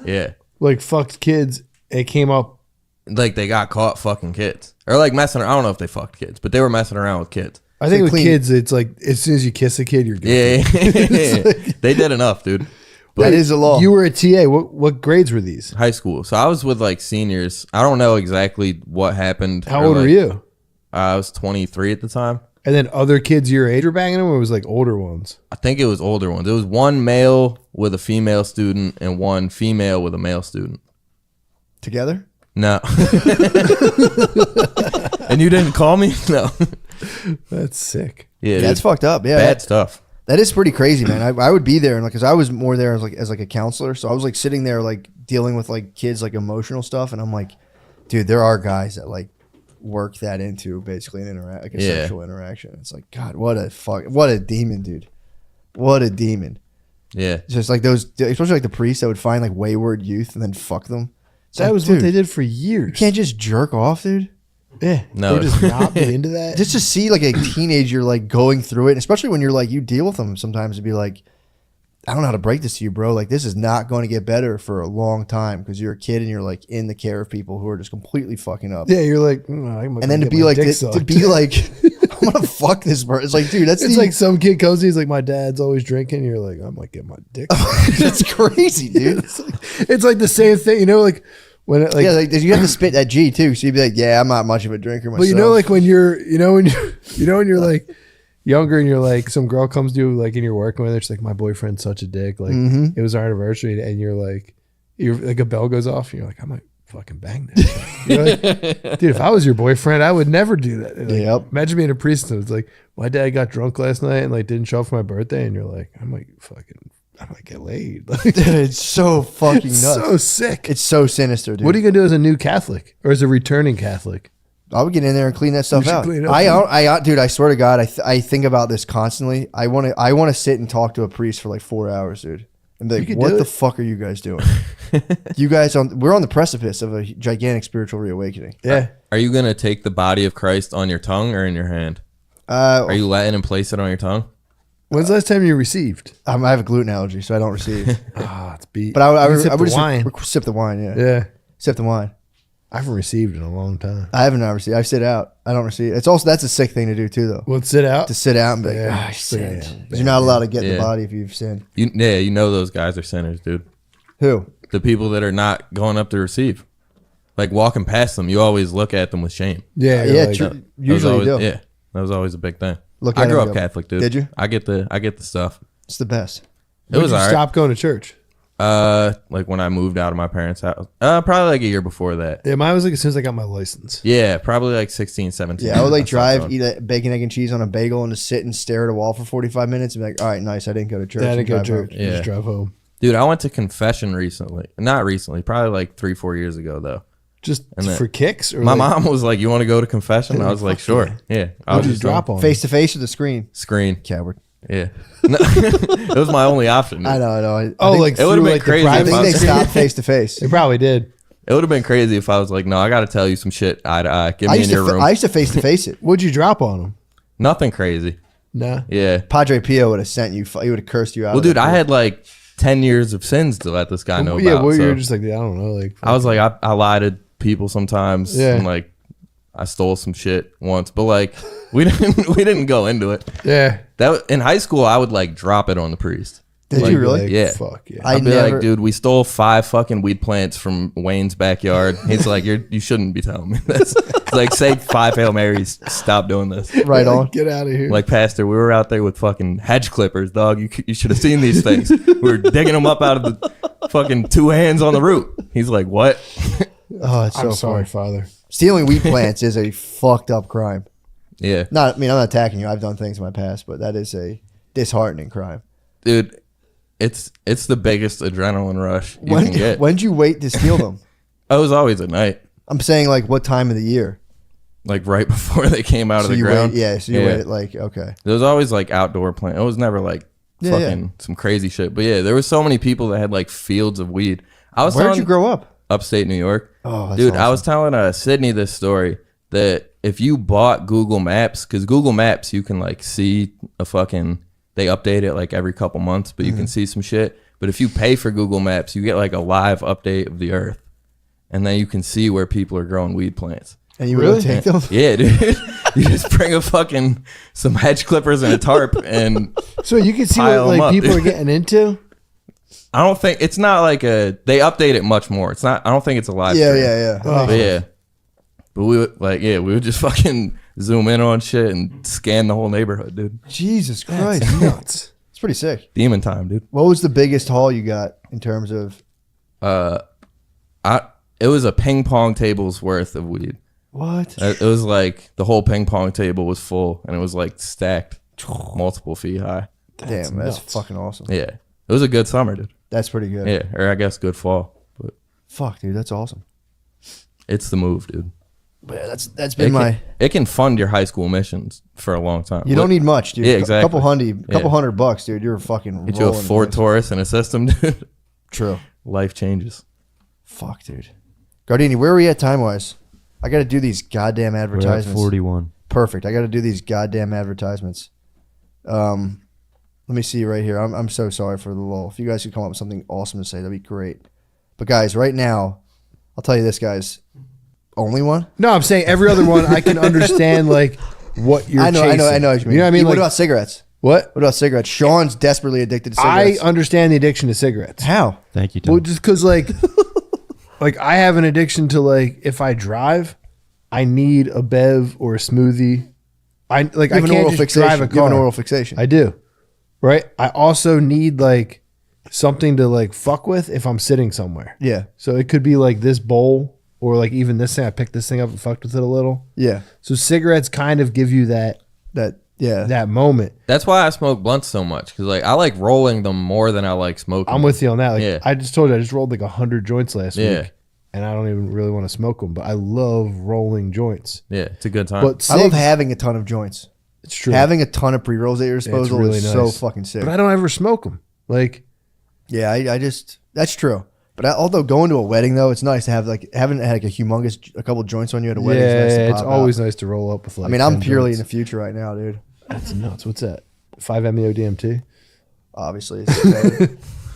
Yeah, Like, fucked kids. It came up. like they got caught fucking kids or like messing around. I don't know if they fucked kids, but they were messing around with kids. I think So with clean. kids, it's like as soon as you kiss a kid, you're good. Yeah, they did enough, dude. That is a law. You were a TA. What grades were these? High school, so I was with like seniors. I don't know exactly what happened. How or, old were like, you? I was 23 at the time. And then other kids your age were banging them, or it was like older ones? I think it was older ones. It was one male with a female student and one female with a male student. Together? No. And you didn't call me? No. That's sick. Yeah, That's fucked up. Yeah. bad stuff. That is pretty crazy, man. I would be there, and like, cause I was more there as like a counselor, so I was like sitting there like dealing with like kids like emotional stuff, and I'm like, dude, there are guys that like work that into basically an like a sexual interaction. It's like, God, what a demon, dude, what a demon. Yeah. It's just like those, especially like the priests that would find like wayward youth and then fuck them. It's That like, was dude, what they did for years. You can't just jerk off, dude. Yeah. No. They just not be into that. Just to see like a teenager like going through it, and especially when you're like, you deal with them sometimes, to be like, I don't know how to break this to you, bro. Like, this is not going to get better for a long time because you're a kid and you're like in the care of people who are just completely fucking up. Yeah, you're like, And then to be like, I'm gonna fuck this person. It's like, dude, that's it's like some kid comes, he's like, my dad's always drinking. You're like, I might get my dick. that's crazy, dude. It's like the same thing, you know, like when it, like, Yeah, like you have to spit that G too. So you'd be like, yeah, I'm not much of a drinker myself. but you know, like when you're, when you're like younger and you're like, some girl comes to you like and you're working with her, she's like, my boyfriend's such a dick. Like it was our anniversary, and you're like a bell goes off, and you're like, I might fucking bang that. You're like, dude, if I was your boyfriend, I would never do that. And, like, Yep. Imagine being a priest and it's like, my dad got drunk last night and like didn't show up for my birthday, and you're like, I might get laid. Like, Dude, it's so fucking nuts. so sick. It's so sinister, dude. What are you gonna do as a new Catholic or as a returning Catholic? I would get in there and clean that stuff should out. clean it up, Dude, I swear to God, I think about this constantly. I want to sit and talk to a priest for like 4 hours, dude, and be like, could what do the it. fuck are you guys doing? We're on the precipice of a gigantic spiritual reawakening. Yeah. Are you going to take the body of Christ on your tongue or in your hand? Are you letting him place it on your tongue? When's the last time you received? I have a gluten allergy, so I don't receive. Ah, it's beat. But I You sip would the just wine. sip the wine. Yeah, Yeah. sip the wine. I haven't received in a long time. I haven't received. I sit out. I don't receive. It's also, that's a sick thing to do too, though. Well, sit out. To sit out and be like, Yeah. I sinned. Yeah. 'Cause you're not allowed to get in Yeah. the body if you've sinned. You know those guys are sinners, dude. Who? The people that are not going up to receive. Like walking past them, you always look at them with shame. Yeah. Yeah, you're like, true. That was Usually always, you do. Yeah, that was always a big thing. Look I at grew him up and go, Catholic, dude. Did you? I get the stuff. It's the best. It When was did you alright. stop going to church? Like when I moved out of my parents' house. Probably like a year before that. Yeah, mine was like as soon as I got my license. Yeah, probably like 16, 17. Yeah, I would like stopped drive, going. eat a bacon, egg, and cheese on a bagel, and just sit and stare at a wall for 45 minutes and be like, all right, nice. I didn't go to church. Yeah, I and didn't go to drive church. home. I just Yeah. drove home. Dude, I went to confession recently. Not recently, probably like 3-4 years ago though. Just And then- for kicks? Or My like, mom was like, "You want to go to confession?" I was like, "Sure." Yeah, I What'd was you just drop on? Face to face or the screen? screen. Coward. Yeah. No, it was my only option. Dude. I know. I Oh, think, like it would've through, been like, the crazy if I private think they sector? stopped face to face. They probably did. It would have been crazy if I was like, no, I got to tell you some shit eye to eye. Get I me in used your room. to face to face it. What'd you drop on them? Nothing crazy. Nah. Yeah. Padre Pio would have sent you. He would have cursed you out. Well, of that dude, I pool. had like 10 years of sins to let this guy know Yeah, about. well, so you're just like, I don't know. Like, I was like, I lied to people sometimes. Yeah. And like, I stole some shit once, but like, we didn't go into it. yeah. In high school, I would like drop it on the priest. Did Like, you really? Like, Yeah. Fuck yeah. I I'd be never. like, dude, we stole 5 fucking weed plants from Wayne's backyard. He's like, you shouldn't be telling me this. It's like, say 5 Hail Marys. Stop doing this. right on. Get out of here. Like, Pastor, we were out there with fucking hedge clippers, dog. You should have seen these things. We were digging them up out of the fucking 2 hands on the root. He's like, what? Oh, it's so I'm sorry, funny. Father. Stealing weed plants is a fucked up crime. Yeah. I mean, I'm not attacking you. I've done things in my past, but that is a disheartening crime. Dude, it's the biggest adrenaline rush you can get. When'd you wait to steal them? I was always at night, I'm saying, like, what time of the year? like right before they came out of the you ground. wait, so you wait, like, okay. There was always like outdoor plant. It was never like Yeah, fucking some crazy shit. But yeah, there was so many people that had like fields of weed. I was Where'd telling you grow up? upstate New York. Oh, that's dude, I awesome. was telling Sydney this story that if you bought Google Maps, because Google Maps you can like see a fucking, they update it like every couple months, but you can see some shit. But if you pay for Google Maps, you get like a live update of the earth, and then you can see where people are growing weed plants. And you really take them? Yeah, dude. You just bring a fucking some hedge clippers and a tarp, and So you can see what Pile 'em like up, people dude. are getting into. I don't think it's not like a. They update it much more. It's not. I don't think it's a live. Yeah, stream. yeah. But yeah, but we would like we would just fucking zoom in on shit and scan the whole neighborhood, dude. Jesus Christ. Nuts. It's pretty sick. Demon time, dude. What was the biggest haul you got in terms of It was a ping pong table's worth of weed. what? It was like the whole ping pong table was full, and it was like stacked, multiple feet high. Damn, that's fucking awesome. Yeah, it was a good summer, dude. That's pretty good. Yeah, or I guess good fall, but Fuck, dude, that's awesome. it's the move, dude. But yeah, that's been It can fund your high school missions for a long time. You don't need much, dude. Yeah, exactly. Couple Yeah. $100, dude. You're fucking Get you a rolling Ford dice. Taurus and a system, dude. True. Life changes. Fuck, dude. Gardini, where are we at time wise? I got to do these goddamn We're at advertisements. 41. Perfect. I got to do these goddamn advertisements. Let me see right here. I'm so sorry for the lull. If you guys could come up with something awesome to say, that'd be great. But guys, right now, I'll tell you this, guys. Only one? No, I'm saying every other one I can understand like what you're I know chasing. what you mean. You know what I mean? What Like, about cigarettes? what? What about cigarettes? Sean's desperately addicted to I cigarettes. understand the addiction to cigarettes. How? Thank you, Tom. Well, just because like, like I have an addiction to like if I drive, I need a bev or a smoothie. I You have an can't oral just fixation. drive a You have car. an oral fixation. I do, right? I also need like something to like fuck with if I'm sitting somewhere. Yeah. So it could be like this bowl or like even this thing. I picked this thing up and fucked with it a little. Yeah. So cigarettes kind of give you that Yeah. that moment. That's why I smoke blunts so much, because like I like rolling them more than I like smoking. I'm with you on that. Like Yeah. I just told you, I just rolled like 100 joints last Yeah. week, and I don't even really want to smoke them, but I love rolling joints. Yeah, it's a good time. But I love cigs- having a ton of joints. it's true. Having a ton of pre-rolls at your disposal really is so nice. fucking sick. But I don't ever smoke them. Like Yeah, I just that's true. But although going to a wedding though, it's nice to have like having had like a couple joints on you at a wedding. yeah, Nice to it's pop always out. nice to roll up with. Like I mean, I'm 10 purely in joints. the future right now, dude. That's nuts. What's that? 5-MeO DMT. Obviously, it's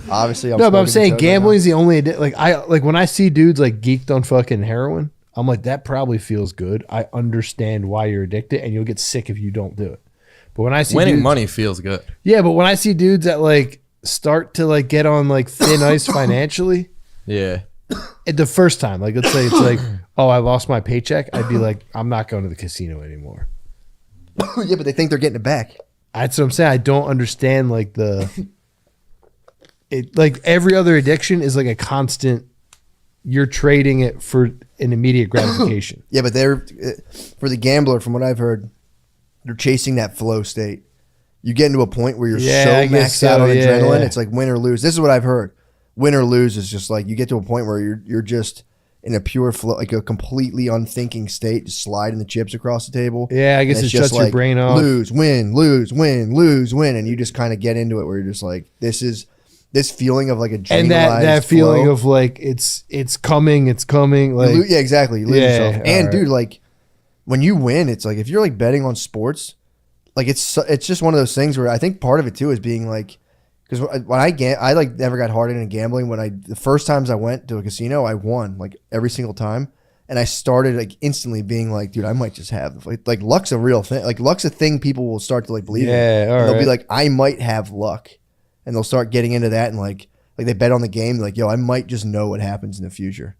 obviously. No, but I'm smoking saying some gambling right is the only like I like when I see dudes like geeked on fucking heroin. I'm like, that probably feels good. I understand why you're addicted, and you'll get sick if you don't do it. But when I see Winning dudes, money feels good. yeah, but when I see dudes that like start to like get on like thin ice financially, Yeah. the first time, like let's say it's like, oh, I lost my paycheck, I'd be like, I'm not going to the casino anymore. now. Yeah, but they think they're getting it back. That's what I'm saying. I don't understand like it like every other addiction is like a constant. You're trading it for an immediate gratification. Yeah, but they're for the gambler, from what I've heard, they're chasing that flow state. You get into a point where you're Yeah, so I guess maxed out so, on yeah, adrenaline. yeah. It's like win or lose. This is what I've heard. Win or lose is just like you get to a point where you're just in a pure flow, like a completely unthinking state, just sliding the chips across the table. Yeah, I guess And it it's shuts just your like, brain off. lose, win, lose, win, lose, win, and you just kind of get into it where you're just like, this feeling of like a And that feeling flow. of like it's coming. Like Yeah, exactly. You lose Yeah, yourself. And all dude, right. like when you win, it's like if you're like betting on sports, like it's just one of those things where I think part of it too is being like, because when I like never got hard into gambling. The first times I went to a casino, I won like every single time, and I started like instantly being like, dude, I might just have like luck's a real thing. Like luck's a thing people will start to like believe in. Yeah, all And they'll be right. like, I might have luck, and they'll start getting into that and like they bet on the game. Like, yo, I might just know what happens in the future.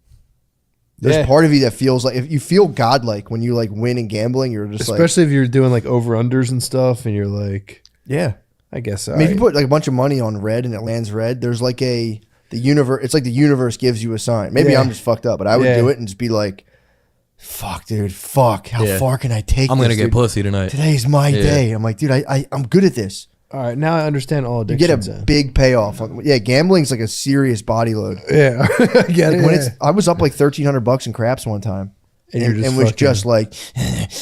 There's Yeah. part of you that feels like if you feel godlike when you like win in gambling, you're just especially if you're doing like over unders and stuff, and you're like, yeah. I guess. I mean, if you put like a bunch of money on red and it lands red, there's like the universe. It's like the universe gives you a sign. Maybe Yeah. I'm just fucked up, but I would Yeah. do it and just be like, "Fuck, dude, fuck. How Yeah. far can I take? I'm gonna this, get dude? pussy tonight. Today's my Yeah. day." I'm like, dude, I'm good at this. all right, now I understand all You get addictions. a big payoff. Yeah, gambling's like a serious body load. yeah, I get Like it. when I was up like $1,300 in craps one time, And you're just and was fucking- just like,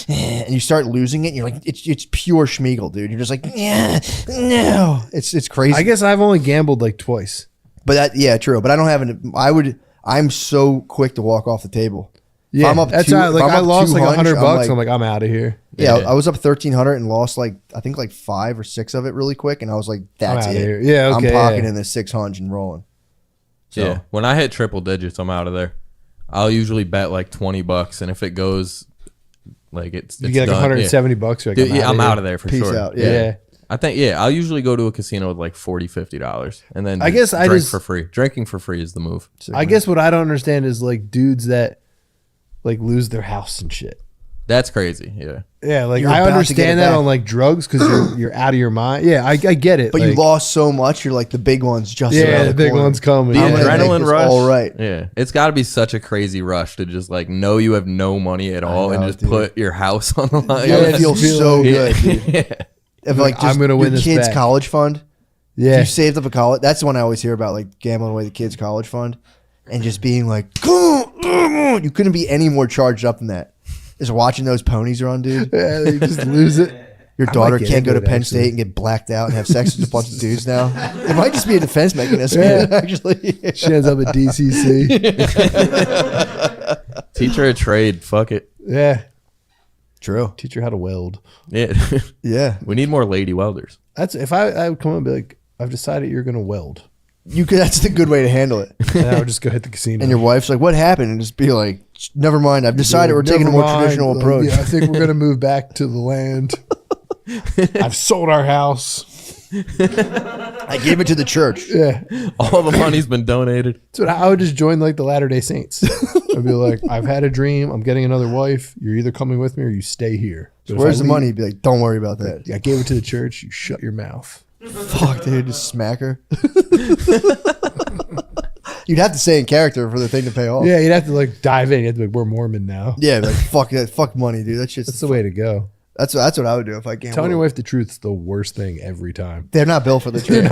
and you start losing it. And you're like, it's pure schmeagle, dude. You're just like, yeah, no, it's crazy. I guess I've only gambled like twice. But true. But I don't have an. I'm so quick to walk off the table. If Yeah, I'm up that's two- how, if like I'm I up lost like 200, $100. I'm like, I'm out of here. Yeah, Yeah. I was up 1,300 and lost like I think like 5 or 6 of it really quick, and I was like, that's outta it. here. Yeah, okay, I'm pocketing yeah. the 600 and rolling. So Yeah. When I hit triple digits, I'm out of there. I'll usually bet like $20, and if it goes like it's You get like done, $170. You're like, Yeah, I'm out of there for peace sure. out. Yeah. Yeah. I think I'll usually go to a casino with like $40-$50, and then I guess I drink just- for free. Drinking for free is the move. I guess what I don't understand is like dudes that like lose their house and shit. That's crazy. Yeah. Yeah, like You're I about to get it understand that back. on like drugs because you're out of your mind. Yeah, I get it. But you like, lost so much, you're like the big one's just Yeah, around the big corner. one's coming. The I'm gonna make adrenaline this rush. all right. Yeah. It's got to be such a crazy rush to just like know you have no money at all and know, just dude. put your house on the line. Yeah, it Yeah, feels feel so like- good, dude. Yeah. If like just I'm gonna win your this kid's back. college fund. If Yeah, you saved up a college, that's the one I always hear about, like gambling away the kid's college fund, and just being like, you couldn't be any more charged up than that. Just watching those ponies run, dude. yeah, you just lose it. Your I daughter might get can't go to into it, Penn actually. State and get blacked out and have sex with a bunch of dudes now. It might just be a defense mechanism, Yeah. actually. She ends up at DCC. Teach her a trade. Fuck it. Yeah, True. teach her how to weld. Yeah. Yeah. We need more lady welders. That's if I would come and be like, I've decided you're gonna weld, You could. That's the good way to handle it. and I would just go hit the casino. And your wife's like, "What happened?" And just be like, "Never mind. I've decided we're taking a more Never mind. traditional Like, approach." Yeah, I think we're gonna move back to the land. I've sold our house. I gave it to the church. Yeah, All the money's been donated. so I would just join like the Latter-day Saints. I'd be like, I've had a dream. I'm getting another wife. You're either coming with me or you stay here. But if Where's I the leave- money? He'd be like, "Don't worry about that." I gave it to the church. You shut your mouth. Fuck, dude, just smack her. You'd have to say in character for the thing to pay off. Yeah, you'd have to like dive in. You'd have to be like, we're Mormon now. Yeah, like fuck that, fuck money, dude. That shit's That's the way to go. that's what I would do if I gambled. Telling your wife the truth is the worst thing every time. They're not built for the truth.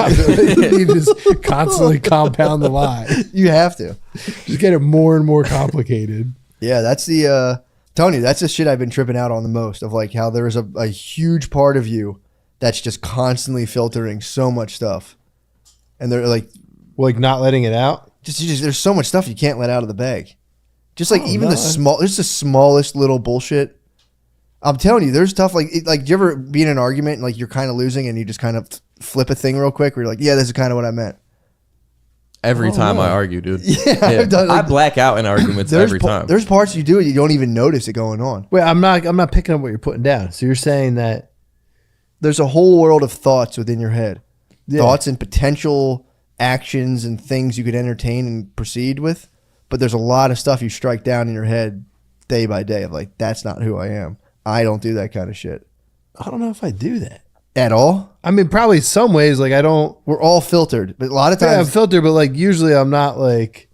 You just constantly compound the lie. You have to. Just get it more and more complicated. Yeah, that's the Tony. That's the shit I've been tripping out on the most. Of like how there's a huge part of you that's just constantly filtering so much stuff, and they're like, Like not letting it out. just there's so much stuff you can't let out of the bag. Just like even no. there's the smallest little bullshit. I'm telling you, there's stuff like do you ever be in an argument and like you're kind of losing and you just kind of flip a thing real quick where you're like, yeah, this is kind of what I meant. Every time I argue, dude. Yeah, I've done, I like, black out in arguments every time. There's parts you do it you don't even notice it going on. Wait, I'm not picking up what you're putting down. So you're saying that There's a whole world of thoughts within your head, Yeah. thoughts and potential actions and things you could entertain and proceed with. But there's a lot of stuff you strike down in your head day by day of like, that's not who I am. I don't do that kind of shit I don't know if I do that. at all. I mean, probably some ways. Like I don't. We're all filtered, but a lot of Yeah, times I'm filtered, but like usually I'm not like.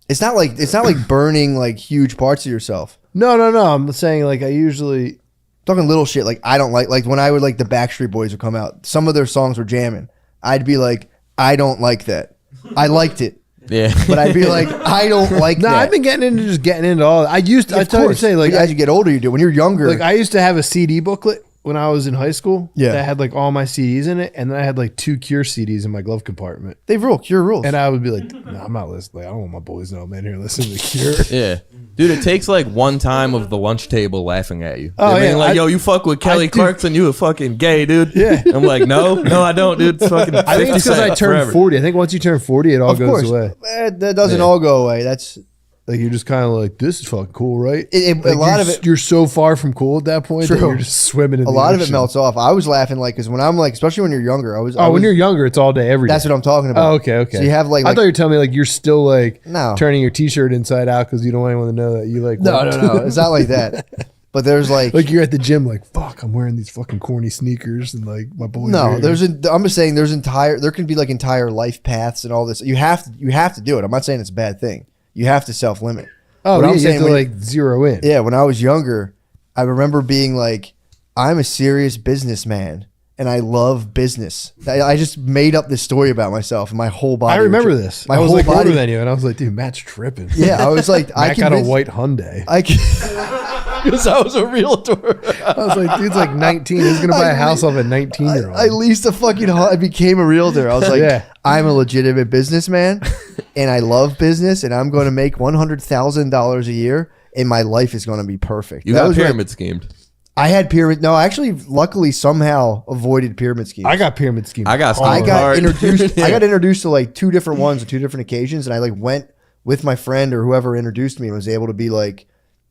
it's not like burning like huge parts of yourself. No. I'm saying like I usually. Talking little shit like I don't like when I would like the Backstreet Boys would come out. Some of their songs were jamming. I'd be like, I don't like that. I liked it. Yeah. But I'd be like, I don't like No, that. I've been getting into all. I used. I Of tell you, course. say like As you get older, you do. When you're younger, I used to have a CD booklet when I was in high school. Yeah. that had like all my CDs in it, and then I had like 2 Cure CDs in my glove compartment. they rule Cure rules. And I would be like, no, I'm not listening. Like, I don't want my boys to know I'm in here listening to Cure. Yeah. Dude, it takes like one time of the lunch table laughing at you. Oh, They're being yeah, like, I- yo, you fuck with Kelly do- Clarkson, you a fucking gay, dude. Yeah. I'm like, no, I don't, dude. It's fucking 50 I think it's because I Cent turned forever. 40. I think once you turn 40, it all of goes course, away. that doesn't Yeah. all go away. That's Like you're just kind of like, this is fucking cool, right? a Like, lot of it. you're so far from cool at that point that True. you're just swimming in A the lot of it ocean. melts off. I was laughing like because when I'm like, especially when you're younger, I was. Oh, when you're younger, it's all day, every day. That's what I'm talking about. Oh, okay. So you have like I thought you were telling me like you're still like No. turning your T-shirt inside out because you don't want anyone to know that you like. no, worked. It's not like that. But there's like, Like you're at the gym, like fuck, I'm wearing these fucking corny sneakers and like my boys. are no, here. I'm just saying there can be like entire life paths and all this. You have to do it. I'm not saying it's a bad thing. You have to self limit. Oh, What yeah, I'm you have saying to when- like zero in. Yeah, when I was younger, I remember being like, I'm a serious businessman and I love business. I just made up this story about myself and my whole body. I remember was- this. My I was whole like body. older than you, and I was like, dude, Matt's tripping. Yeah, I was like, I Matt got a convinced- white Hyundai. I can, Because I was a realtor. I was like, dude's like 19. He's gonna buy a house off a 19-year-old. I leased a fucking. I became a realtor. I was like, Yeah. I'm a legitimate businessman, and I love business, and I'm going to make $100,000 a year, and my life is going to be perfect. You That got was what pyramid schemed. I had pyramid. No, I actually, luckily, somehow avoided pyramid schemes. I got pyramid scheme. I got I schemed got hard. introduced. I got introduced to like 2 different ones on 2 different occasions, and I like went with my friend or whoever introduced me and was able to be like,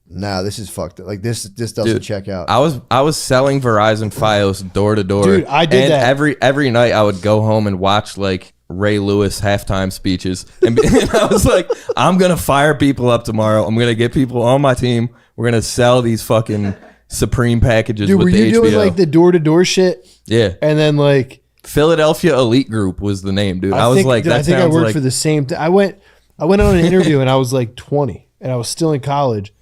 nah, this is fucked. Like this doesn't Dude, check out. I was selling Verizon Fios door to door. Dude, I did and that. every night I would go home and watch like Ray Lewis halftime speeches, and I was like, I'm gonna fire people up tomorrow. I'm gonna get people on my team. We're gonna sell these fucking Supreme packages Dude, with were the you HBO. doing like the door-to-door shit? Yeah, And then like Philadelphia Elite Group was the name, dude. I was think, like, dude, that I think I sounds worked like for the same. I went on an interview and I was like 20 and I was still in college,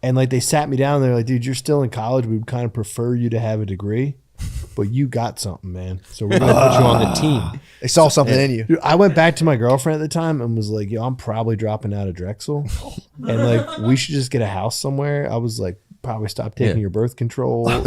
and like they sat me down. They're like, dude, you're still in college. We would kind of prefer you to have a degree, but you got something, man. So we're gonna put you on the team. They saw something in you. Dude, I went back to my girlfriend at the time and was like, yo, I'm probably dropping out of Drexel, and like we should just get a house somewhere. I was like, probably stop taking Yeah. your birth control. Like,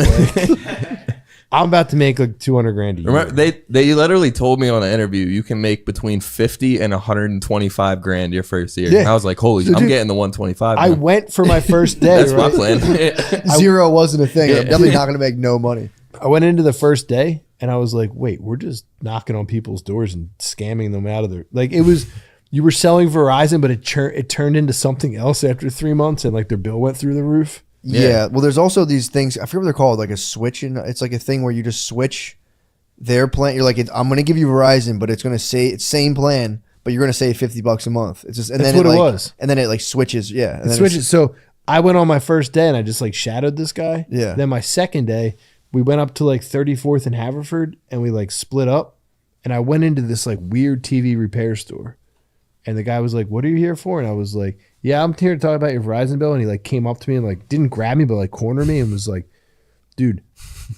I'm about to make like 200 grand a year. Remember, they literally told me on an interview you can make between 50 and 125 grand your first year. Yeah. And I was like, holy, So, I'm dude, getting the 125. I man. went for my first day. That's my right? plan. Zero wasn't a thing. I'm definitely not going to make no money. I went into the first day and I was like, wait, we're just knocking on people's doors and scamming them out of their, like, it was, you were selling Verizon, but it turned into something else after 3 months and like their bill went through the roof. Yeah. Well, there's also these things. I forget what they're called. Like a switch. It's like a thing where you just switch their plan. You're like, I'm going to give you Verizon, but it's going to say it's same plan, but you're going to save $50 a month. It's just, and That's then what it like, was. And then it like switches. Yeah. And It then switches. So I went on my first day and I just like shadowed this guy. Yeah. Then my second day, we went up to like 34th and Haverford and we like split up. And I went into this like weird TV repair store. And the guy was like, what are you here for? And I was like, yeah, I'm here to talk about your Verizon bill. And he like came up to me and like didn't grab me, but like cornered me and was like, dude,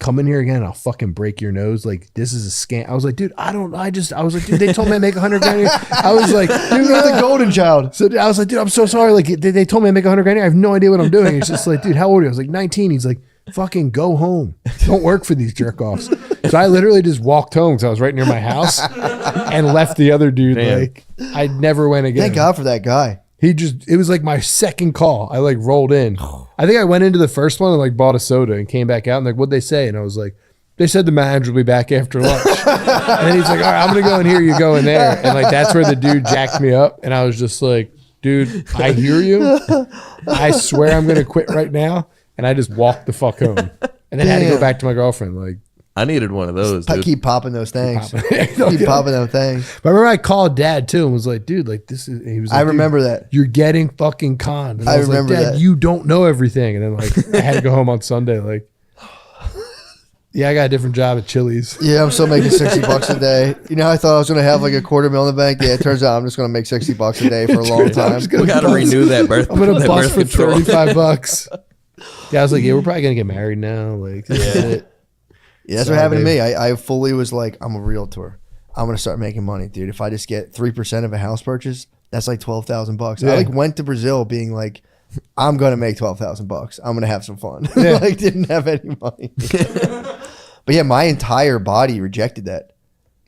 come in here again and I'll fucking break your nose. Like, this is a scam. I was like, dude, I was like, dude, they told me I make 100 grand a year. I was like, dude, you're the golden child. so I was like, dude, I'm so sorry. Like, they told me I make 100 grand a year. I have no idea what I'm doing. It's just like, dude, how old are you? I was like, 19. He's like, fucking go home. Don't work for these jerk offs. So I literally just walked home because I was right near my house and left the other dude. Damn. Like, I never went again. Thank God for that guy. It was like my second call. I like rolled in. I think I went into the first one and like bought a soda and came back out and like, what'd they say? And I was like, they said the manager will be back after lunch. And then he's like, all right, I'm going to go in here. You go in there. And like, that's where the dude jacked me up. And I was just like, dude, I hear you. I swear I'm going to quit right now. And I just walked the fuck home. And then had to go Damn. back to my girlfriend. Like, I needed one of those, dude. Keep popping those things. Keep popping. popping those things. but I remember I called dad too and was like, dude, like this is, he was like, I dude, remember that. you're getting fucking conned. And I was remember like, Dad, that. you don't know everything. And then like I had to go home on Sunday. Like, yeah, I got a different job at Chili's. Yeah, I'm still making $60 a day. You know, I thought I was going to have like a $250,000 in the bank. Yeah, it turns out I'm just going to make $60 a day for a long time. We got to renew that birth. I'm gonna that bust birth for control. $35. Yeah, I was like, yeah, we're probably gonna get married now. Like, Yeah, that's Sorry, what happened to babe. me. I fully was like, I'm a realtor. I'm gonna start making money, dude. If I just get 3% of a house purchase, that's like $12,000. Yeah. I like went to Brazil being like, I'm gonna make $12,000. I'm gonna have some fun. Yeah. Like didn't have any money. But yeah, my entire body rejected that.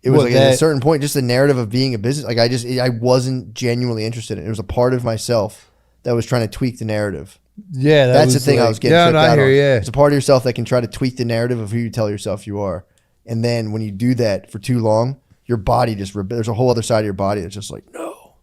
It was What, like at a certain point, just the narrative of being a business. Like I wasn't genuinely interested in it. It was a part of myself that was trying to tweak the narrative. Yeah, That's the thing I was getting tripped I out hear on. you, yeah. It's a part of yourself that can try to tweak the narrative of who you tell yourself you are. And then when you do that for too long, your body just, there's a whole other side of your body that's just like, no.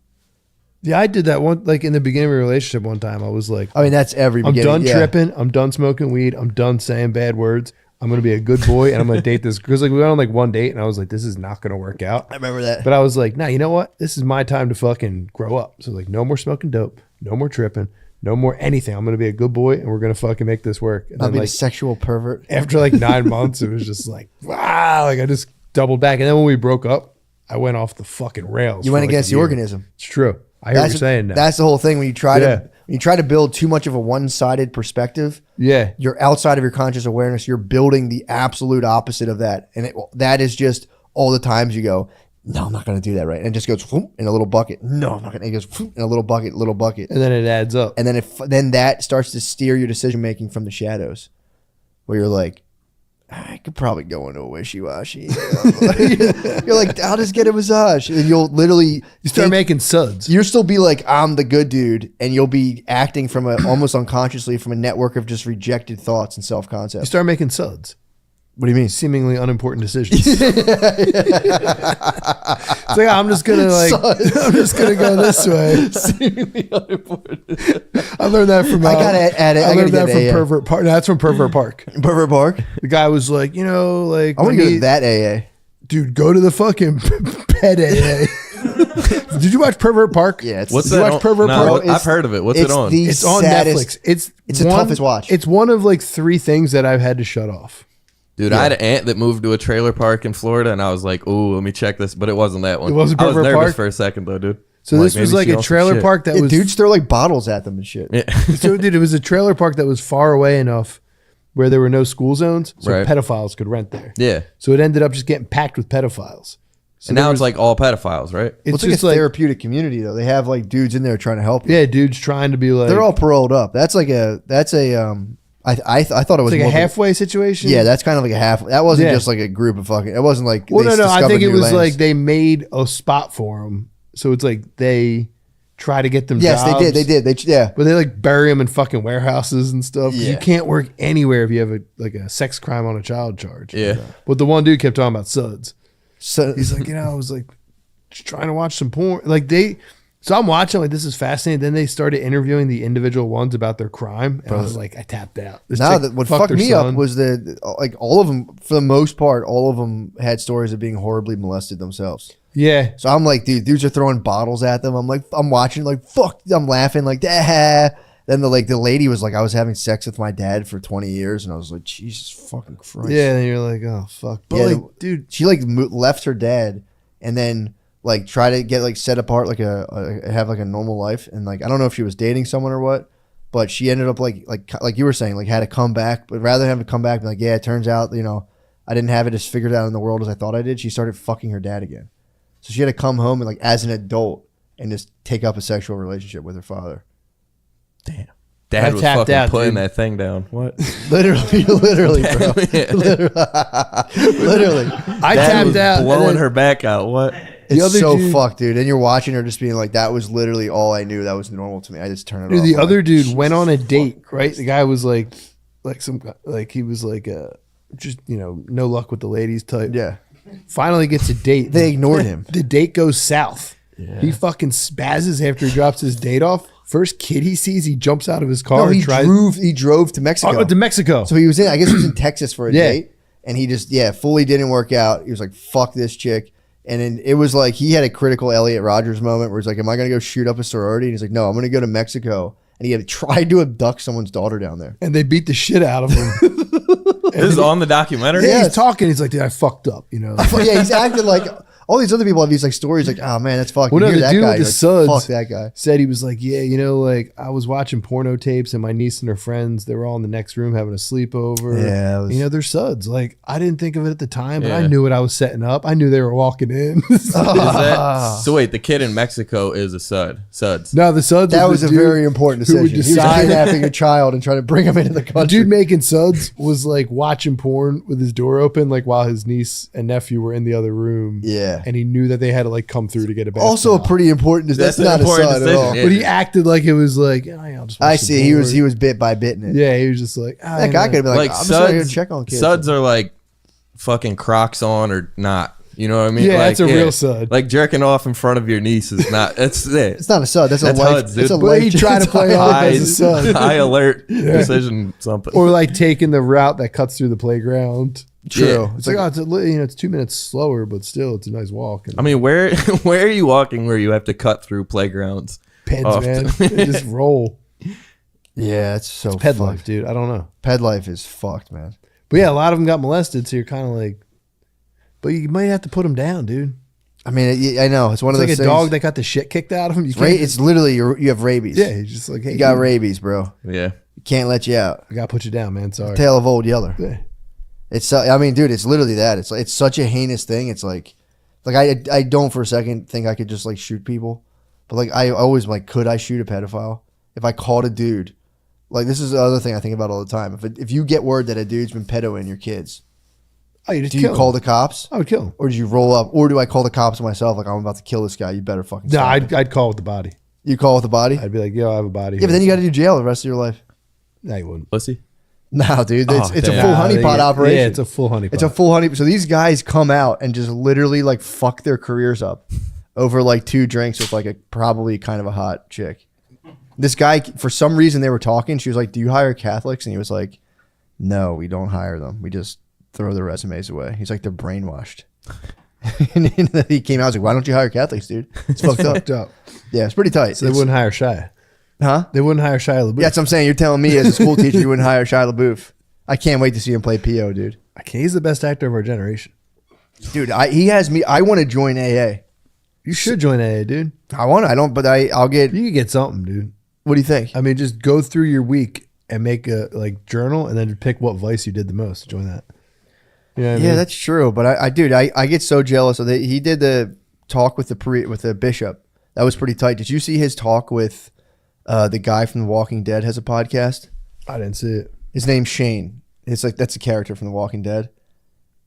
Yeah, I did that one, like in the beginning of a relationship one time. I was like, I mean, that's every I'm beginning. done tripping. I'm done smoking weed. I'm done saying bad words. I'm going to be a good boy and I'm going to date this. Because like we went on like one date and I was like, this is not going to work out. I remember that. But I was like, nah, you know what? This is my time to fucking grow up. So like, no more smoking dope. No more tripping. No more anything. I'm going to be a good boy and we're going to fucking make this work. And I'll then be like a sexual pervert. after like 9 months, it was just like, wow. Like I just doubled back. And then when we broke up, I went off the fucking rails. You for went like against a the year. organism. It's true. I hear what you're saying now. That's the whole thing. When you try Yeah. to build too much of a one-sided perspective, Yeah. you're outside of your conscious awareness. You're building the absolute opposite of that. And that is just all the times you go, no, I'm not going to do that, right? And it just goes whoop, in a little bucket. No, I'm not going to. It goes whoop, in a little bucket. And then it adds up. And then that starts to steer your decision making from the shadows, where you're like, I could probably go into a wishy-washy. You're like, I'll just get a massage. And you'll literally You start making suds. You'll still be like, I'm the good dude. And you'll be acting from almost unconsciously from a network of just rejected thoughts and You self-concept. start making suds. What do you mean? Seemingly unimportant decisions. It's like I'm just gonna go this way. Seemingly unimportant. I learned that from I gotta add it. I I learned gotta that get from AA. Pervert Park. No, that's from Pervert Park. Pervert Park? The guy was like, like I want to go to that AA. dude, go to the fucking pet AA. Did you watch Pervert Park? Yeah, it's What's Did you that? watch Pervert No, Park? I've heard of it. What's it on? It's on saddest- Netflix. It's the toughest watch. It's one of like 3 things that I've had to shut off. Dude, I had an aunt that moved to a trailer park in Florida, and I was like, "Ooh, let me check this," but it wasn't that one. It wasn't I was Pervert nervous Park? for a second though, dude. So I'm this was maybe like she a on some trailer shit. park that Yeah, was dudes throw like bottles at them and shit. Yeah. So, dude, it was a trailer park that was far away enough where there were no school zones, so Right. pedophiles could rent there. Yeah. So it ended up just getting packed with pedophiles. So And there now was- it's like all pedophiles, right? It's it's like a therapeutic community though. They have like dudes in there trying to help. yeah, dudes trying to be like They're all paroled up. I thought it was it's like a more of halfway situation. Yeah, that's kind of like a half. That wasn't Yeah. just like a group of fucking. It wasn't like. Well, they no. I discovered think it new was lands. like they made a spot for them. So it's like they try to get them. Yes, jobs, they did. They did. Yeah. But they like bury them in fucking warehouses and stuff. 'Cause Yeah. You can't work anywhere if you have a sex crime on a child charge. Yeah. But the one dude kept talking about suds. So He's like, I was like just trying to watch some porn. So I'm watching, like, this is fascinating. Then they started interviewing the individual ones about their crime. And I was like, I tapped out. This now chick what fucked fucked her me son. up was all of them, for the most part, all of them had stories of being horribly molested themselves. Yeah. So I'm like, dudes are throwing bottles at them. I'm like, I'm watching, like, fuck. I'm laughing, like, ah. Then the lady was like, I was having sex with my dad for 20 years, and I was like, Jesus fucking Christ. Yeah. And you're like, oh, fuck. But, Yeah, dude. She like left her dad, and then like try to get like set apart, like have like a normal life, and like I don't know if she was dating someone or what, but she ended up like you were saying, like had to come back, but rather than have to come back, like, yeah, it turns out I didn't have it as figured out in the world as I thought I did. She started fucking her dad again, so she had to come home and like as an adult and just take up a sexual relationship with her father. Dad I was tapped fucking out, putting dude. that thing down. What? Literally, bro. Literally. I Dad tapped was out. and blowing then her back out. What? It's other so dude- fucked, dude. And you're watching her just being like, that was literally all I knew. That was normal to me. I just turned it Dude, off. the I'm other like, dude went on a date, right? The guy was like some, like he was like just, no luck with the ladies type. Yeah. Finally gets a date. They ignored him. The date goes south. He fucking spazzes after he drops his date off. First kid he sees, he jumps out of his car No, and tries. he drove to Mexico. To Mexico. So he was I guess he was in Texas for a Yeah. date, and he just fully didn't work out. He was like, fuck this chick. And then it was like he had a critical Elliot Rodgers moment where he's like, am I gonna go shoot up a sorority? And he's like, no, I'm gonna go to Mexico. And he had tried to abduct someone's daughter down there. And they beat the shit out of him. This is on the documentary. Yeah, he's talking. He's like, dude, I fucked up, Yeah, he's acting like all these other people have these like stories like, oh man, that's fucking. Well, no, You're the that dude guy. with the suds Fuck that guy. said he was like, yeah, you know, like I was watching porno tapes and my niece and her friends, they were all in the next room having a sleepover. Yeah, it was- you know, they're suds. Like I didn't think of it at the time, but I Yeah. knew what I was setting up. I knew they were walking in. Is that, so wait, the kid in Mexico is a Suds. No, the suds. That was the a dude very important who would decision. He was decide- kidnapping a child and trying to bring him into the The country. dude making suds was like watching porn with his door open, like while his niece and nephew were in the other room. Yeah. and he knew that they had to like come through to get a bath. Also, a towel. pretty important. That's an not a important side at decision, all. yeah. But he acted like it was like, yeah, I'll just. I watch the see. porn. He was bit by bit in it. Yeah, he was just like That guy could have been like, Like I'm just here to Suds, check on kids. Suds are like fucking Crocs on or not. You know what I mean? Yeah, like, that's a real Sud. Like jerking off in front of your niece is not. It's it. It's not a sud. That's a That's life. HUDs, dude. It's a But life. he tried to play off high, as a sud. high alert precision something. Or like taking the route that cuts through the playground. True. Yeah. It's like, oh, it's it's 2 minutes slower, but still, it's a nice walk. And I mean, where are you walking where you have to cut through playgrounds? peds, often. man, They just roll. Yeah, it's so Ped fucked. life, dude. I don't know, Ped life is fucked, man. but yeah, a lot of them got molested, so you're kind of like, but you might have to put them down, dude. I mean, I know it's one It's of like those a things. dog that got the shit kicked out of him. You Ra- can't. it's literally you have rabies. Yeah, he's just like, hey, you got dude, rabies, bro. Yeah. Can't let you out. I gotta put you down, man. Sorry. Tale of Old Yeller. Yeah. It's I mean, dude, it's literally that. It's such a heinous thing. It's like I don't for a second think I could just like shoot people, but like I always like, could I shoot a pedophile if I caught a dude? Like this is the other thing I think about all the time. If you get word that a dude's been pedoing your kids, Oh, you just do you kill call him. the cops? I would kill him. Or do you roll up? Or do I call the cops myself? Like, I'm about to kill this guy. You better fucking No, stop it. I'd call with the body. You call with the body? I'd be like, yo, I have a body. Yeah, but then you got to do jail the rest of your life. No, you wouldn't. Pussy. No, dude. It's, Oh, it's a damn. full Nah, honeypot they- operation. Yeah, it's a full honeypot. It's a full honey. So these guys come out and just literally like fuck their careers up over like 2 drinks with like a probably kind of a hot chick. This guy, for some reason, they were talking. She was like, "Do you hire Catholics?" And he was like, "No, we don't hire them. We just throw their resumes away." He's like, "They're brainwashed." And then he came out. I was like, "Why don't you hire Catholics, dude? It's fucked up." fucked up. Yeah, it's pretty tight. So they wouldn't hire Shia. Huh? They wouldn't hire Shia LaBeouf. Yeah, that's what I'm saying. You're telling me as a school teacher you wouldn't hire Shia LaBeouf. I can't wait to see him play P.O., dude. He's the best actor of our generation. Dude, he has me. I want to join AA. You should join AA, dude. I want to. I don't, but I'll get. You could get something, dude. What do you think? I mean, just go through your week and make a like journal, and then pick what vice you did the most. Join that. You know what I Yeah, mean? that's true. But I get so jealous. So he did the talk with the bishop. That was pretty tight. Did you see his talk with the guy from The Walking Dead? Has a podcast. I didn't see it. His name's Shane. It's like that's a character from The Walking Dead.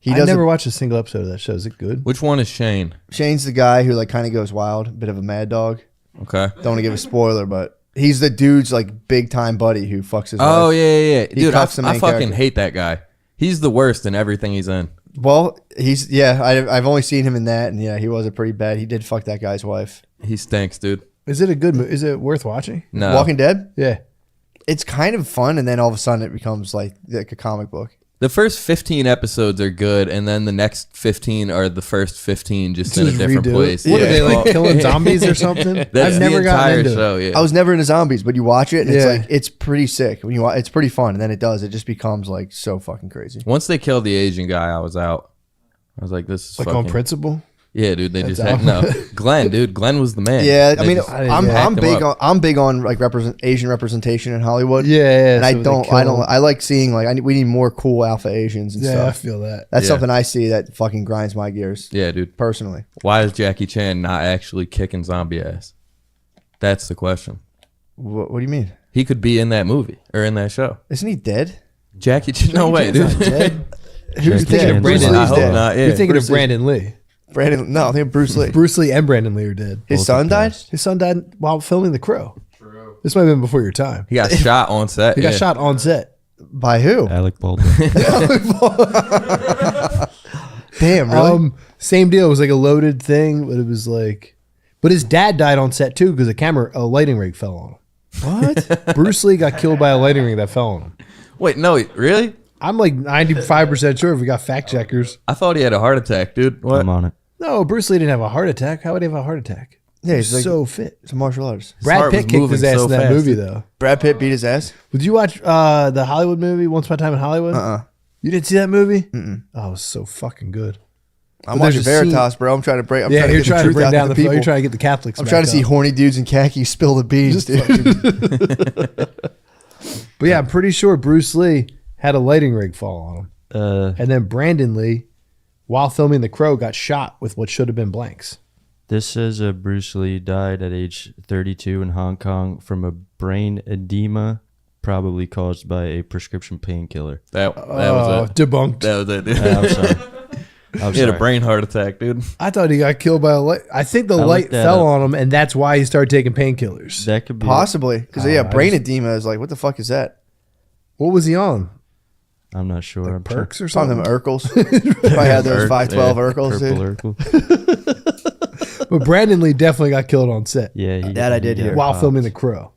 He I does. never watched a single episode of that show. Is it good? Which one is Shane? Shane's the guy who like kind of goes wild, a bit of a mad dog. Okay. Don't want to give a spoiler, but he's the dude's like big time buddy who fucks his Oh wife. yeah. He Dude, I cuffs the main fucking character. hate that guy. He's the worst in everything he's in. Well, I've only seen him in that, and yeah, he was a pretty bad. He did fuck that guy's wife. He stinks, dude. Is it a good movie? Is it worth watching? No. Walking Dead. Yeah. It's kind of fun, and then all of a sudden it becomes like a comic book. The first 15 episodes are good, and then the next 15 are the first 15 just in a different redo it. place. What are they like Well, killing zombies or something? That's I've never the gotten entire into show. it. Yeah. I was never into zombies, but you watch it, and it's Yeah. like it's pretty sick. When you watch, it's pretty fun, and then it just becomes like so fucking crazy. Once they killed the Asian guy, I was out. I was like, this is Like fucking... on principle. Yeah, dude. They just That's had no. Glenn, dude. Glenn was the man. Yeah, I They mean, just I'm hacked him big up. on like Asian representation in Hollywood. Yeah. and so I they don't kill them. I like seeing like we need more cool alpha Asians and Yeah, I stuff. feel that. That's Yeah. something I see that fucking grinds my gears Yeah, dude. personally. Why is Jackie Chan not actually kicking zombie ass? That's the question. What do you mean? He could be in that movie or in that show. Isn't he dead? Jackie Chan? No way, dude. Who's thinking Chan's of Bruce dead. Lee's I hope dead? not. Yeah. You're thinking Bruce of Lee. Brandon Lee. Brandon? No, I think of Bruce Lee. Bruce Lee and Brandon Lee are dead. His son died. His son died while filming The Crow. True. This might have been before your time. He got shot on set. He got shot on set. By who? Alec Baldwin. Damn, really? Same deal. It was like a loaded thing, but it was like, but his dad died on set too because a lighting rig fell on him. What? Bruce Lee got killed by a lighting rig that fell on him. Wait, no, really? I'm like 95% sure if we got fact checkers. I thought he had a heart attack, dude. What? I'm on it. No, Bruce Lee didn't have a heart attack. How would he have a heart attack? Yeah, He's he's like, so fit. it's a martial artist. Brad heart Pitt was kicked his moving ass so in that fast. movie though. Brad Pitt beat his ass. Did you watch the Hollywood movie Once Upon a Time in Hollywood? Uh-uh. You didn't see that movie? Oh, it was so fucking good. I'm But there's watching a Veritas, bro. I'm trying to break. I'm Yeah, trying to you're get trying the to truth bring out down to the people. You're trying to get the Catholics. I'm trying to see horny dudes in khaki spill the beans, dude. But yeah, I'm pretty sure Bruce Lee had a lighting rig fall on him, and then Brandon Lee, while filming The Crow, got shot with what should have been blanks. This says Bruce Lee died at age 32 in Hong Kong from a brain edema, probably caused by a prescription painkiller. That was it. Debunked. That was it, dude. I'm sorry. I'm He had a sorry. brain heart attack, dude. I thought he got killed by a light. I think the light looked that fell up. on him, and that's why he started taking painkillers. That could be Possibly, because I brain just- edema is like, what the fuck is that? What was he on? I'm not sure. I'm Perks or It's on something? them Urkels. If I had those Urk, 512 yeah. Urkels, dude. Purple Urkel. But Brandon Lee definitely got killed on set Yeah, That I did got hear. while popped. filming The Crow.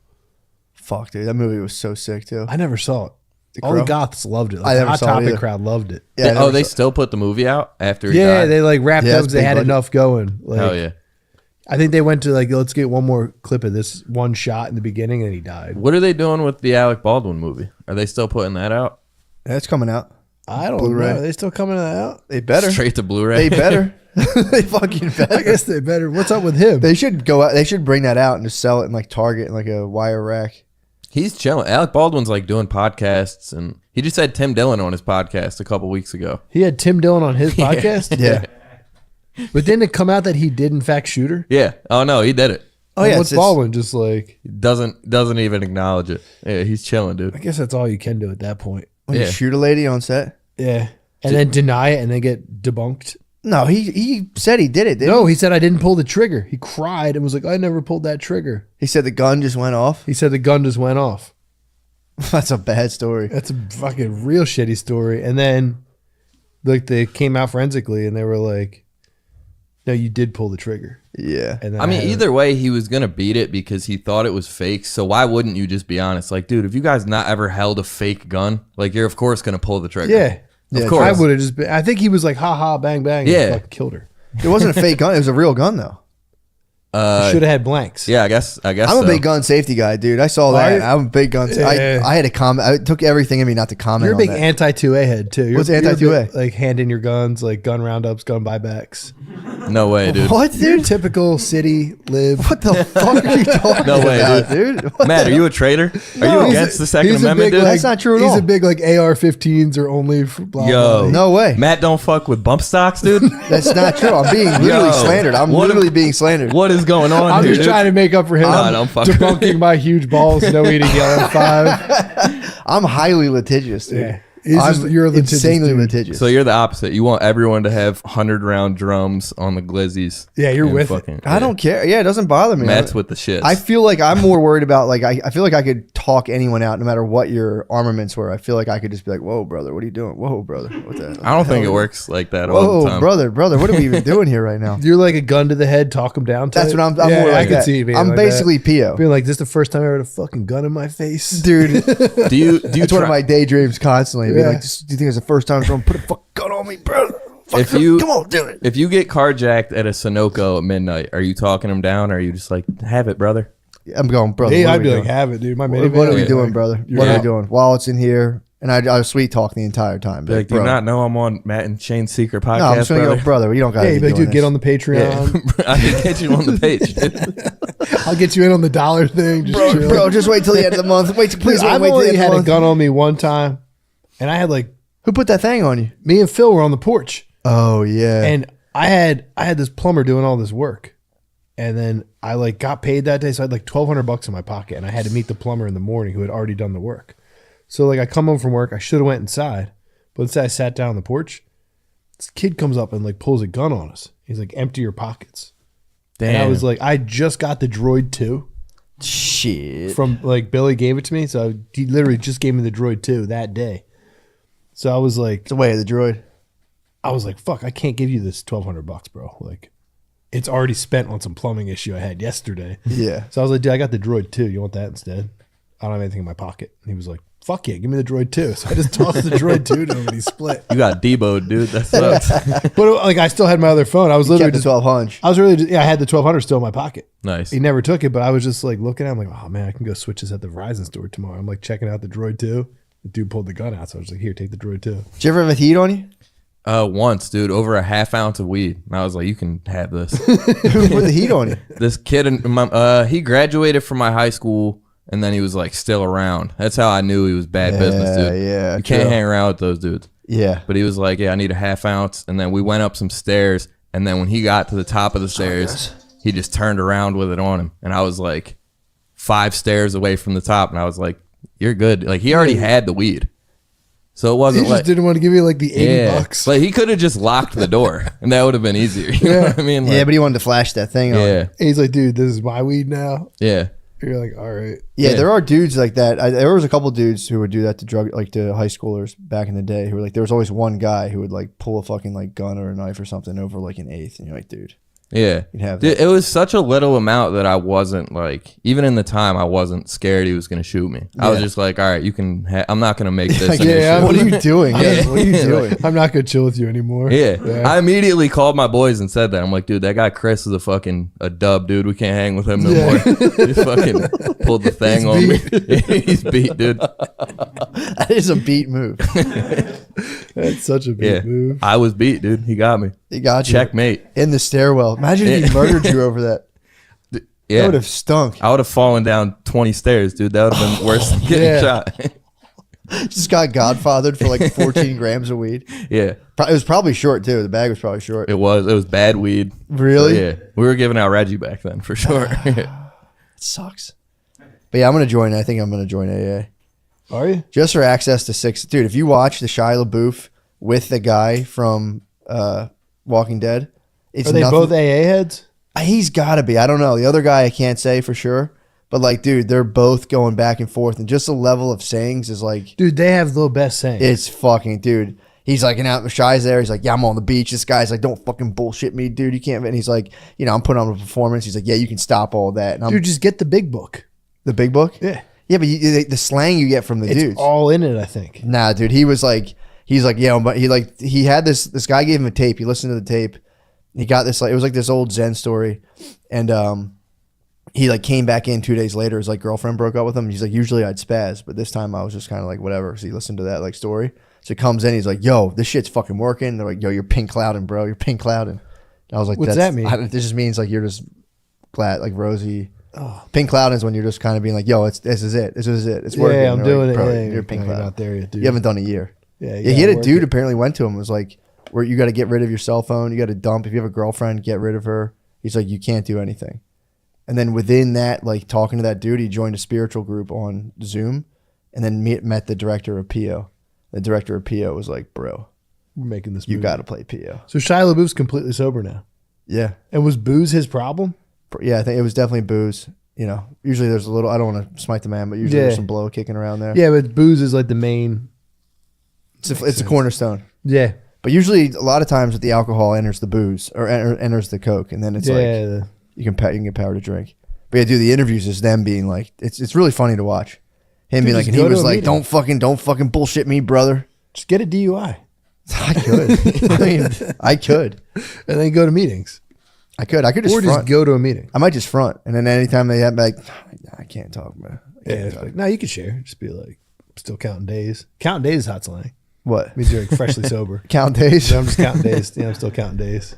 Fuck, dude, that movie was so sick too. I never saw it. The All the Crow? goths loved it. I Like, the never Hot saw it Topic either. crowd loved it. Yeah, I never They saw- still put the movie out after he Yeah, died? they like wrapped Yeah, up it's because they big had budget. enough going. Like, Hell yeah. I think they went to like, let's get one more clip of this one shot in the beginning, and he died. What are they doing with the Alec Baldwin movie? Are they still putting that out? That's coming out. I don't Blu-ray. know. Are they still coming out? They better. Straight to Blu-ray. They better. They fucking better. I guess they better. What's up with him? They should go out. They should bring that out and just sell it in like Target in like a wire rack. He's chilling. Alec Baldwin's like doing podcasts, and he just had Tim Dillon on his podcast a couple weeks ago. He had Tim Dillon on his podcast. Yeah. But didn't it come out that he did in fact shoot her? Yeah. Oh no, he did it. Oh And yeah. what's Baldwin just like? He doesn't even acknowledge it. Yeah, he's chilling, dude. I guess that's all you can do at that point. When you Yeah. shoot a lady on set. Yeah, and then deny it and then get debunked. No, he said he did it. Didn't No, he said I didn't pull the trigger. He cried and was like, I never pulled that trigger. he said the gun just went off. He said the gun just went off. That's a bad story. That's a fucking real shitty story. And then, like, they came out forensically and they were like, no, you did pull the trigger. Yeah. And then I mean, had- either way, he was gonna beat it because he thought it was fake. So why wouldn't you just be honest? Like, dude, if you guys not ever held a fake gun, like you're of course gonna pull the trigger. Yeah. Yeah, Of course. I would have just been, I think he was like, ha ha, bang, bang. Yeah. And fucking killed her. It wasn't a fake gun. It was a real gun though. Should have had blanks. Yeah, I guess. I'm so. a big gun safety guy, dude. I saw Are that. you? I'm a big gun. Yeah. I had to comment. I took everything in me not to comment. You're a big on that. anti-2A head, too. You're, What's you're a anti-2A? big, like, hand in your guns, like gun roundups, gun buybacks. No way, dude. What, You're dude? typical city, live. What the fuck are you talking No way, about, dude? What Matt, the are you a traitor? Are you against the Second He's a Amendment, big, dude? like- That's not true at He's all. a big, like, AR-15s are only for blah, Yo. blah. No way. Matt don't fuck with bump stocks, dude. That's not true. I'm being literally Yo. slandered. I'm What literally am- being slandered. What is going on I'm here, just dude? trying to make up for him. Nah, don't fuck. Debunking my huge balls, no eating yellow 5. I'm highly litigious, dude. Yeah. He's I'm just- you're a litigious insanely dude. litigious. So you're the opposite. You want everyone to have 100-round drums on the glizzies. Yeah, you're and with it. I don't care. Yeah, it doesn't bother me. Matt's with the shits. I feel like I'm more worried about like I feel like I could talk anyone out no matter what your armaments were. I feel like I could just be like, "Whoa, brother, what are you doing? Whoa, brother, what the? I don't think it hell? works like that all the Whoa, time. brother, what are we even doing here right now? You're like a gun to the head, talk him down. That's type. what I'm Yeah, more like I can that. see you being I'm like basically that. P.O. Being like, this is the first time I ever had a fucking gun in my face. Dude, Do you that's one of my daydreams constantly. Be Yeah. like, do you think it's the first time someone put a fucking gun on me, bro? If you Come on, do it. if you get carjacked at a Sunoco at midnight, are you talking them down, or are you just like, have it, brother? I'm going, brother. Hey, what are I'd we be doing? like, have it, dude. My What minivan. are we Like, doing, brother? you're What are out. we doing? Wallets in here, and I sweet talk the entire time. Be like, do you not know I'm on Matt and Shane's secret podcast, No, I'm just gonna brother? go, brother. You don't got Yeah, to you'd be like, dude, get on the Patreon. I can get you on the page. dude. I'll get you in on the dollar thing. Just chill. bro. Just wait till the end of the month. Wait, please Dude, I've wait till the only end of had the a month. gun on me one time, and I had like Who put that thing on you? me and Phil were on the porch, Oh yeah. and I had this plumber doing all this work, and then I like got paid that day, so I had like $1,200 in my pocket, and I had to meet the plumber in the morning who had already done the work. So like I come home from work, I should have went inside, but instead I sat down on the porch. This kid comes up and like pulls a gun on us. He's like, empty your pockets. Damn. And I was like, I just got the Droid 2 Shit. from like Billy gave it to me. So he literally just gave me the Droid 2 that day. So I was like, It's the way of the droid. fuck, I can't give you this $1,200, bro. Like, it's already spent on some plumbing issue I had yesterday. Yeah. So I was like, dude, I got the Droid 2. You want that instead? I don't have anything in my pocket. And he was like, fuck yeah, give me the Droid 2. So I just tossed the Droid 2 to him and he split. You got Debo'd, dude. That sucks. But like, I still had my other phone. I was literally Kept the just, 1200. I was really just, I had the 1,200 still in my pocket. Nice. He never took it, but I was just like looking at him like, oh man, I can go switch this at the Verizon store tomorrow. I'm like checking out the Droid 2. The dude pulled the gun out. So I was like, here, take the Droid 2. Did you ever have a heat on you? Once, dude, over a half ounce of weed. And I was like, you can have this. Who put the heat on you? This kid, he graduated from my high school, and then he was like still around. That's how I knew he was bad business, dude. Yeah, you can't true. hang around with those dudes. Yeah. But he was like, yeah, I need a half ounce. And then we went up some stairs, and then when he got to the top of the stairs, he just turned around with it on him. And I was like 5 stairs away from the top, and I was like, you're good. Like, he already had the weed. So it He wasn't just like, didn't want to give you like the $80. like he could have just locked the door, and that would have been easier. You know what I mean? Like, Yeah, but he wanted to flash that thing on. yeah, And he's like, dude, this is my weed now. yeah. You're like, all right. Yeah, there are dudes like that. There was a couple dudes who would do that to to high schoolers back in the day. Who were like, there was always one guy who would like pull a fucking like gun or a knife or something over like an eighth, and you're like, dude, Yeah. you'd have Dude, that. it was such a little amount that I wasn't like, even in the time, I wasn't scared he was going to shoot me. I was Yeah. just like, all right, you can, I'm not going to make this Like, an yeah, issue. what are you doing? Yeah, what are you doing? I'm not gonna chill with you anymore. Yeah. I immediately called my boys and said that. I'm like, dude, that guy Chris is a dub, dude. We can't hang with him no more. He fucking pulled the thing on me. He's beat, dude. That is a beat move. That's such a big Yeah. move. I was beat, dude. He got me. He got you Checkmate. in the stairwell. Imagine if he murdered you over that. That Yeah. would have stunk. I would have fallen down 20 stairs, dude. That would have been worse than getting Yeah. shot. Just got godfathered for like 14 grams of weed. Yeah. It was probably short too. The bag was probably short. It was bad weed. Really? Yeah. We were giving out Reggie back then for sure. It sucks. But yeah, I'm gonna join. I think I'm gonna join AA Are you? just for access to 6. Dude, if you watch the Shia LaBeouf with the guy from Walking Dead, it's Are they nothing. both AA heads? He's got to be. I don't know. The other guy I can't say for sure. But like, dude, they're both going back and forth, and just the level of sayings is like, Dude, they have the best saying. it's fucking, dude. He's like, and out Shy's there. He's like, yeah, I'm on the beach. This guy's like, don't fucking bullshit me, dude. You can't. And he's like, you know, I'm putting on a performance. He's like, yeah, you can stop all that. And I'm Dude, just get the big book. the big book. Yeah. Yeah, but the slang you get from the It's dudes. all in it, I think. Nah, dude. He's like, yeah, but he had this guy gave him a tape. He listened to the tape. He got this, like, it was like this old Zen story. And he like came back in 2 days later. His like girlfriend broke up with him. He's like, usually I'd spaz, but this time I was just kind of like, whatever. So he listened to that like story. So he comes in, he's like, yo, this shit's fucking working. They're like, yo, you're pink clouding, bro. You're pink clouding. And I was like, What's that mean? This just means like you're just glad, like rosy. Pink clouding is when you're just kind of being like, yo, this is it. This is it. It's working. Yeah, I'm They're doing like, it. Bro, Yeah, you're pink no, cloud. you're not there yet, dude. You haven't done a year. Yeah, Yeah, he had a dude apparently went to him, was like, where you got to get rid of your cell phone. You got to dump. If you have a girlfriend, get rid of her. He's like, you can't do anything. And then within that, like talking to that dude, he joined a spiritual group on Zoom and then met the director of PO. The director of PO was like, bro, We're making this you movie. got to play PO. So Shia LaBeouf's completely sober now. Yeah. And was booze his problem? Yeah, I think it was definitely booze. You know, usually there's a little, I don't want to smite the man, but usually there's Yeah. some blow kicking around there. Yeah, but booze is like the main. It's a cornerstone. Yeah. But usually a lot of times the alcohol enters the booze or enters the Coke. And then it's like, Yeah. you can get power to drink. But yeah, dude, the interviews is them being like, it's really funny to watch. Him being like, just and he go to was a like, meeting. don't fucking bullshit me, brother. Just get a DUI I could. I mean, I could. and then go to meetings. I could just Or front. just go to a meeting. I might just front. And then anytime they have like, I can't talk, man. I Yeah. can't It's talk. like, no, you can share. Just be like, still counting days. Counting days is hot slang. What? Means you're like freshly sober. Count days. So I'm just counting days. Yeah, I'm still counting days.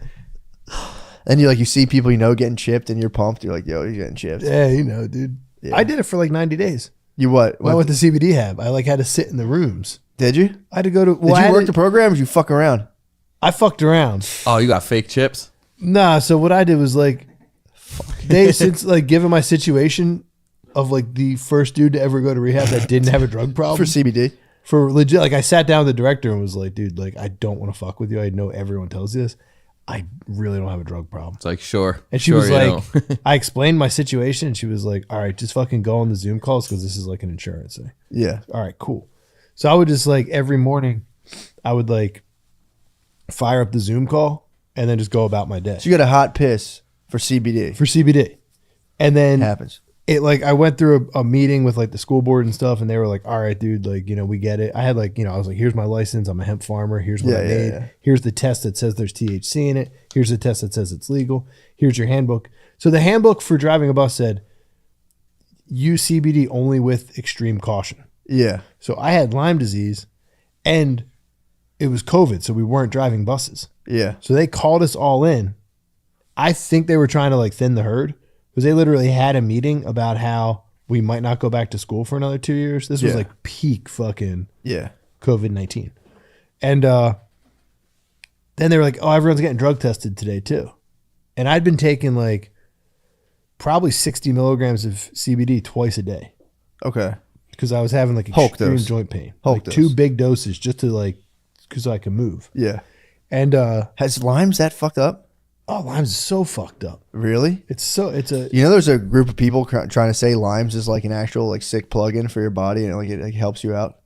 And you see people you know getting chipped and you're pumped. You're like, yo, you're getting chipped. Yeah, you know, dude. Yeah. I did it for like 90 days. You what? When I went to CBD Hab, I like had to sit in the rooms. Did you? I had to go to. Well, Did I you had work to- the program or did you fuck around? I fucked around. Oh, you got fake chips? Nah, so what I did was like, since like given my situation of like the first dude to ever go to rehab that didn't have a drug problem For CBD? for legit, like I sat down with the director and was like, dude, like I don't want to fuck with you. I know everyone tells you this. I really don't have a drug problem. It's like, sure. And she sure was you like, don't. I explained my situation and she was like, all right, just fucking go on the Zoom calls because this is like an insurance thing. Yeah. All right, cool. So I would just like every morning, I would like fire up the Zoom call and then just go about my day So you got a hot piss for CBD. for CBD. And then Happens. it like I went through a meeting with like the school board and stuff, and they were like, all right, dude, like, you know, we get it. I had like, you know, I was like, here's my license. I'm a hemp farmer. Here's what I Yeah, made. yeah. Here's the test that says there's THC in it. Here's the test that says it's legal. Here's your handbook. So the handbook for driving a bus said, use CBD only with extreme caution. Yeah. So I had Lyme disease, and it was COVID, so we weren't driving buses. Yeah. So they called us all in. I think they were trying to like thin the herd because they literally had a meeting about how we might not go back to school for another 2 years. This was Yeah. like peak fucking Yeah. COVID-19. And then they were like, oh, everyone's getting drug tested today too. And I'd been taking like probably 60 milligrams of CBD twice a day Okay. because I was having like Hulk extreme dose. joint pain. Hulk like 2 dose. big doses just to like, because I could move. Yeah. And Has Lyme's that fucked up? oh, Lyme's is so fucked up. Really? It's a You know, there's a group of people trying to say Lyme's is like an actual like sick plug-in for your body, and like it like, helps you out.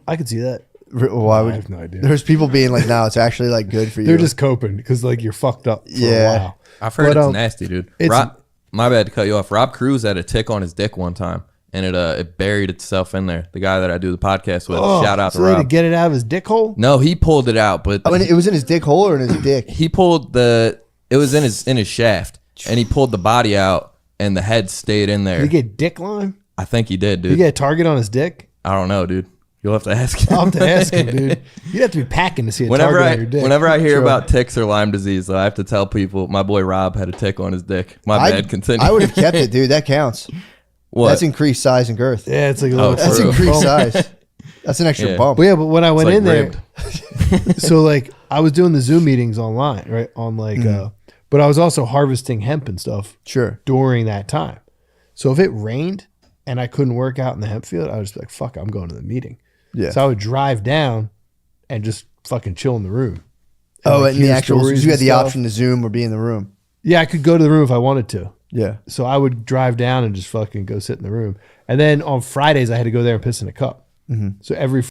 I could see that. Why would I have no idea. There's people being like, no, it's actually like good for you. They're just coping because like you're fucked up for Yeah. a while. I've heard But, it's nasty, dude. it's- My bad to cut you off. Rob Cruz had a tick on his dick one time, and it buried itself in there. The guy that I do the podcast with. Oh, Shout out to so they had Rob. to get it out of his dick hole. No, he pulled it out, but I mean, it was in his dick hole or in his dick. he pulled it was in his shaft, and he pulled the body out, and the head stayed in there. Did he get dick Lyme? I think he did, Did he dude. get a target on his dick? I don't know, dude. You'll have to ask him. I'll have to ask him, dude. You'd have to be packing to see a Whenever target I on your dick. whenever I hear Sure. about ticks or Lyme disease, though, I have to tell people my boy Rob had a tick on his dick. My bad. Continue. I would have kept it, dude. That counts. What? That's increased size and girth. Yeah, it's like a little. That's true. increased size. That's an extra Yeah. bump. But yeah, but when I went like in there, ribbed. so like I was doing the Zoom meetings online, right? On like, but I was also harvesting hemp and stuff Sure. during that time. So if it rained and I couldn't work out in the hemp field, I would just be like, fuck, I'm going to the meeting. Yeah. So I would drive down and just fucking chill in the room. Oh, like, and the hear actual, stories you had and the stuff. option to Zoom or be in the room. Yeah, I could go to the room if I wanted to. Yeah. So I would drive down and just fucking go sit in the room. And then on Fridays, I had to go there and piss in a cup. So every